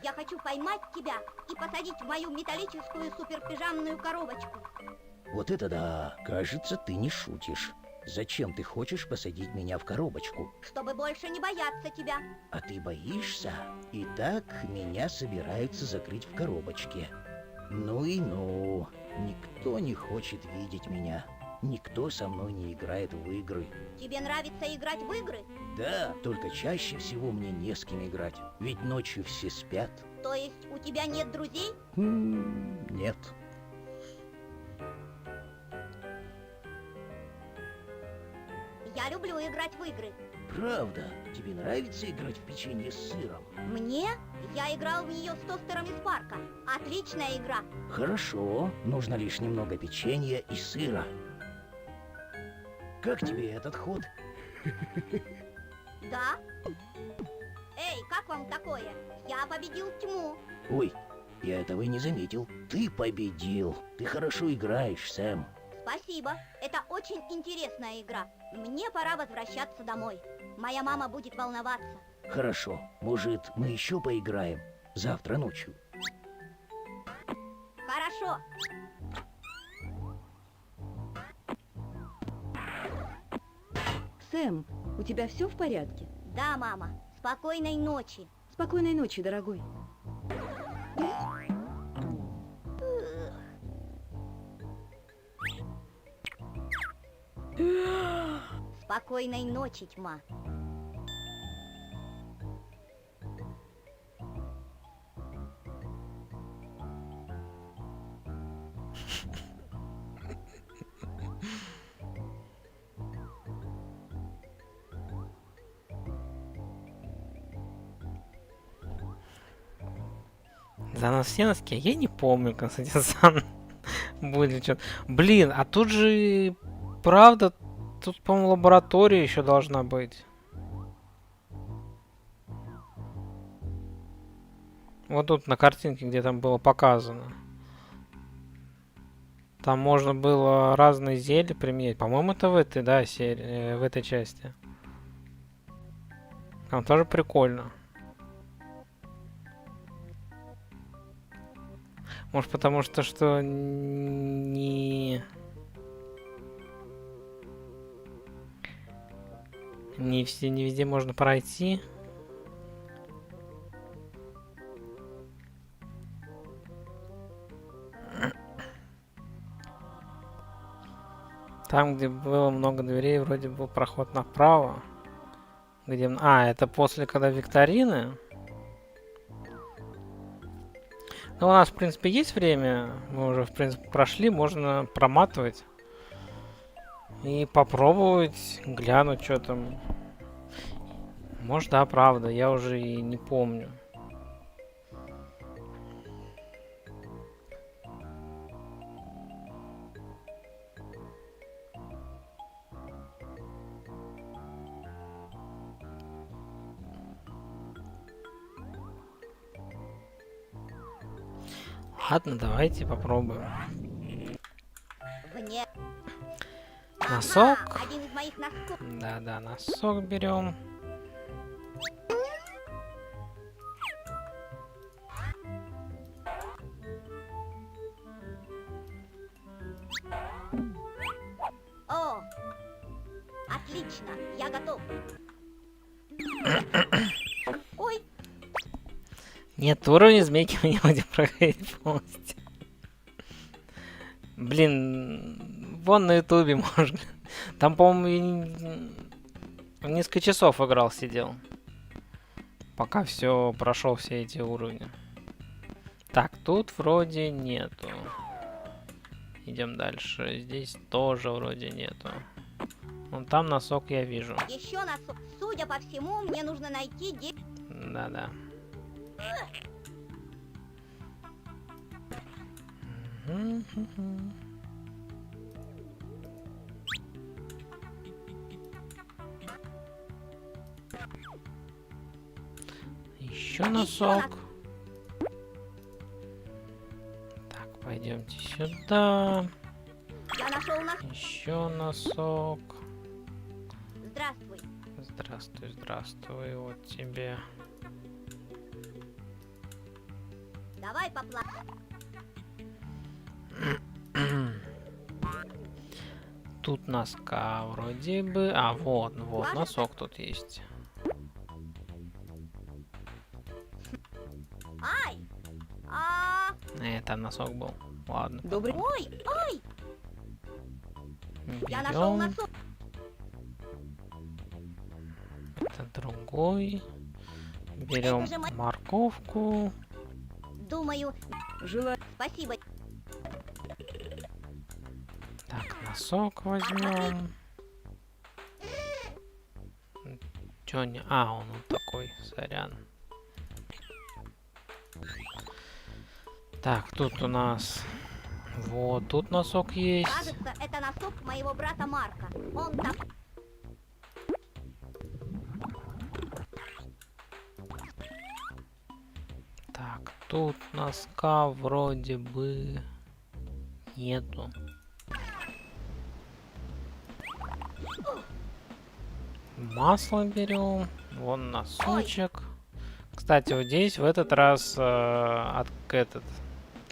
Я хочу поймать тебя и посадить в мою металлическую суперпижамную коробочку. Вот это да! Кажется, ты не шутишь. Зачем ты хочешь посадить меня в коробочку? Чтобы больше не бояться тебя. А ты боишься? Итак, меня собираются закрыть в коробочке. Ну и ну. Никто не хочет видеть меня. Никто со мной не играет в игры. Тебе нравится играть в игры? Да, только чаще всего мне не с кем играть. Ведь ночью все спят. То есть у тебя нет друзей? Нет. Я люблю играть в игры. Правда? Тебе нравится играть в печенье с сыром? Мне? Я играл в нее с тостером из парка. Отличная игра. Хорошо. Нужно лишь немного печенья и сыра. Как тебе этот ход? Да? Эй, как вам такое? Я победил тьму. Ой, я этого и не заметил. Ты победил. Ты хорошо играешь, Сэм. Спасибо. Это очень интересная игра. Мне пора возвращаться домой. Моя мама будет волноваться. Хорошо. Может, мы еще поиграем? Завтра ночью. Хорошо. Сэм, у тебя все в порядке? Да, мама. Спокойной ночи. Спокойной ночи, дорогой. Спокойной ночи, тьма. За нас все носки? Я не помню, Константин Сан. Будет что-то. Блин, а тут же правда, тут, по-моему, лаборатория еще должна быть. Вот тут на картинке, где там было показано. Там можно было разные зелья применять. По-моему, это в этой, да, серии, в этой части. Там тоже прикольно. Может, потому что не везде можно пройти. Там, где было много дверей, вроде был проход направо. Где... А, это после, когда викторины. Ну, у нас, в принципе, есть время. Мы уже, в принципе, прошли. Можно проматывать. И попробовать глянуть, что там. Может, да, правда. Я уже и не помню. Ладно, давайте попробуем. Вне. Носок. Ага, один из моих носков. Да, носок берем. О, отлично, я готов. Ой. Нет, уровень змейки мы не будем проходить полностью. Блин, вон на ютубе можно. Там, по-моему, несколько часов играл, сидел. Пока все прошел все эти уровни. Так, тут вроде нету. Идем дальше. Здесь тоже вроде нету. Вон там носок я вижу. Еще носок. Судя по всему, мне нужно найти Да. Еще носок. Так, пойдемте сюда. Я нашел носок. Еще носок. Здравствуй, здравствуй, вот тебе. Давай поплаваем. Тут носка вроде бы. А, вот, вот, носок тут есть. Ай! А, Там носок был. Ладно. Добрый. ой, ой! Я нашел Берем. носок. Это другой. Берем Это же мой- морковку. Думаю, Жила. спасибо. Так, носок возьмем. Чё не... А, он вот такой, сорян. Так, тут у нас... Вот, тут носок есть. Кажется, это носок моего брата Марка. Он так... Так, тут носка вроде бы нету. Масло берем. Вон носочек. Кстати, вот здесь в этот раз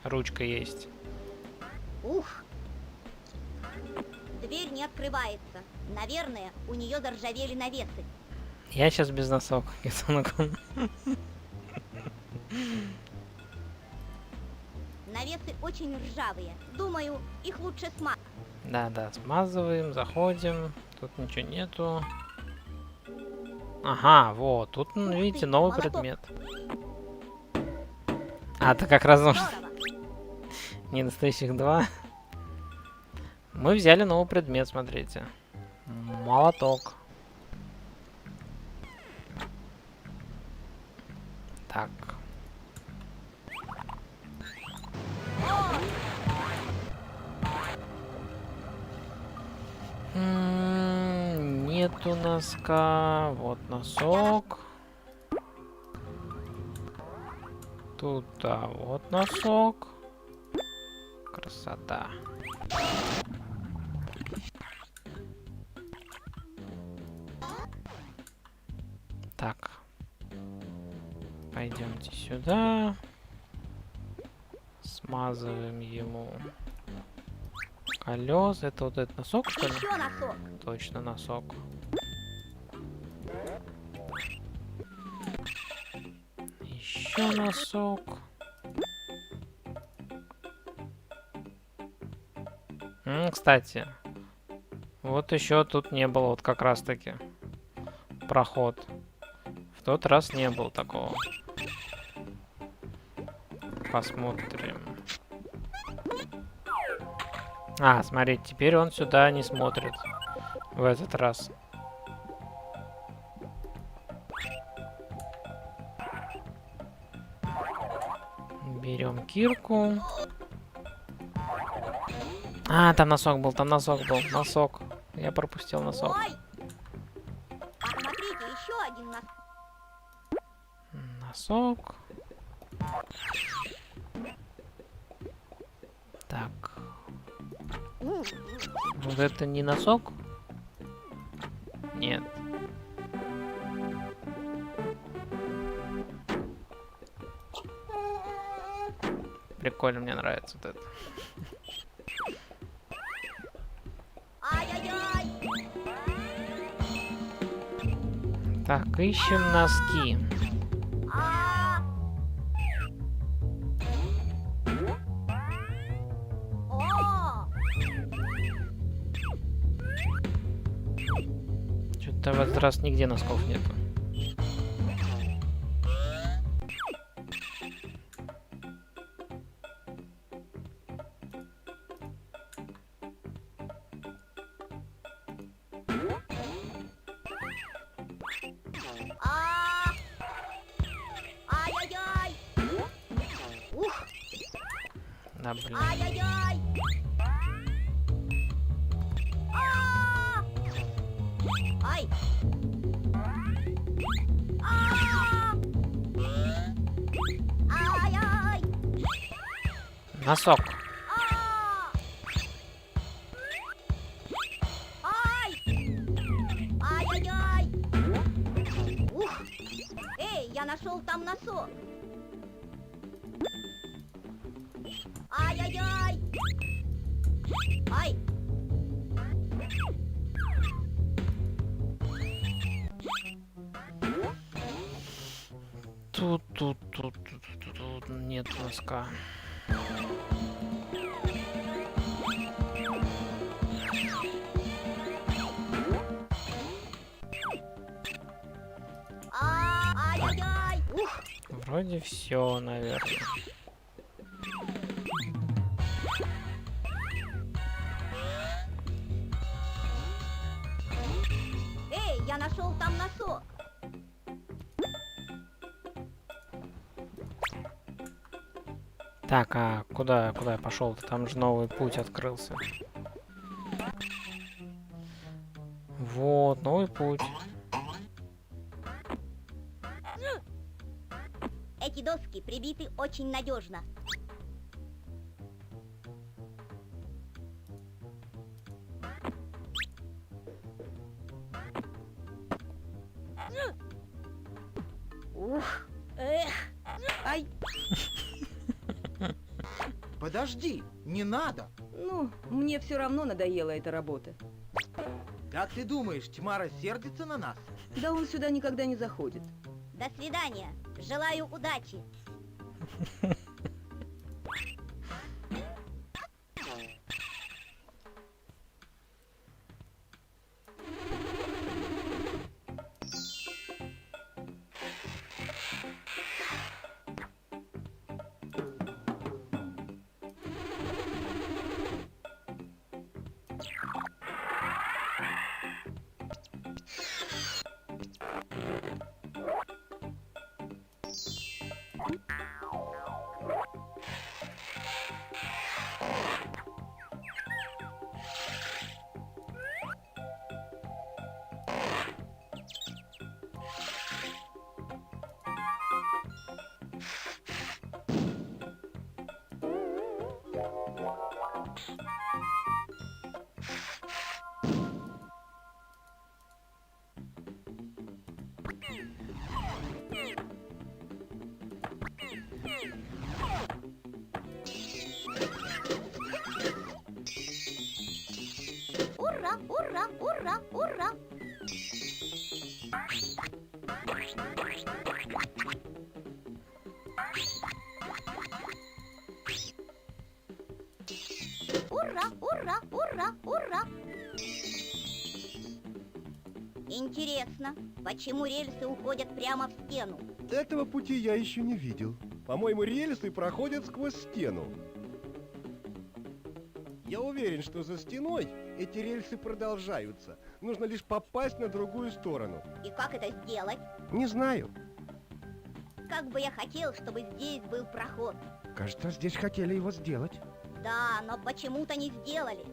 ручка есть. Ух! Дверь не открывается. Наверное, у нее заржавели навесы. Я сейчас без носок. Навесы очень ржавые. Думаю, их лучше смазать. Да, смазываем, заходим. Тут ничего нету. Ага, вот, тут, видите, новый молоток. предмет. А, это как раз Здорово. не настоящих два. Мы взяли новый предмет, смотрите. Молоток. Так. Нету носка. Вот носок. Тут, да, вот носок. Красота. Так. Пойдемте сюда. Смазываем ему колеса. Это вот этот носок, что ли? Еще носок. Точно носок. Еще носок. Кстати, вот еще тут не было вот как раз таки проход. В тот раз не было такого. Посмотрим. А, смотрите, теперь он сюда не смотрит. В этот раз. Берем кирку. А, там носок был, носок. Я пропустил носок. Ой! Смотрите, еще один носок. Носок. Так. Вот это не носок? Нет. Прикольно, мне нравится вот это. Ай-яй-яй! Так, ищем носки. А! О! Что-то в этот раз нигде носков нету. А! Ай-яй-яй! Ух! Да, блин. Ай-яй-яй! А! Ай! А! Ай-яй! Носок. А! Ай! Ай-яй-яй! Эй, я нашел там носок. Ай-яй-яй! Ай! Тут нет носка. Ай-яй-яй! Ух! Вроде все, наверное. Эй, я нашел там носок. Так, а куда я пошел-то? Там же новый путь открылся. Вот, новый путь. Эти доски прибиты очень надежно. Ух, эх, ай. Подожди, не надо. Ну, мне все равно надоела эта работа. Как ты думаешь, тьма рассердится на нас? Да он сюда никогда не заходит. До свидания. Желаю удачи. Ура, ура, ура, ура! Ура, ура, ура, ура! Интересно, почему рельсы уходят прямо в стену? Этого пути я еще не видел. По-моему, рельсы проходят сквозь стену. Я уверен, что за стеной эти рельсы продолжаются. Нужно лишь попасть на другую сторону. И как это сделать? Не знаю. Как бы я хотел, чтобы здесь был проход. Кажется, здесь хотели его сделать. Да, но почему-то не сделали.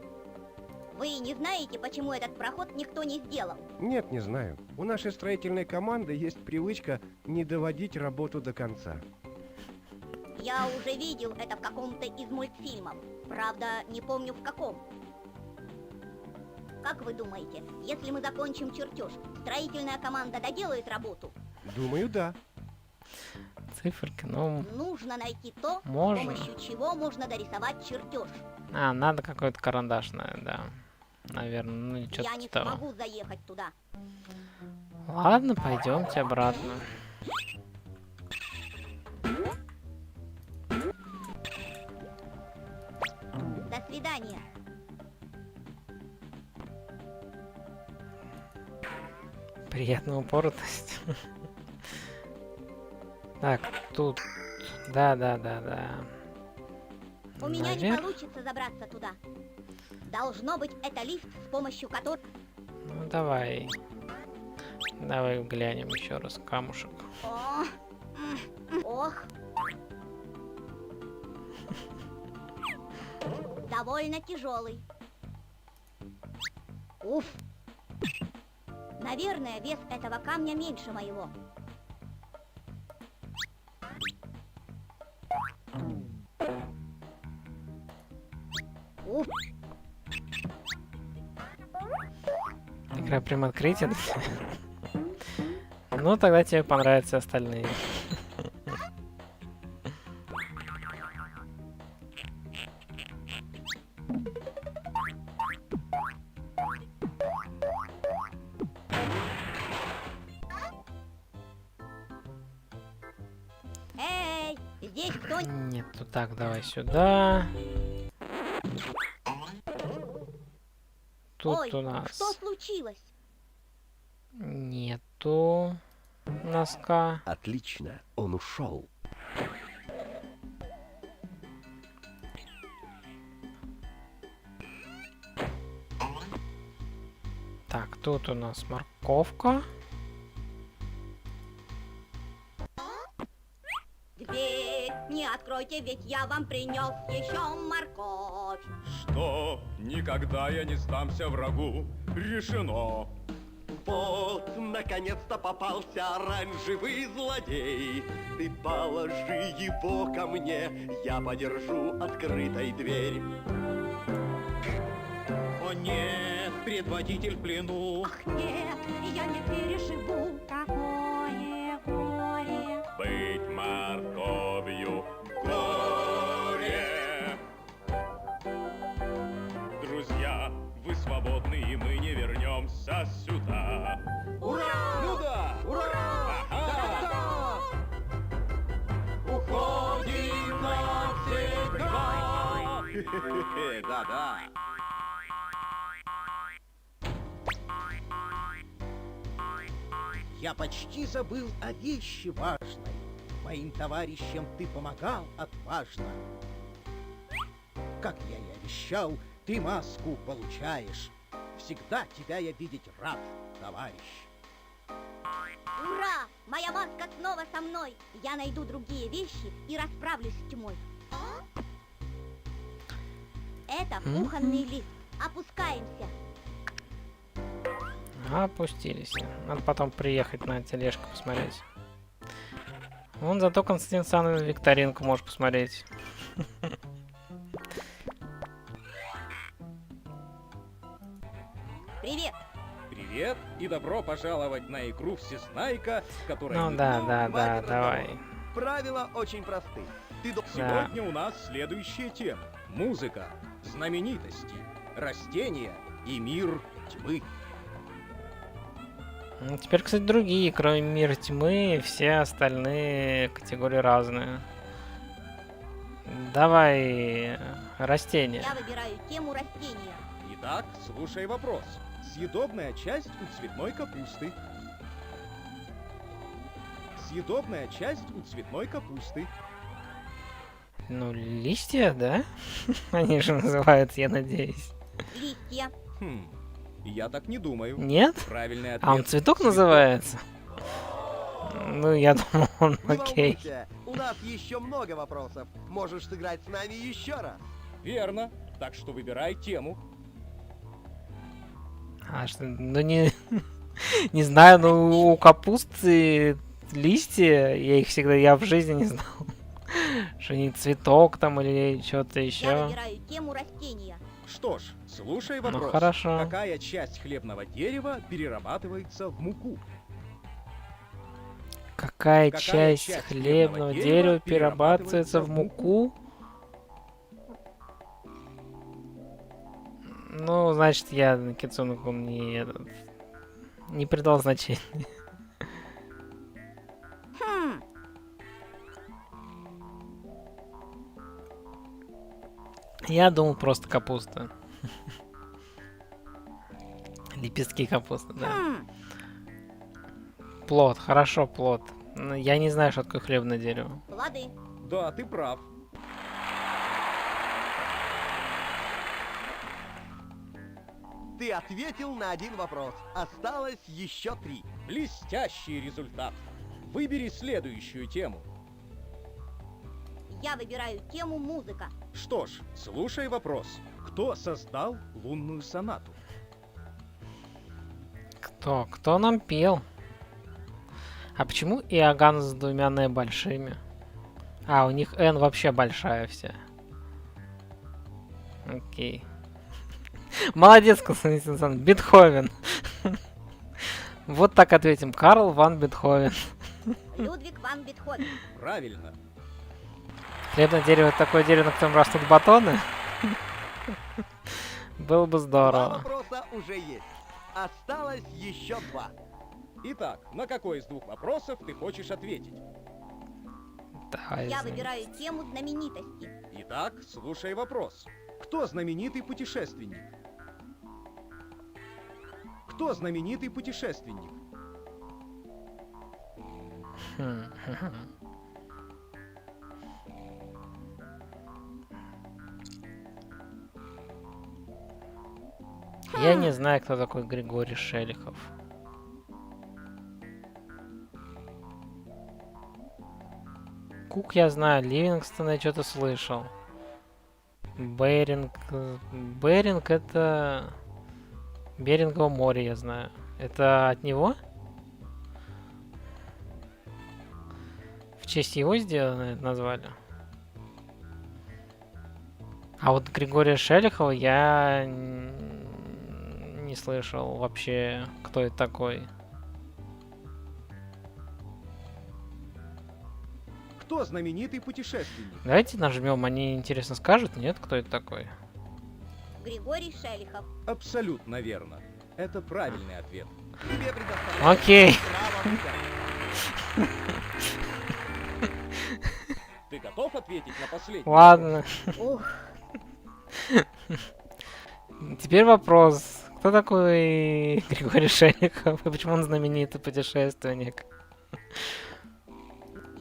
Вы не знаете, почему этот проход никто не сделал? Нет, не знаю. У нашей строительной команды есть привычка не доводить работу до конца. Я уже видел это в каком-то из мультфильмов. Правда, не помню в каком. Как вы думаете, если мы закончим чертеж, строительная команда доделает работу? Думаю, да. Циферки, ну... Нужно найти то, можно. с помощью чего можно дорисовать чертеж. А, надо какой-то карандаш, да. Наверное, ну что-то Я не того. смогу заехать туда. Ладно, пойдемте обратно. До свидания. Приятная упоротость. Так, тут... Да. У меня не Наверх. получится забраться туда. Должно быть, это лифт, с помощью которого... Ну, давай. Давай глянем еще раз. Камушек. Ох. Довольно тяжелый. Уф. Наверное, вес этого камня меньше моего. Уф. Игра прям открытие. Ну, тогда тебе понравятся остальные. Эй, здесь кто? Нет, то так, давай сюда. Тут Ой, у нас что случилось? нету носка. Отлично, он ушел. Так, тут у нас морковка. Дверь не откройте, ведь я вам принес еще морковь. Что? Никогда я не сдамся врагу. Решено. Вот, наконец-то попался оранжевый злодей. Ты положи его ко мне, я подержу открытой дверь. О нет, предводитель в плену. Ах, нет, я не переживу такое горе. Быть морковью горе. Друзья, вы свободны, и мы не вернемся сюда. Ура! Ну да! Ура! Ага! Уходим навсегда! Да-да. Я почти забыл о вещи важной. Моим товарищам ты помогал отважно. Как я и обещал, ты маску получаешь. Всегда тебя я видеть рад, товарищ. Ура! Моя маска снова со мной. Я найду другие вещи и расправлюсь с тьмой. Это кухонный лист. Опускаемся. Опустились. Надо потом приехать на тележку посмотреть. Вон зато Константин Саныч викторинку можешь посмотреть. Привет. Привет и добро пожаловать на игру Всезнайка, которая... Ну да, давай. Правила очень просты. Сегодня у нас следующие темы. Музыка, знаменитости, растения и мир тьмы. Ну, теперь, кстати, другие, кроме мира тьмы, все остальные категории разные. Давай растения. Я выбираю тему растения. Итак, слушай вопрос. Съедобная часть у цветной капусты. Съедобная часть у цветной капусты. Ну, листья, да? Они же называются, я надеюсь. Листья. Я так не думаю. Нет? Правильный ответ. А он цветок называется? Ну, я думал, он Не окей. волнуйся, у нас еще много вопросов. Можешь сыграть с нами еще раз. Верно. Так что выбирай тему. А что, ну не... не знаю, ну у капусты листья, я в жизни не знал. Что они цветок там или что-то еще. Я выбираю тему растения. Что ж, слушай вопрос. Ну хорошо. Какая часть хлебного дерева перерабатывается в муку? Какая часть хлебного дерева перерабатывается в муку? Ну, значит, я на Кицунаку не придал значения. Я думал просто капуста. Лепестки капусты, да. Плод, хорошо, плод. Но я не знаю, что такое хлебное дерево. Плоды. Да, ты прав. Ты ответил на один вопрос. Осталось еще 3. Блестящий результат. Выбери следующую тему. Я выбираю тему музыка. Что ж, слушай вопрос. Кто создал лунную сонату? Кто? Кто нам пел? А почему Иоганн с двумя «н» большими? А, у них «н» вообще большая вся. Окей. Молодец, Константин Александрович. Бетховен. Вот так ответим. Карл ван Бетховен. Людвиг ван Бетховен. Правильно. Хлебное дерево — это такое дерево, на котором растут батоны? Было бы Два здорово. вопроса уже есть. Осталось еще 2. Итак, на какой из 2 вопросов ты хочешь ответить? Давай, Я извини. выбираю тему знаменитости. Итак, слушай вопрос. Кто знаменитый путешественник? Кто знаменитый путешественник? Я не знаю, кто такой Григорий Шелихов. Кук я знаю, Ливингстона я что-то слышал. Беринг... Беринг это... Берингово море я знаю. Это от него? В честь его сделано это назвали? А вот Григория Шелихова я не слышал вообще, кто это такой. Кто знаменитый путешественник? Давайте нажмем, они интересно скажут, нет, кто это такой? Григорий Шелихов. Абсолютно верно. Это правильный ответ. Тебе предоставляю Окей. право выбора. Ты готов ответить на последний? Ладно. Ух. Теперь вопрос. Кто такой Григорий Шелихов и почему он знаменитый путешественник?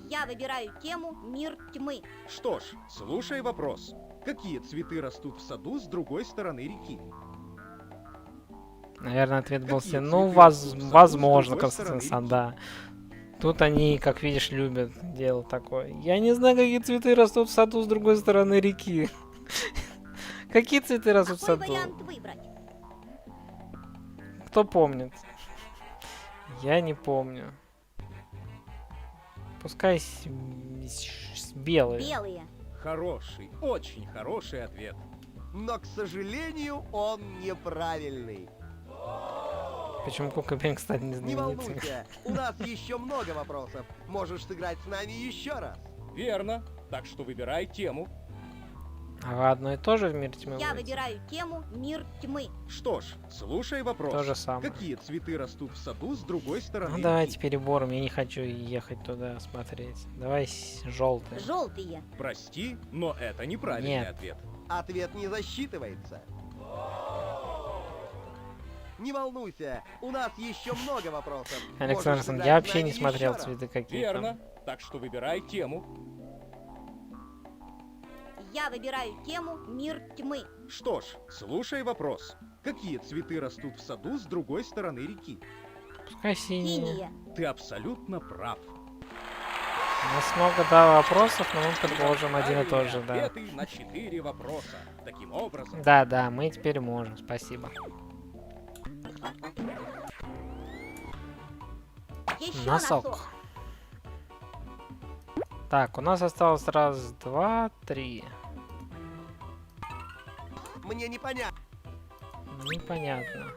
Я выбираю тему «Мир тьмы». Что ж, слушай вопрос. Какие цветы растут в саду с другой стороны реки? Наверное, ответ был Какие ну, цветы растут в саду с возможно, другой Константин стороны Санда. Тут они, как видишь, любят делать такое. Я не знаю, какие цветы растут в саду с другой стороны реки. Какие цветы растут в Какой саду? вариант выбрать? Кто помнит? Я не помню. Пускай белые. Белые. Хороший, очень хороший ответ. Но, к сожалению, он неправильный. Почему Кукабин, кстати, не Не знаменитый? волнуйся, у нас еще много вопросов. Можешь сыграть с нами еще раз. Верно. Так что выбирай тему. А вы одно и то же в мир тьмы Я будете? выбираю тему «Мир тьмы». Что ж, слушай вопрос. То же самое. Какие цветы растут в саду с другой стороны Ну реки? давайте перебором, я не хочу ехать туда смотреть. Давай желтый. Желтые. Прости, но это неправильный Нет. ответ. Ответ не засчитывается. Не волнуйся, у нас еще много вопросов. Александр, Можешь сыграть я с вообще нами не смотрел еще раз. цветы какие Верно. там. Так что выбирай тему. Я выбираю тему «Мир тьмы». Что ж, слушай вопрос. Какие цветы растут в саду с другой стороны реки? Пускай синие. Синие. Ты абсолютно прав. У нас много, да, вопросов, но мы продолжим один и тот же, да. Ответы на 4 вопроса. Таким образом... Да, да, мы теперь можем, спасибо. Еще Носок. Так, у нас осталось раз, два, три. Мне непонятно. Непонятно.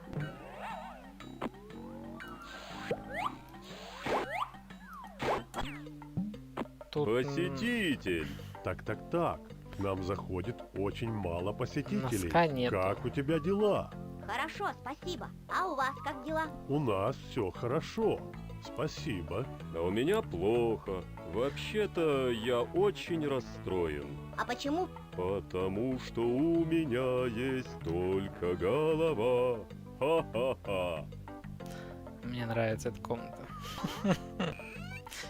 Тут... Посетитель. Так. К нам заходит очень мало посетителей. Носка нету. Как у тебя дела? Хорошо, спасибо. А у вас как дела? У нас все хорошо. Спасибо. А у меня плохо. Вообще-то я очень расстроен. А почему? Потому что у меня есть только голова. Ха-ха-ха. Мне нравится эта комната.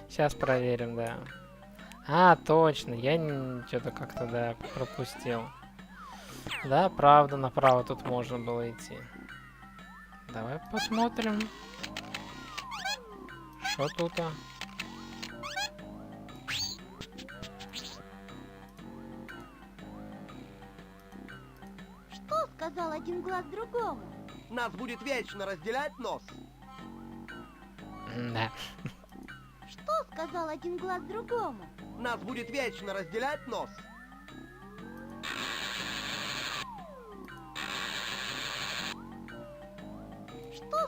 Сейчас проверим, да. А, точно, я что-то как-то, да, пропустил. Да, правда, направо тут можно было идти. Давай посмотрим. Что тут? Что сказал один глаз другому? Нас будет вечно разделять нос. Да. Что сказал один глаз другому? Нас будет вечно разделять нос. Что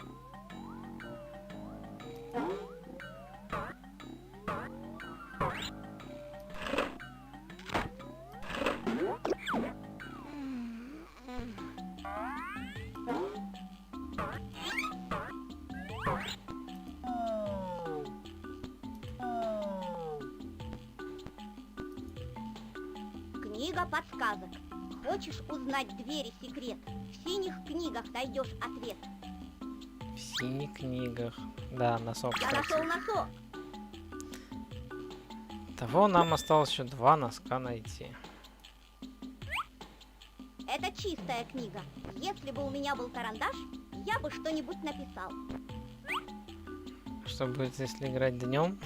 Книга подсказок. Хочешь узнать двери секрет? В синих книгах найдешь ответ. В синих книгах. Да, носок, Я кстати. нашел носок. Того нам осталось еще 2 носка найти. Это чистая книга. Если бы у меня был карандаш, я бы что-нибудь написал. Что будет, если играть днем?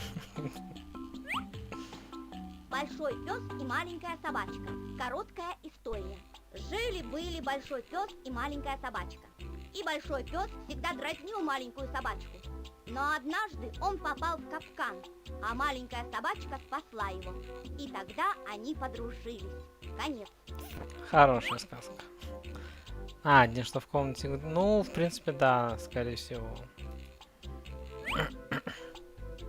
Большой пес и маленькая собачка. Короткая история. Жили-были большой пес и маленькая собачка. И большой пес всегда дразнил маленькую собачку. Но однажды он попал в капкан, а маленькая собачка спасла его. И тогда они подружились. Конец. Хорошая сказка. А, где что в комнате? Ну, в принципе, да, скорее всего.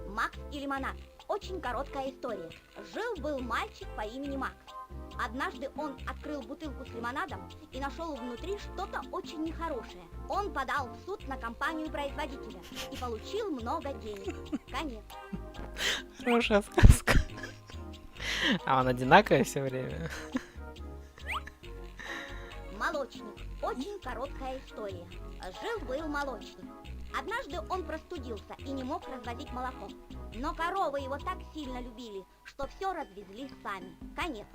Макс и лимонад. Очень короткая история. Жил-был мальчик по имени Макс. Однажды он открыл бутылку с лимонадом и нашел внутри что-то очень нехорошее. Он подал в суд на компанию-производителя и получил много денег. Конец. Хорошая сказка. А он одинаковый все время? Молочник. Очень короткая история. Жил-был молочник. Однажды он простудился и не мог разводить молоко. Но коровы его так сильно любили, что все развезли сами. Конец.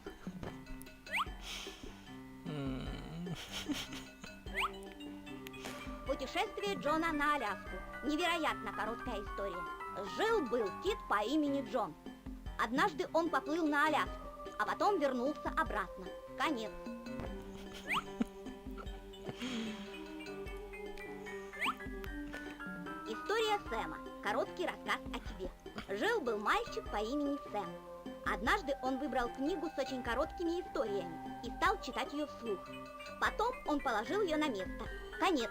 Путешествие Джона на Аляску. Невероятно короткая история. Жил-был кит по имени Джон. Однажды он поплыл на Аляску, а потом вернулся обратно. Конец. История Сэма. Короткий рассказ о тебе. Жил-был мальчик по имени Сэм. Однажды он выбрал книгу с очень короткими историями и стал читать ее вслух. Потом он положил ее на место. Конец.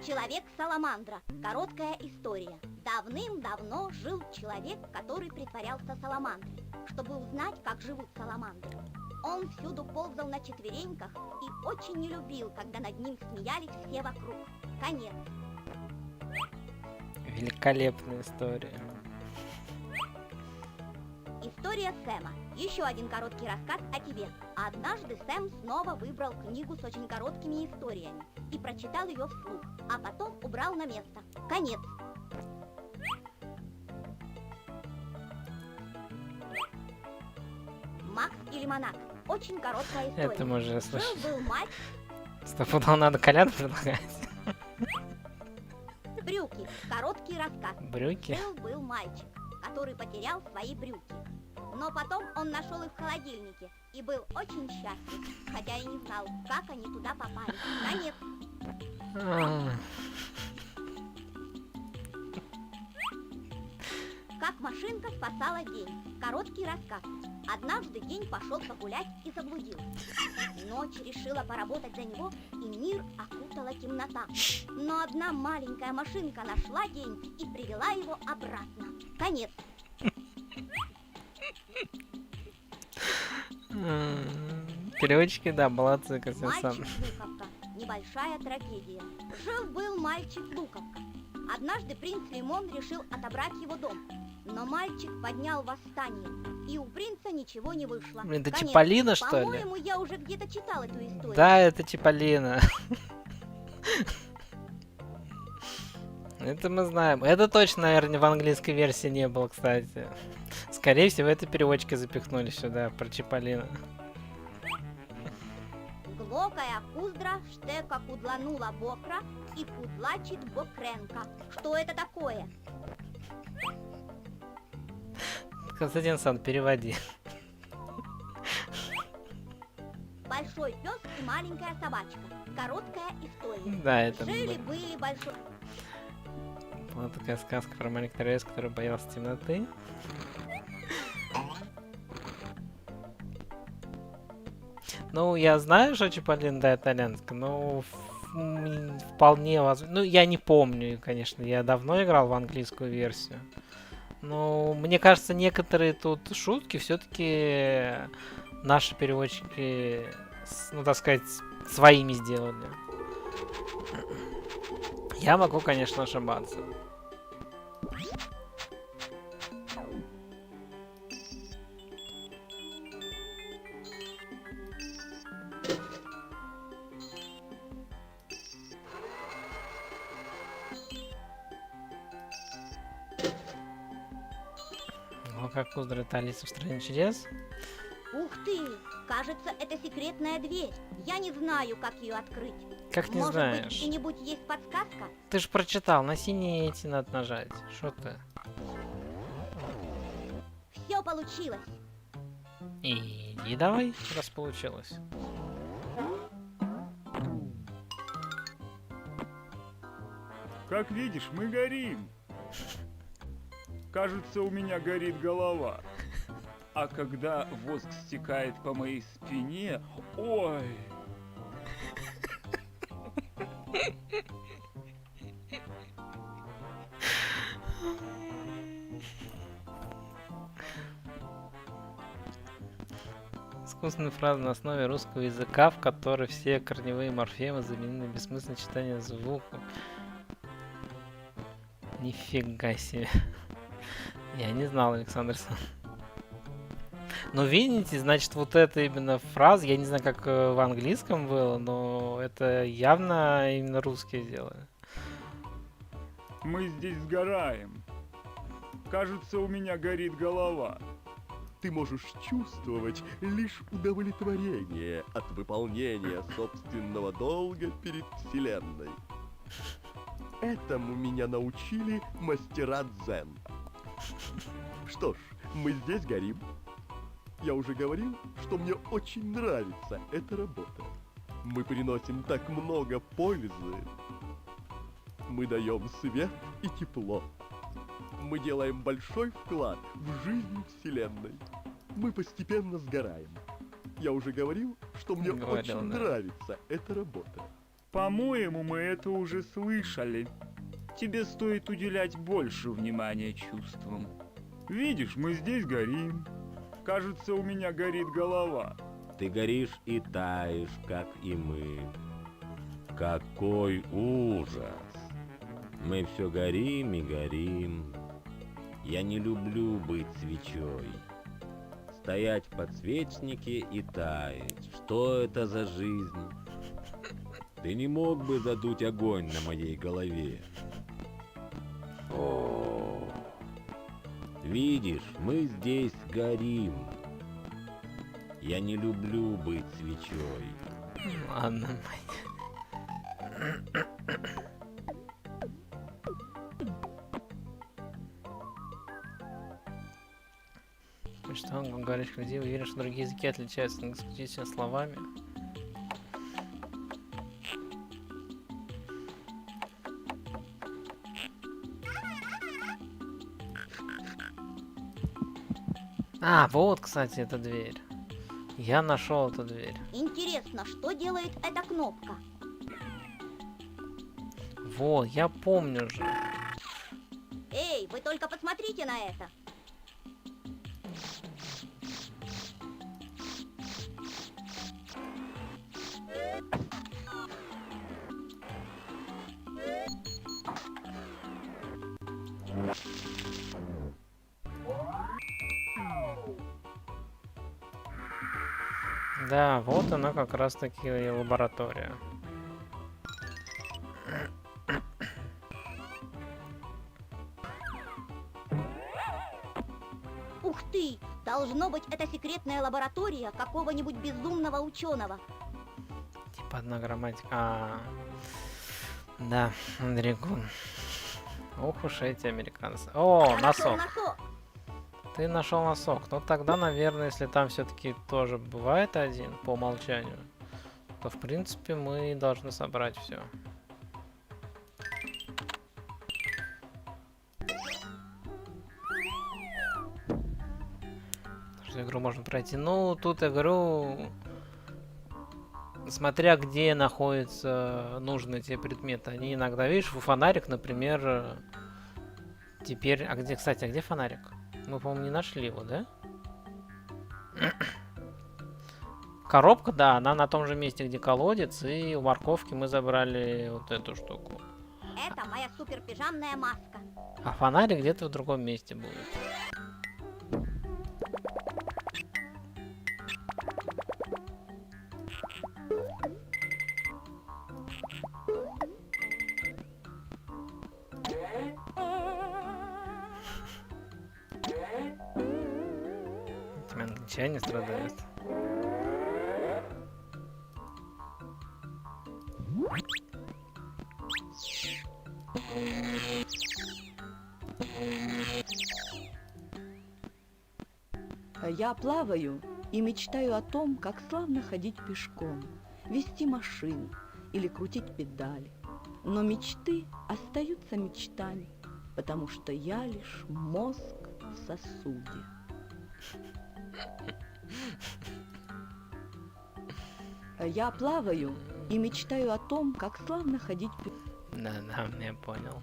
Человек-саламандра. Короткая история. Давным-давно жил человек, который притворялся саламандрой, чтобы узнать, как живут саламандры. Он всюду ползал на четвереньках и очень не любил, когда над ним смеялись все вокруг. Конец. Великолепная история. История Сэма. Еще один короткий рассказ о тебе. Однажды Сэм снова выбрал книгу с очень короткими историями и прочитал ее вслух, а потом убрал на место. Конец. Макс и лимонад. Очень короткая история. Это мы уже слышали. Жил-был мальчик. Стопудово надо Колян предлагать. Брюки. Короткий рассказ. Брюки? Жил-был мальчик, который потерял свои брюки. Но потом он нашел их в холодильнике и был очень счастлив, хотя и не знал, как они туда попали. Конец. Как машинка спасала день. Короткий рассказ. Однажды день пошел погулять и заблудился. Ночь решила поработать за него, и мир окутала темнота. Но одна маленькая машинка нашла день и привела его обратно. Конец. Переводчики, да, молодцы, как я сам. Мальчик-луковка. Небольшая трагедия. Жил-был мальчик-луковка. Однажды принц Лимон решил отобрать его дом. Но мальчик поднял восстание, и у принца ничего не вышло. Блин, это Конец. Чиполлино, что ли? По-моему, я уже где-то читал эту историю. Да, это Чиполлино. Это мы знаем. Это точно, наверное, в английской версии не было, кстати. Скорее всего, это переводчики запихнули сюда, про Чиполлино. Глокая куздра, штека кудланула бокра и кудлачит бокренка. Что это такое? Константин Сан, переводи. Большой пес и маленькая собачка. Короткая история. Да, это Жили-были большой... Была такая сказка про маленького рейса, который боялся темноты. Ну, я знаю, что Чиполлино, да, итальянская, но вполне возможно. Ну, я не помню, конечно, я давно играл в английскую версию. Но мне кажется, некоторые тут шутки все-таки наши переводчики, ну, так сказать, своими сделали. Я могу, конечно, ошибаться. как уздрит Алиса в стране чудес. Ух ты! Кажется, это секретная дверь. Я не знаю, как ее открыть. Как не Может знаешь? быть, где-нибудь есть подсказка? Ты ж прочитал, на синие эти надо нажать. Что ты? Все получилось. Иди давай, раз получилось. Как видишь, мы горим. Кажется, у меня горит голова. А когда воск стекает по моей спине... Ой! Искусственная фраза на основе русского языка, в которой все корневые морфемы заменены бессмысленным читанием звуков. Нифига себе. Я не знал, Александрсон. Но видите, значит, вот это именно фраза, я не знаю, как в английском было, но это явно именно русские сделали. Мы здесь сгораем. Кажется, у меня горит голова. Ты можешь чувствовать лишь удовлетворение от выполнения собственного долга перед Вселенной. Этому меня научили мастера дзен. Что ж, мы здесь горим. Я уже говорил, что мне очень нравится эта работа. Мы приносим так много пользы. Мы даем свет и тепло. Мы делаем большой вклад в жизнь Вселенной. Мы постепенно сгораем. Я уже говорил, что мне очень нравится эта работа. По-моему, мы это уже слышали. Тебе стоит уделять больше внимания чувствам. Видишь, мы здесь горим. Кажется, у меня горит голова. Ты горишь и таешь, как и мы. Какой ужас! Мы все горим и горим. Я не люблю быть свечой. Стоять в подсвечнике и таять. Что это за жизнь? Ты не мог бы задуть огонь на моей голове? О, видишь, мы здесь горим. Я не люблю быть свечой. Ладно, что он говорит, где уверен, что другие языки отличаются исключительно словами. А, вот, кстати, эта дверь. Я нашел эту дверь. Интересно, что делает эта кнопка? Вот, я помню же. Эй, вы только посмотрите на это. Да, вот она как раз таки и лаборатория. Ух ты! Должно быть, это секретная лаборатория какого-нибудь безумного ученого. Типа одна грамматика. Да, Андрейгун. Ох уж эти американцы. О, носок. Ты нашел носок. Ну тогда, наверное, если там все-таки тоже бывает один по умолчанию, то в принципе мы должны собрать все. Что игру можно пройти. Ну, тут игру, смотря где находятся нужные тебе предметы. Они иногда, видишь, фонарик, например, теперь... А где, кстати, а где фонарик? Мы, по-моему, не нашли его, да? Коробка, да, она на том же месте, где колодец, и у морковки мы забрали вот эту штуку. Это моя супер пижамная маска. А фонарик где-то в другом месте будет. Все они страдают. Я плаваю и мечтаю о том, как славно ходить пешком, вести машину или крутить педали. Но мечты остаются мечтами, потому что я лишь мозг в сосуде. Я плаваю и мечтаю о том, как славно ходить пешком. Да, я понял.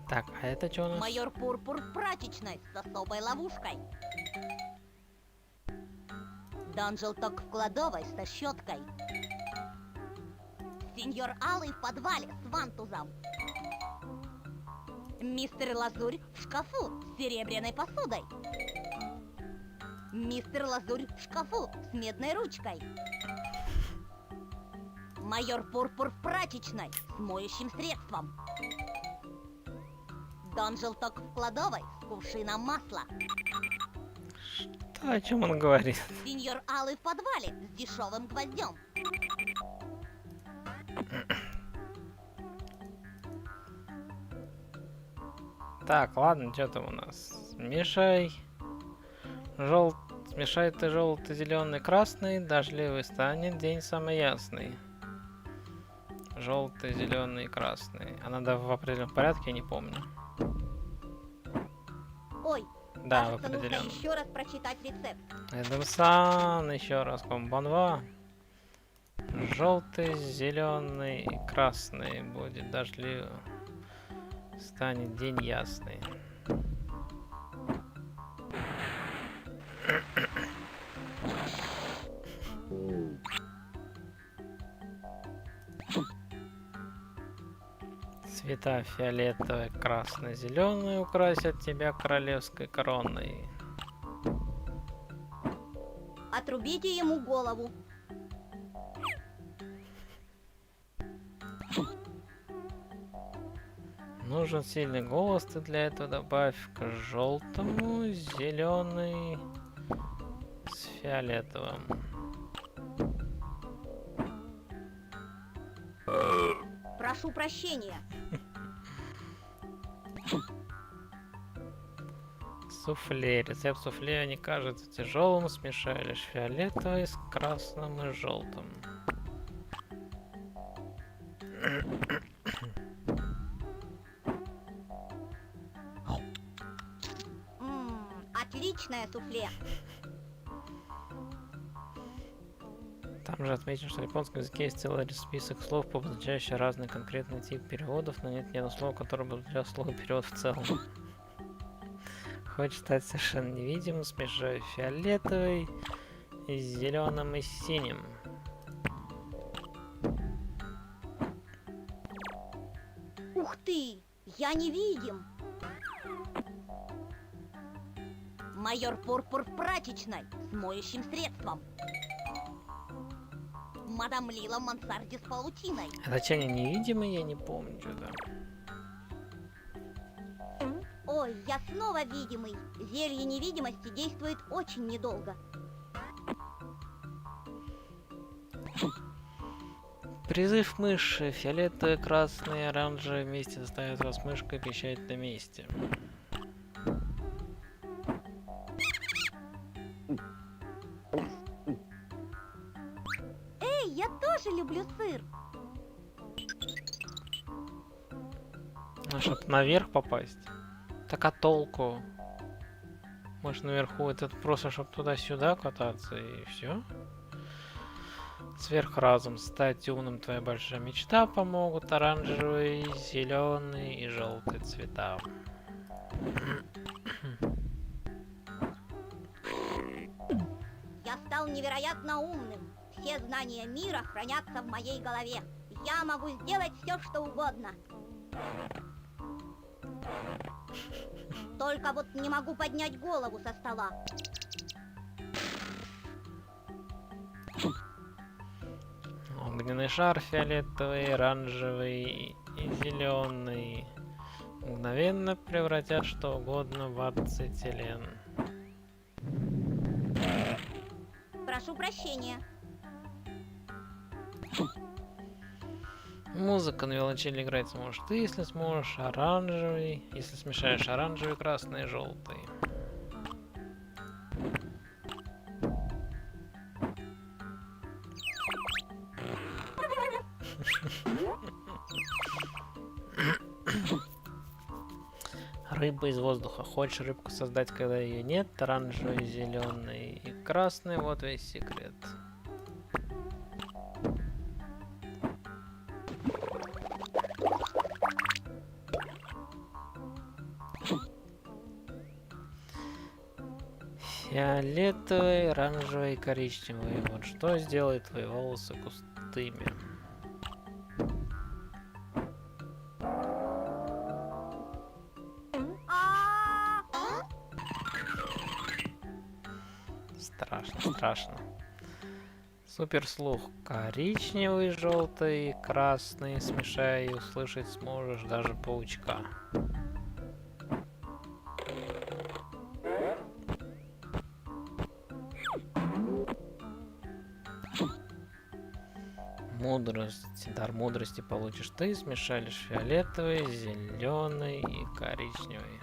Так, а это что у нас? Майор Пурпур в прачечной с особой ловушкой. Данжел Ток в кладовой со щеткой. Сеньор Алый в подвале с вантузом. Мистер Лазурь в шкафу с серебряной посудой. Мистер Лазурь в шкафу с медной ручкой. Майор Пурпур в прачечной с моющим средством. Данжел Ток в кладовой с кувшином масла. Что, о чем он говорит? Сеньор Алый в подвале с дешевым гвоздем. Так, ладно, что там у нас? Смешай. Смешай ты желтый, зеленый, красный, дождливый станет день самый ясный. Желтый, зеленый, красный. А надо в определенном порядке, я не помню. Ой, Да, в кажется, нужно определенном. еще раз прочитать рецепт. Эдамсан, еще раз комбанва. Желтый, зеленый, красный будет дождливый. Станет день ясный. Цвета фиолетовый, красный, зеленый украсят тебя королевской короной. Отрубите ему голову. Нужен сильный голос, ты для этого добавь к желтому, зеленый с фиолетовым. Прошу прощения. Суфле. Рецепт суфле не кажется тяжелым, смешай лишь фиолетовый с красным и желтым. Отличное суфле. Там же отметим, что в японском языке есть целый список слов, обозначающих разный конкретный тип переводов, но нет ни одного слова, которое бы обозначало слово перевод в целом. Хочешь стать совершенно невидимым, смешай фиолетовый и с зеленым и синим. Ух ты, я невидим. Майор Пурпур в прачечной с моющим средством. Мадам Лила в мансарде с паутиной. Это что, они невидимые? Я не помню, что-то. Ой, я снова видимый. Зелье невидимости действует очень недолго. Призыв мыши. Фиолетовый, красный, оранжевый вместе заставят вас мышкой пищать на месте. Эй, я тоже люблю сыр. Ну, чтоб наверх попасть. Так а толку? Мы ж наверху, это просто чтоб туда-сюда кататься и все. Сверхразум. Стать умным твоя большая мечта помогут оранжевый, зеленый и желтый цвета. стал невероятно умным. Все знания мира хранятся в моей голове. Я могу сделать все, что угодно. Только вот не могу поднять голову со стола. Огненный шар фиолетовый, оранжевый и зеленый мгновенно превратят что угодно в ацетилен. Прошу прощения. Музыка на виолончели играть сможешь ты, если сможешь оранжевый, если смешаешь оранжевый, красный и желтый. Рыба из воздуха. Хочешь рыбку создать, когда ее нет? Оранжевый, зеленый и красный. Вот весь секрет. Фиолетовый, оранжевый, коричневый. Вот что сделает твои волосы густыми. Страшно, страшно. Суперслух. Коричневый, желтый, красный. Смешай и услышать сможешь даже паучка. Мудрость. Дар мудрости получишь ты. Смешай лишь фиолетовый, зеленый и коричневый.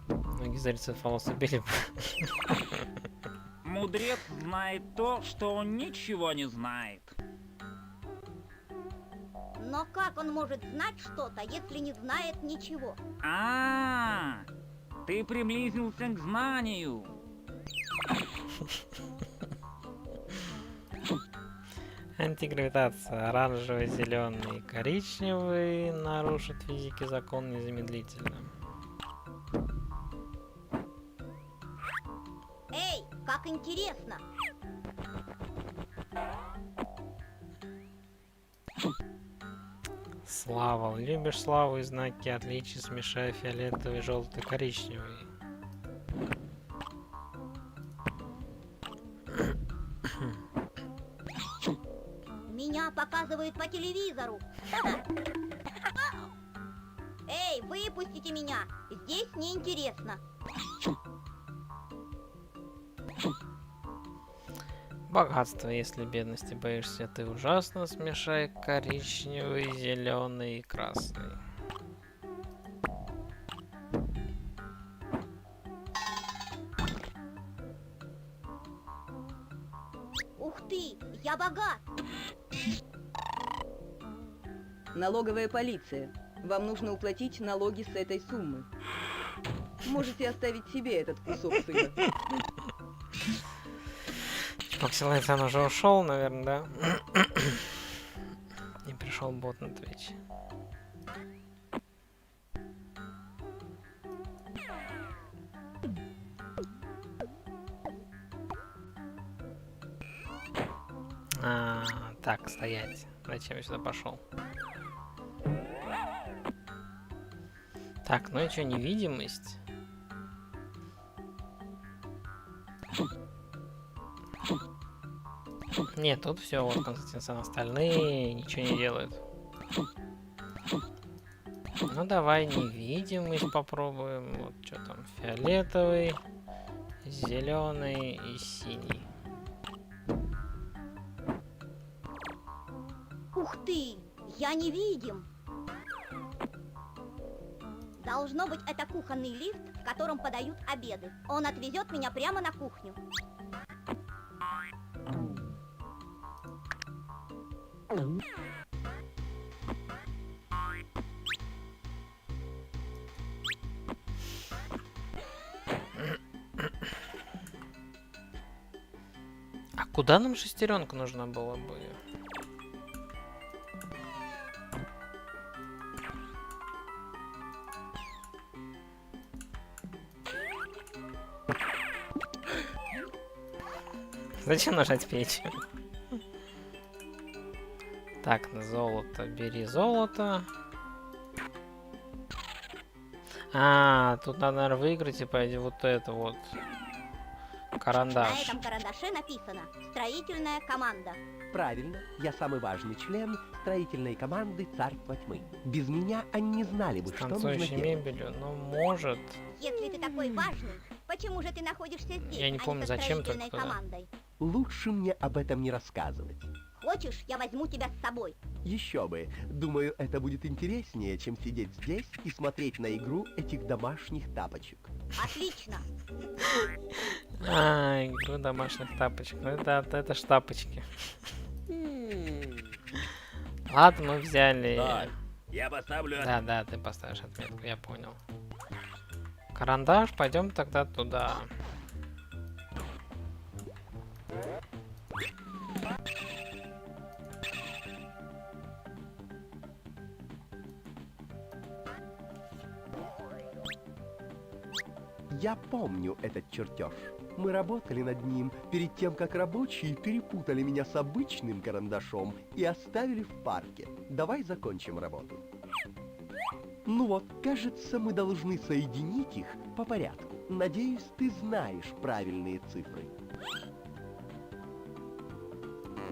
Многие зрители волосы били. Мудрец знает то, что он ничего не знает. Но как он может знать что-то, если не знает ничего? Ты приблизился к знанию. Антигравитация. Оранжевый, зеленый и коричневый нарушит физики закон незамедлительно. Эй, как интересно! Слава. Любишь славу и знаки отличия, смешай фиолетовый, желтый, коричневый. Меня показывают по телевизору. Эй, выпустите меня! Здесь неинтересно. Богатство. Если бедности боишься, ты ужасно. Смешай коричневый, зеленый и красный. Ух ты, я богат! Налоговая полиция. Вам нужно уплатить налоги с этой суммы. Можете оставить себе этот кусок сыра. Максилайнсон уже ушел, наверное, да? И пришел бот на Twitch. Так, стоять. Зачем я сюда пошел? Так, ну и что, невидимость? Нет, тут все, вот Константин, остальные ничего не делают. Ну давай невидимость попробуем. Вот что там, фиолетовый, зеленый и синий. Ух ты, я невидим. Должно быть, это кухонный лифт, в котором подают обеды. Он отвезет меня прямо на кухню. А куда нам шестеренка нужна была бы? Зачем нажать печь? Так, на золото. Бери золото. Тут надо, наверное, выиграть и пойти вот это вот. На Карандаш. этом карандаше написано «Строительная команда». Правильно, я самый важный член строительной команды Царства Тьмы. Без меня они не знали бы, что нужно Танцующей делать. мебелью. Ну, может. Если ты такой важный, почему же ты находишься здесь, Я не помню, а не со зачем строительной только туда. командой? Лучше мне об этом не рассказывать. Хочешь, я возьму тебя с собой? Еще бы. Думаю, это будет интереснее, чем сидеть здесь и смотреть на игру этих домашних тапочек. Отлично. Игру домашних тапочек. Ну это ж тапочки. Ладно, мы взяли. Так, я поставлю... Да, ты поставишь отметку, я понял. Карандаш, пойдем тогда туда. Я помню этот чертеж. Мы работали над ним перед тем, как рабочие перепутали меня с обычным карандашом и оставили в парке. Давай закончим работу. Ну вот, кажется, мы должны соединить их по порядку. Надеюсь, ты знаешь правильные цифры.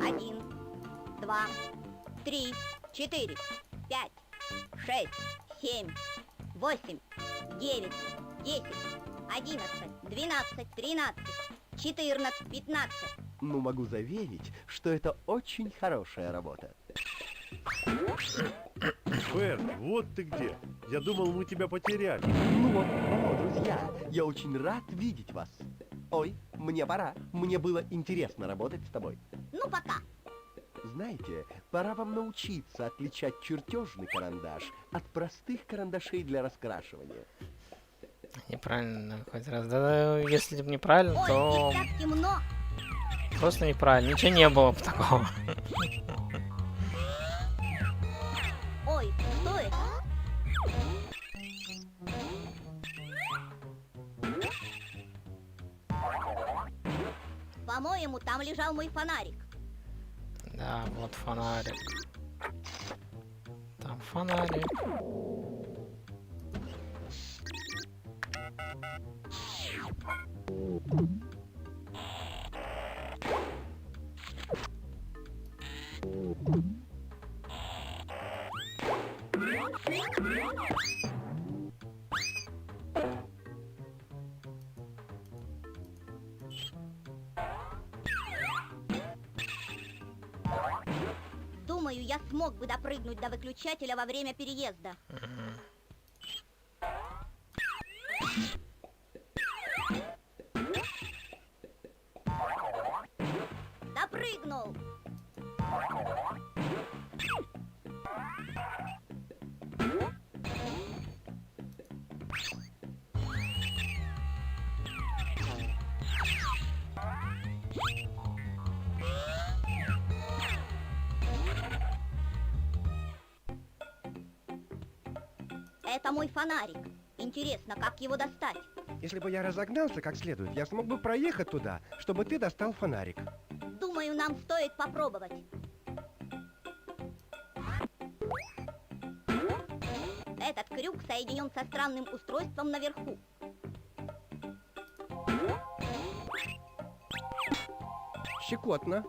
1, 2, 3, 4, 5, 6, 7, 8, 9, 10, 11, 12, 13, 14, 15. Ну, могу заверить, что это очень хорошая работа. Берт, вот ты где. Я думал, мы тебя потеряли. Ну вот, друзья, я очень рад видеть вас. Ой, мне пора. Мне было интересно работать с тобой. Ну, пока. Знаете, пора вам научиться отличать чертежный карандаш от простых карандашей для раскрашивания. Неправильно хоть раз. Да, если неправильно, Ой, то здесь так темно. просто неправильно. Ничего не было бы такого. Ой, что это? По-моему, там лежал мой фонарик. Да, вот фонарик. Там фонарик. Думаю, я смог бы допрыгнуть до выключателя во время переезда. Допрыгнул! Это мой фонарик. Интересно, как его достать? Если бы я разогнался как следует, я смог бы проехать туда, чтобы ты достал фонарик. Думаю, нам стоит попробовать. Этот крюк соединен со странным устройством наверху. Щекотно.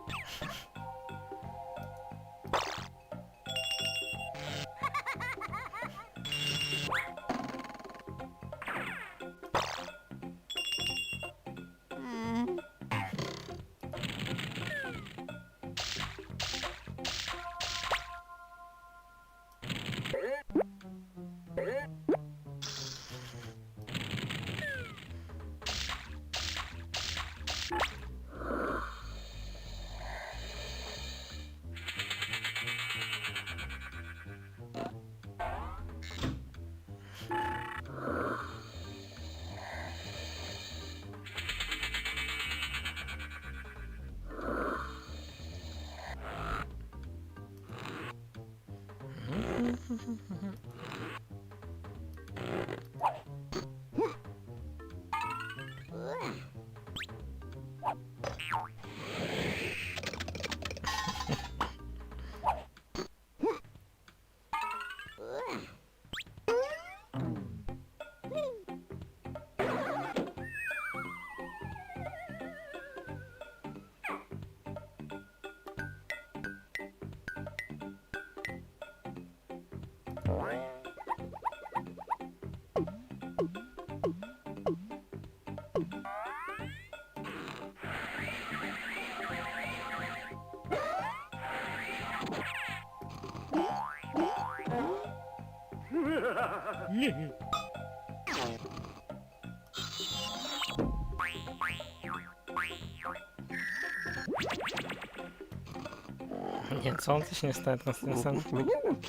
Нет, солнце еще не стоит, Константин.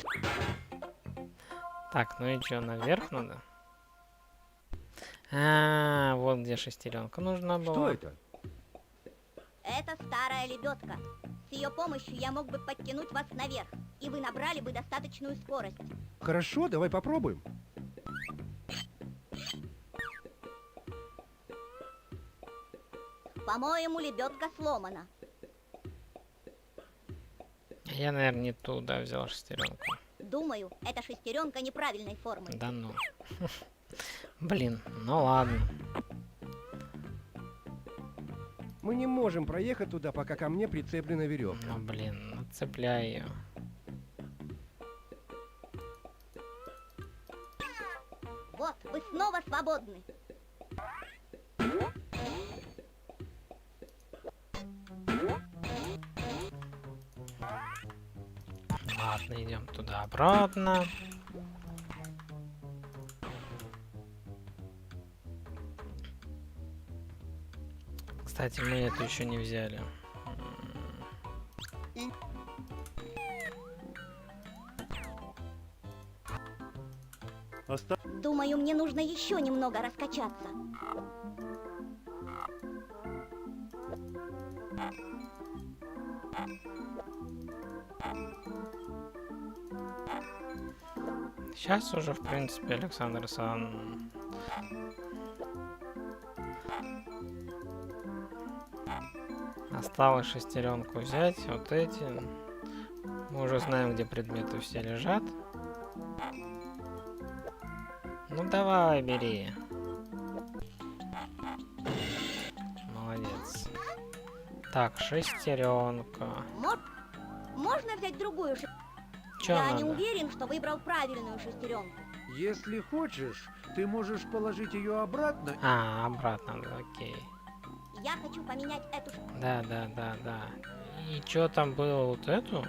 Так, ну и что, наверх надо? А, вот где шестеренка нужна была. Что это? Это старая лебедка. С ее помощью я мог бы подтянуть вас наверх, и вы набрали бы достаточную скорость. Хорошо, давай попробуем. По-моему, лебедка сломана. Я, наверное, не туда взял шестеренку. Думаю, эта шестеренка неправильной формы. Да ну. Блин, ну ладно. Мы не можем проехать туда, пока ко мне прицеплена веревка. Ну блин, ну цепляй ее. Вот, вы снова свободны. Ладно, идем туда-обратно. Кстати, мы эту еще не взяли. Думаю, мне нужно еще немного раскачаться. Сейчас уже, в принципе, Александр Сан... Осталось шестеренку взять, вот эти. Мы уже знаем, где предметы все лежат. Ну давай, бери. Молодец. Так, шестеренка. Можно взять другую Чё Я надо? не уверен, что выбрал правильную шестеренку. Если хочешь, ты можешь положить ее обратно. А, обратно, окей. Я хочу поменять эту Да. И чё там было, вот эту?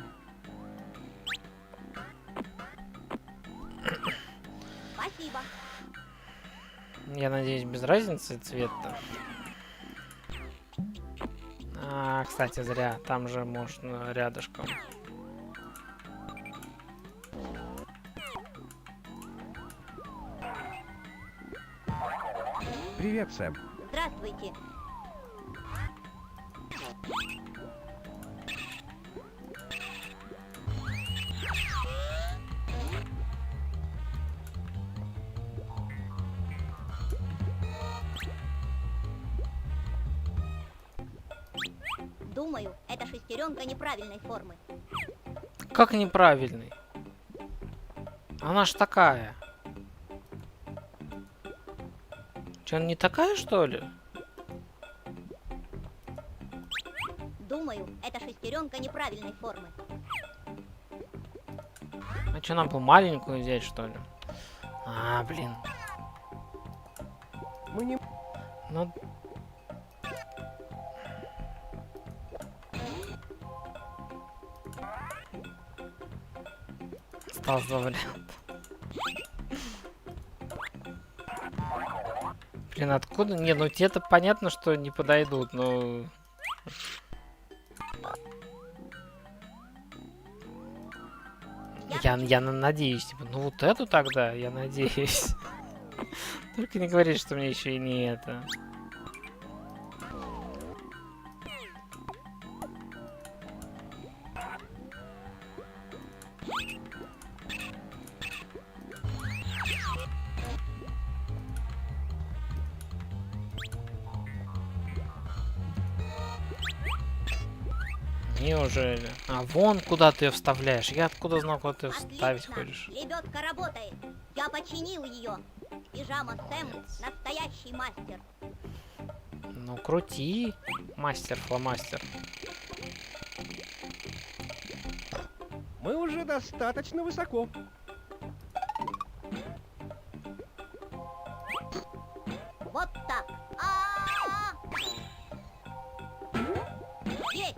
Спасибо. Я надеюсь, без разницы цвет-то. А, кстати, зря. Там же можно рядышком. Привет, Сэм. Здравствуйте. Думаю, эта шестеренка неправильной формы. Как неправильный? Она ж такая. Че, она не такая, что ли? Думаю, эта шестеренка неправильной формы. А что, нам было маленькую взять, что ли? А, блин. Мы не... Ну... Осталось два варианта. Блин, откуда? Не, ну те-то понятно, что не подойдут, но... Я надеюсь, типа, ну вот эту тогда, я надеюсь. Только не говори, что мне еще и не это. Неужели? А вон куда ты ее вставляешь? Я откуда знал, куда ты ее вставить хочешь? Лебедка работает. Я починил ее. Пижама Сэм настоящий мастер. Ну крути, мастер-фломастер. Мы уже достаточно высоко. Вот так. Есть.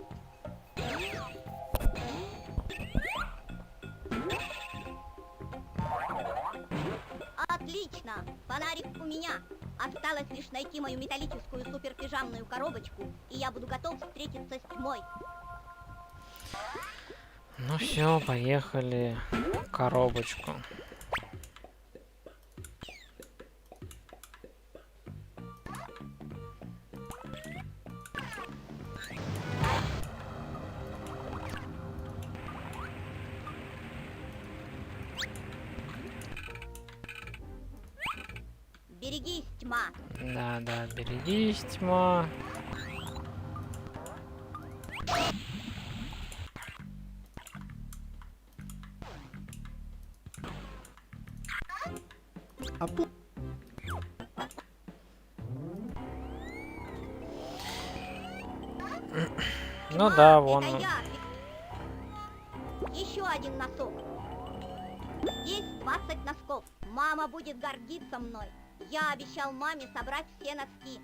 Отлично! Фонарик у меня. Осталось лишь найти мою металлическую суперпижамную коробочку, и я буду готов встретиться с тьмой. Ну все, поехали в коробочку. Берегись, тьма. Да, берегись, тьма. Ну да, вон Это он. я. Еще один носок. Здесь 20 носков. Мама будет гордиться мной. Я обещал маме собрать все носки.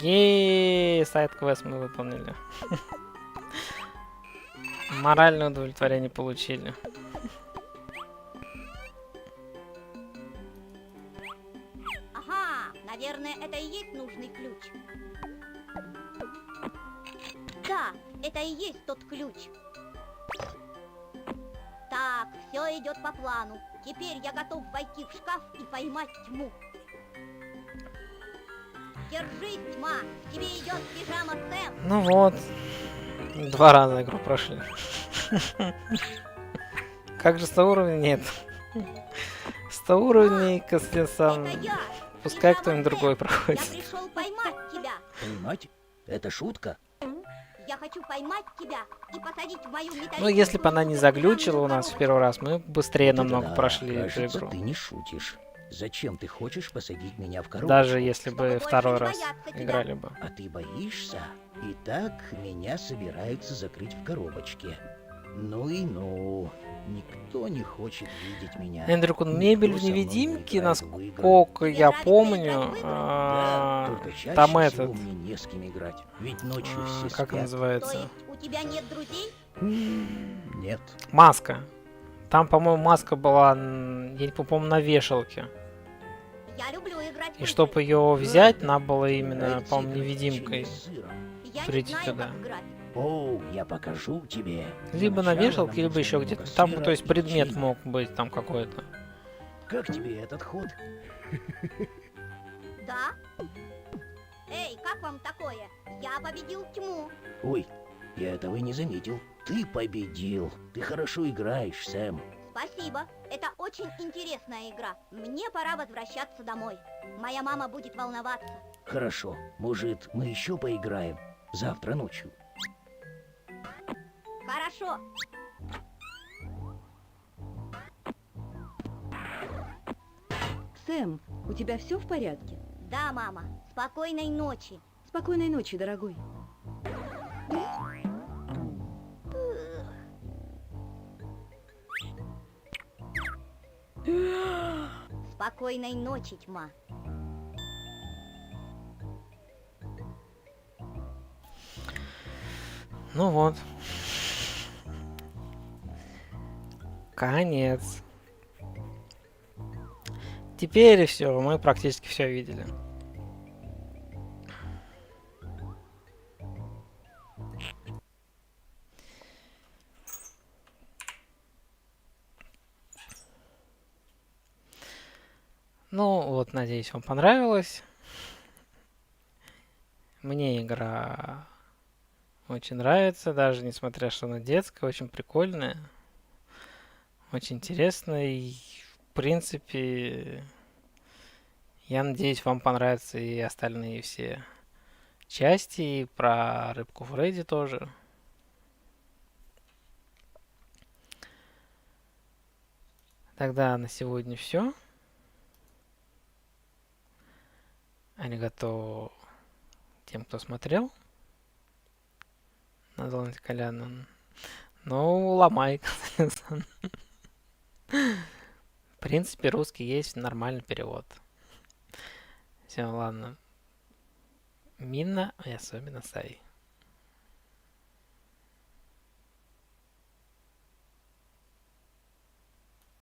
Еее, сайд-квест мы выполнили. Моральное удовлетворение получили. Ага, наверное, это и есть нужный ключ. Да, это и есть тот ключ. Так, все идет по плану. Теперь я готов войти в шкаф и поймать тьму. Держись, тьма, к тебе идет пижама Сэм. Ну вот. 2 раза игру прошли. Как же 100 уровней? Нет. 100 уровней, Костян. Пускай кто-нибудь другой проходит. Я пришел поймать тебя. Поймать? Это шутка? Я хочу поймать тебя и посадить в мою металлическую... Ну, если бы она не заглючила у нас в первый раз, мы быстрее намного Да, прошли эту кажется, игру. ты не шутишь. Зачем ты хочешь посадить меня в коробочку? Даже если бы второй раз играли бы. А ты боишься? Итак, меня собираются закрыть в коробочке. Ну и ну. Никто не хочет видеть меня. Эндрюкун, мебель в Никто со мной не невидимке, играет в игры. насколько я помню, Только чаще там всего этот, мне не с кем играть. Ведь ночью все как спят. называется, У тебя нет друзей? Нет. маска. Там, по-моему, маска была, я не помню, по-моему, на вешалке. Я люблю играть в И игры. чтобы ее взять, надо было именно, Найти по-моему, печенье невидимкой с сыром. Я не прийти знаю, туда. как играть. О, я покажу тебе. Либо на Сначала вешалке, нам либо еще нужно где-то. много Там, сыра то есть, и предмет печенья. мог быть там какой-то. Как тебе этот ход? Да? Эй, как вам такое? Я победил тьму. Ой, я этого и не заметил. Ты победил. Ты хорошо играешь, Сэм. Спасибо. Это очень интересная игра. Мне пора возвращаться домой. Моя мама будет волноваться. Хорошо. Может, мы еще поиграем? Завтра ночью. Хорошо. Сэм, у тебя все в порядке? Да, мама. Спокойной ночи. Спокойной ночи, дорогой. Спокойной ночи, тьма. Ну вот. Конец. Теперь все, мы практически все видели. Ну вот, надеюсь, вам понравилось. Мне игра очень нравится, даже несмотря что она детская, очень прикольная, очень интересная. И, в принципе, я надеюсь, вам понравятся и остальные все части, и про Рыбку Фредди тоже. Тогда на сегодня все. Аригато тем, кто смотрел. Назвал Колян. Ну, ломай. В принципе, русский есть нормальный перевод. Все, ладно. Минна, и особенно Сай.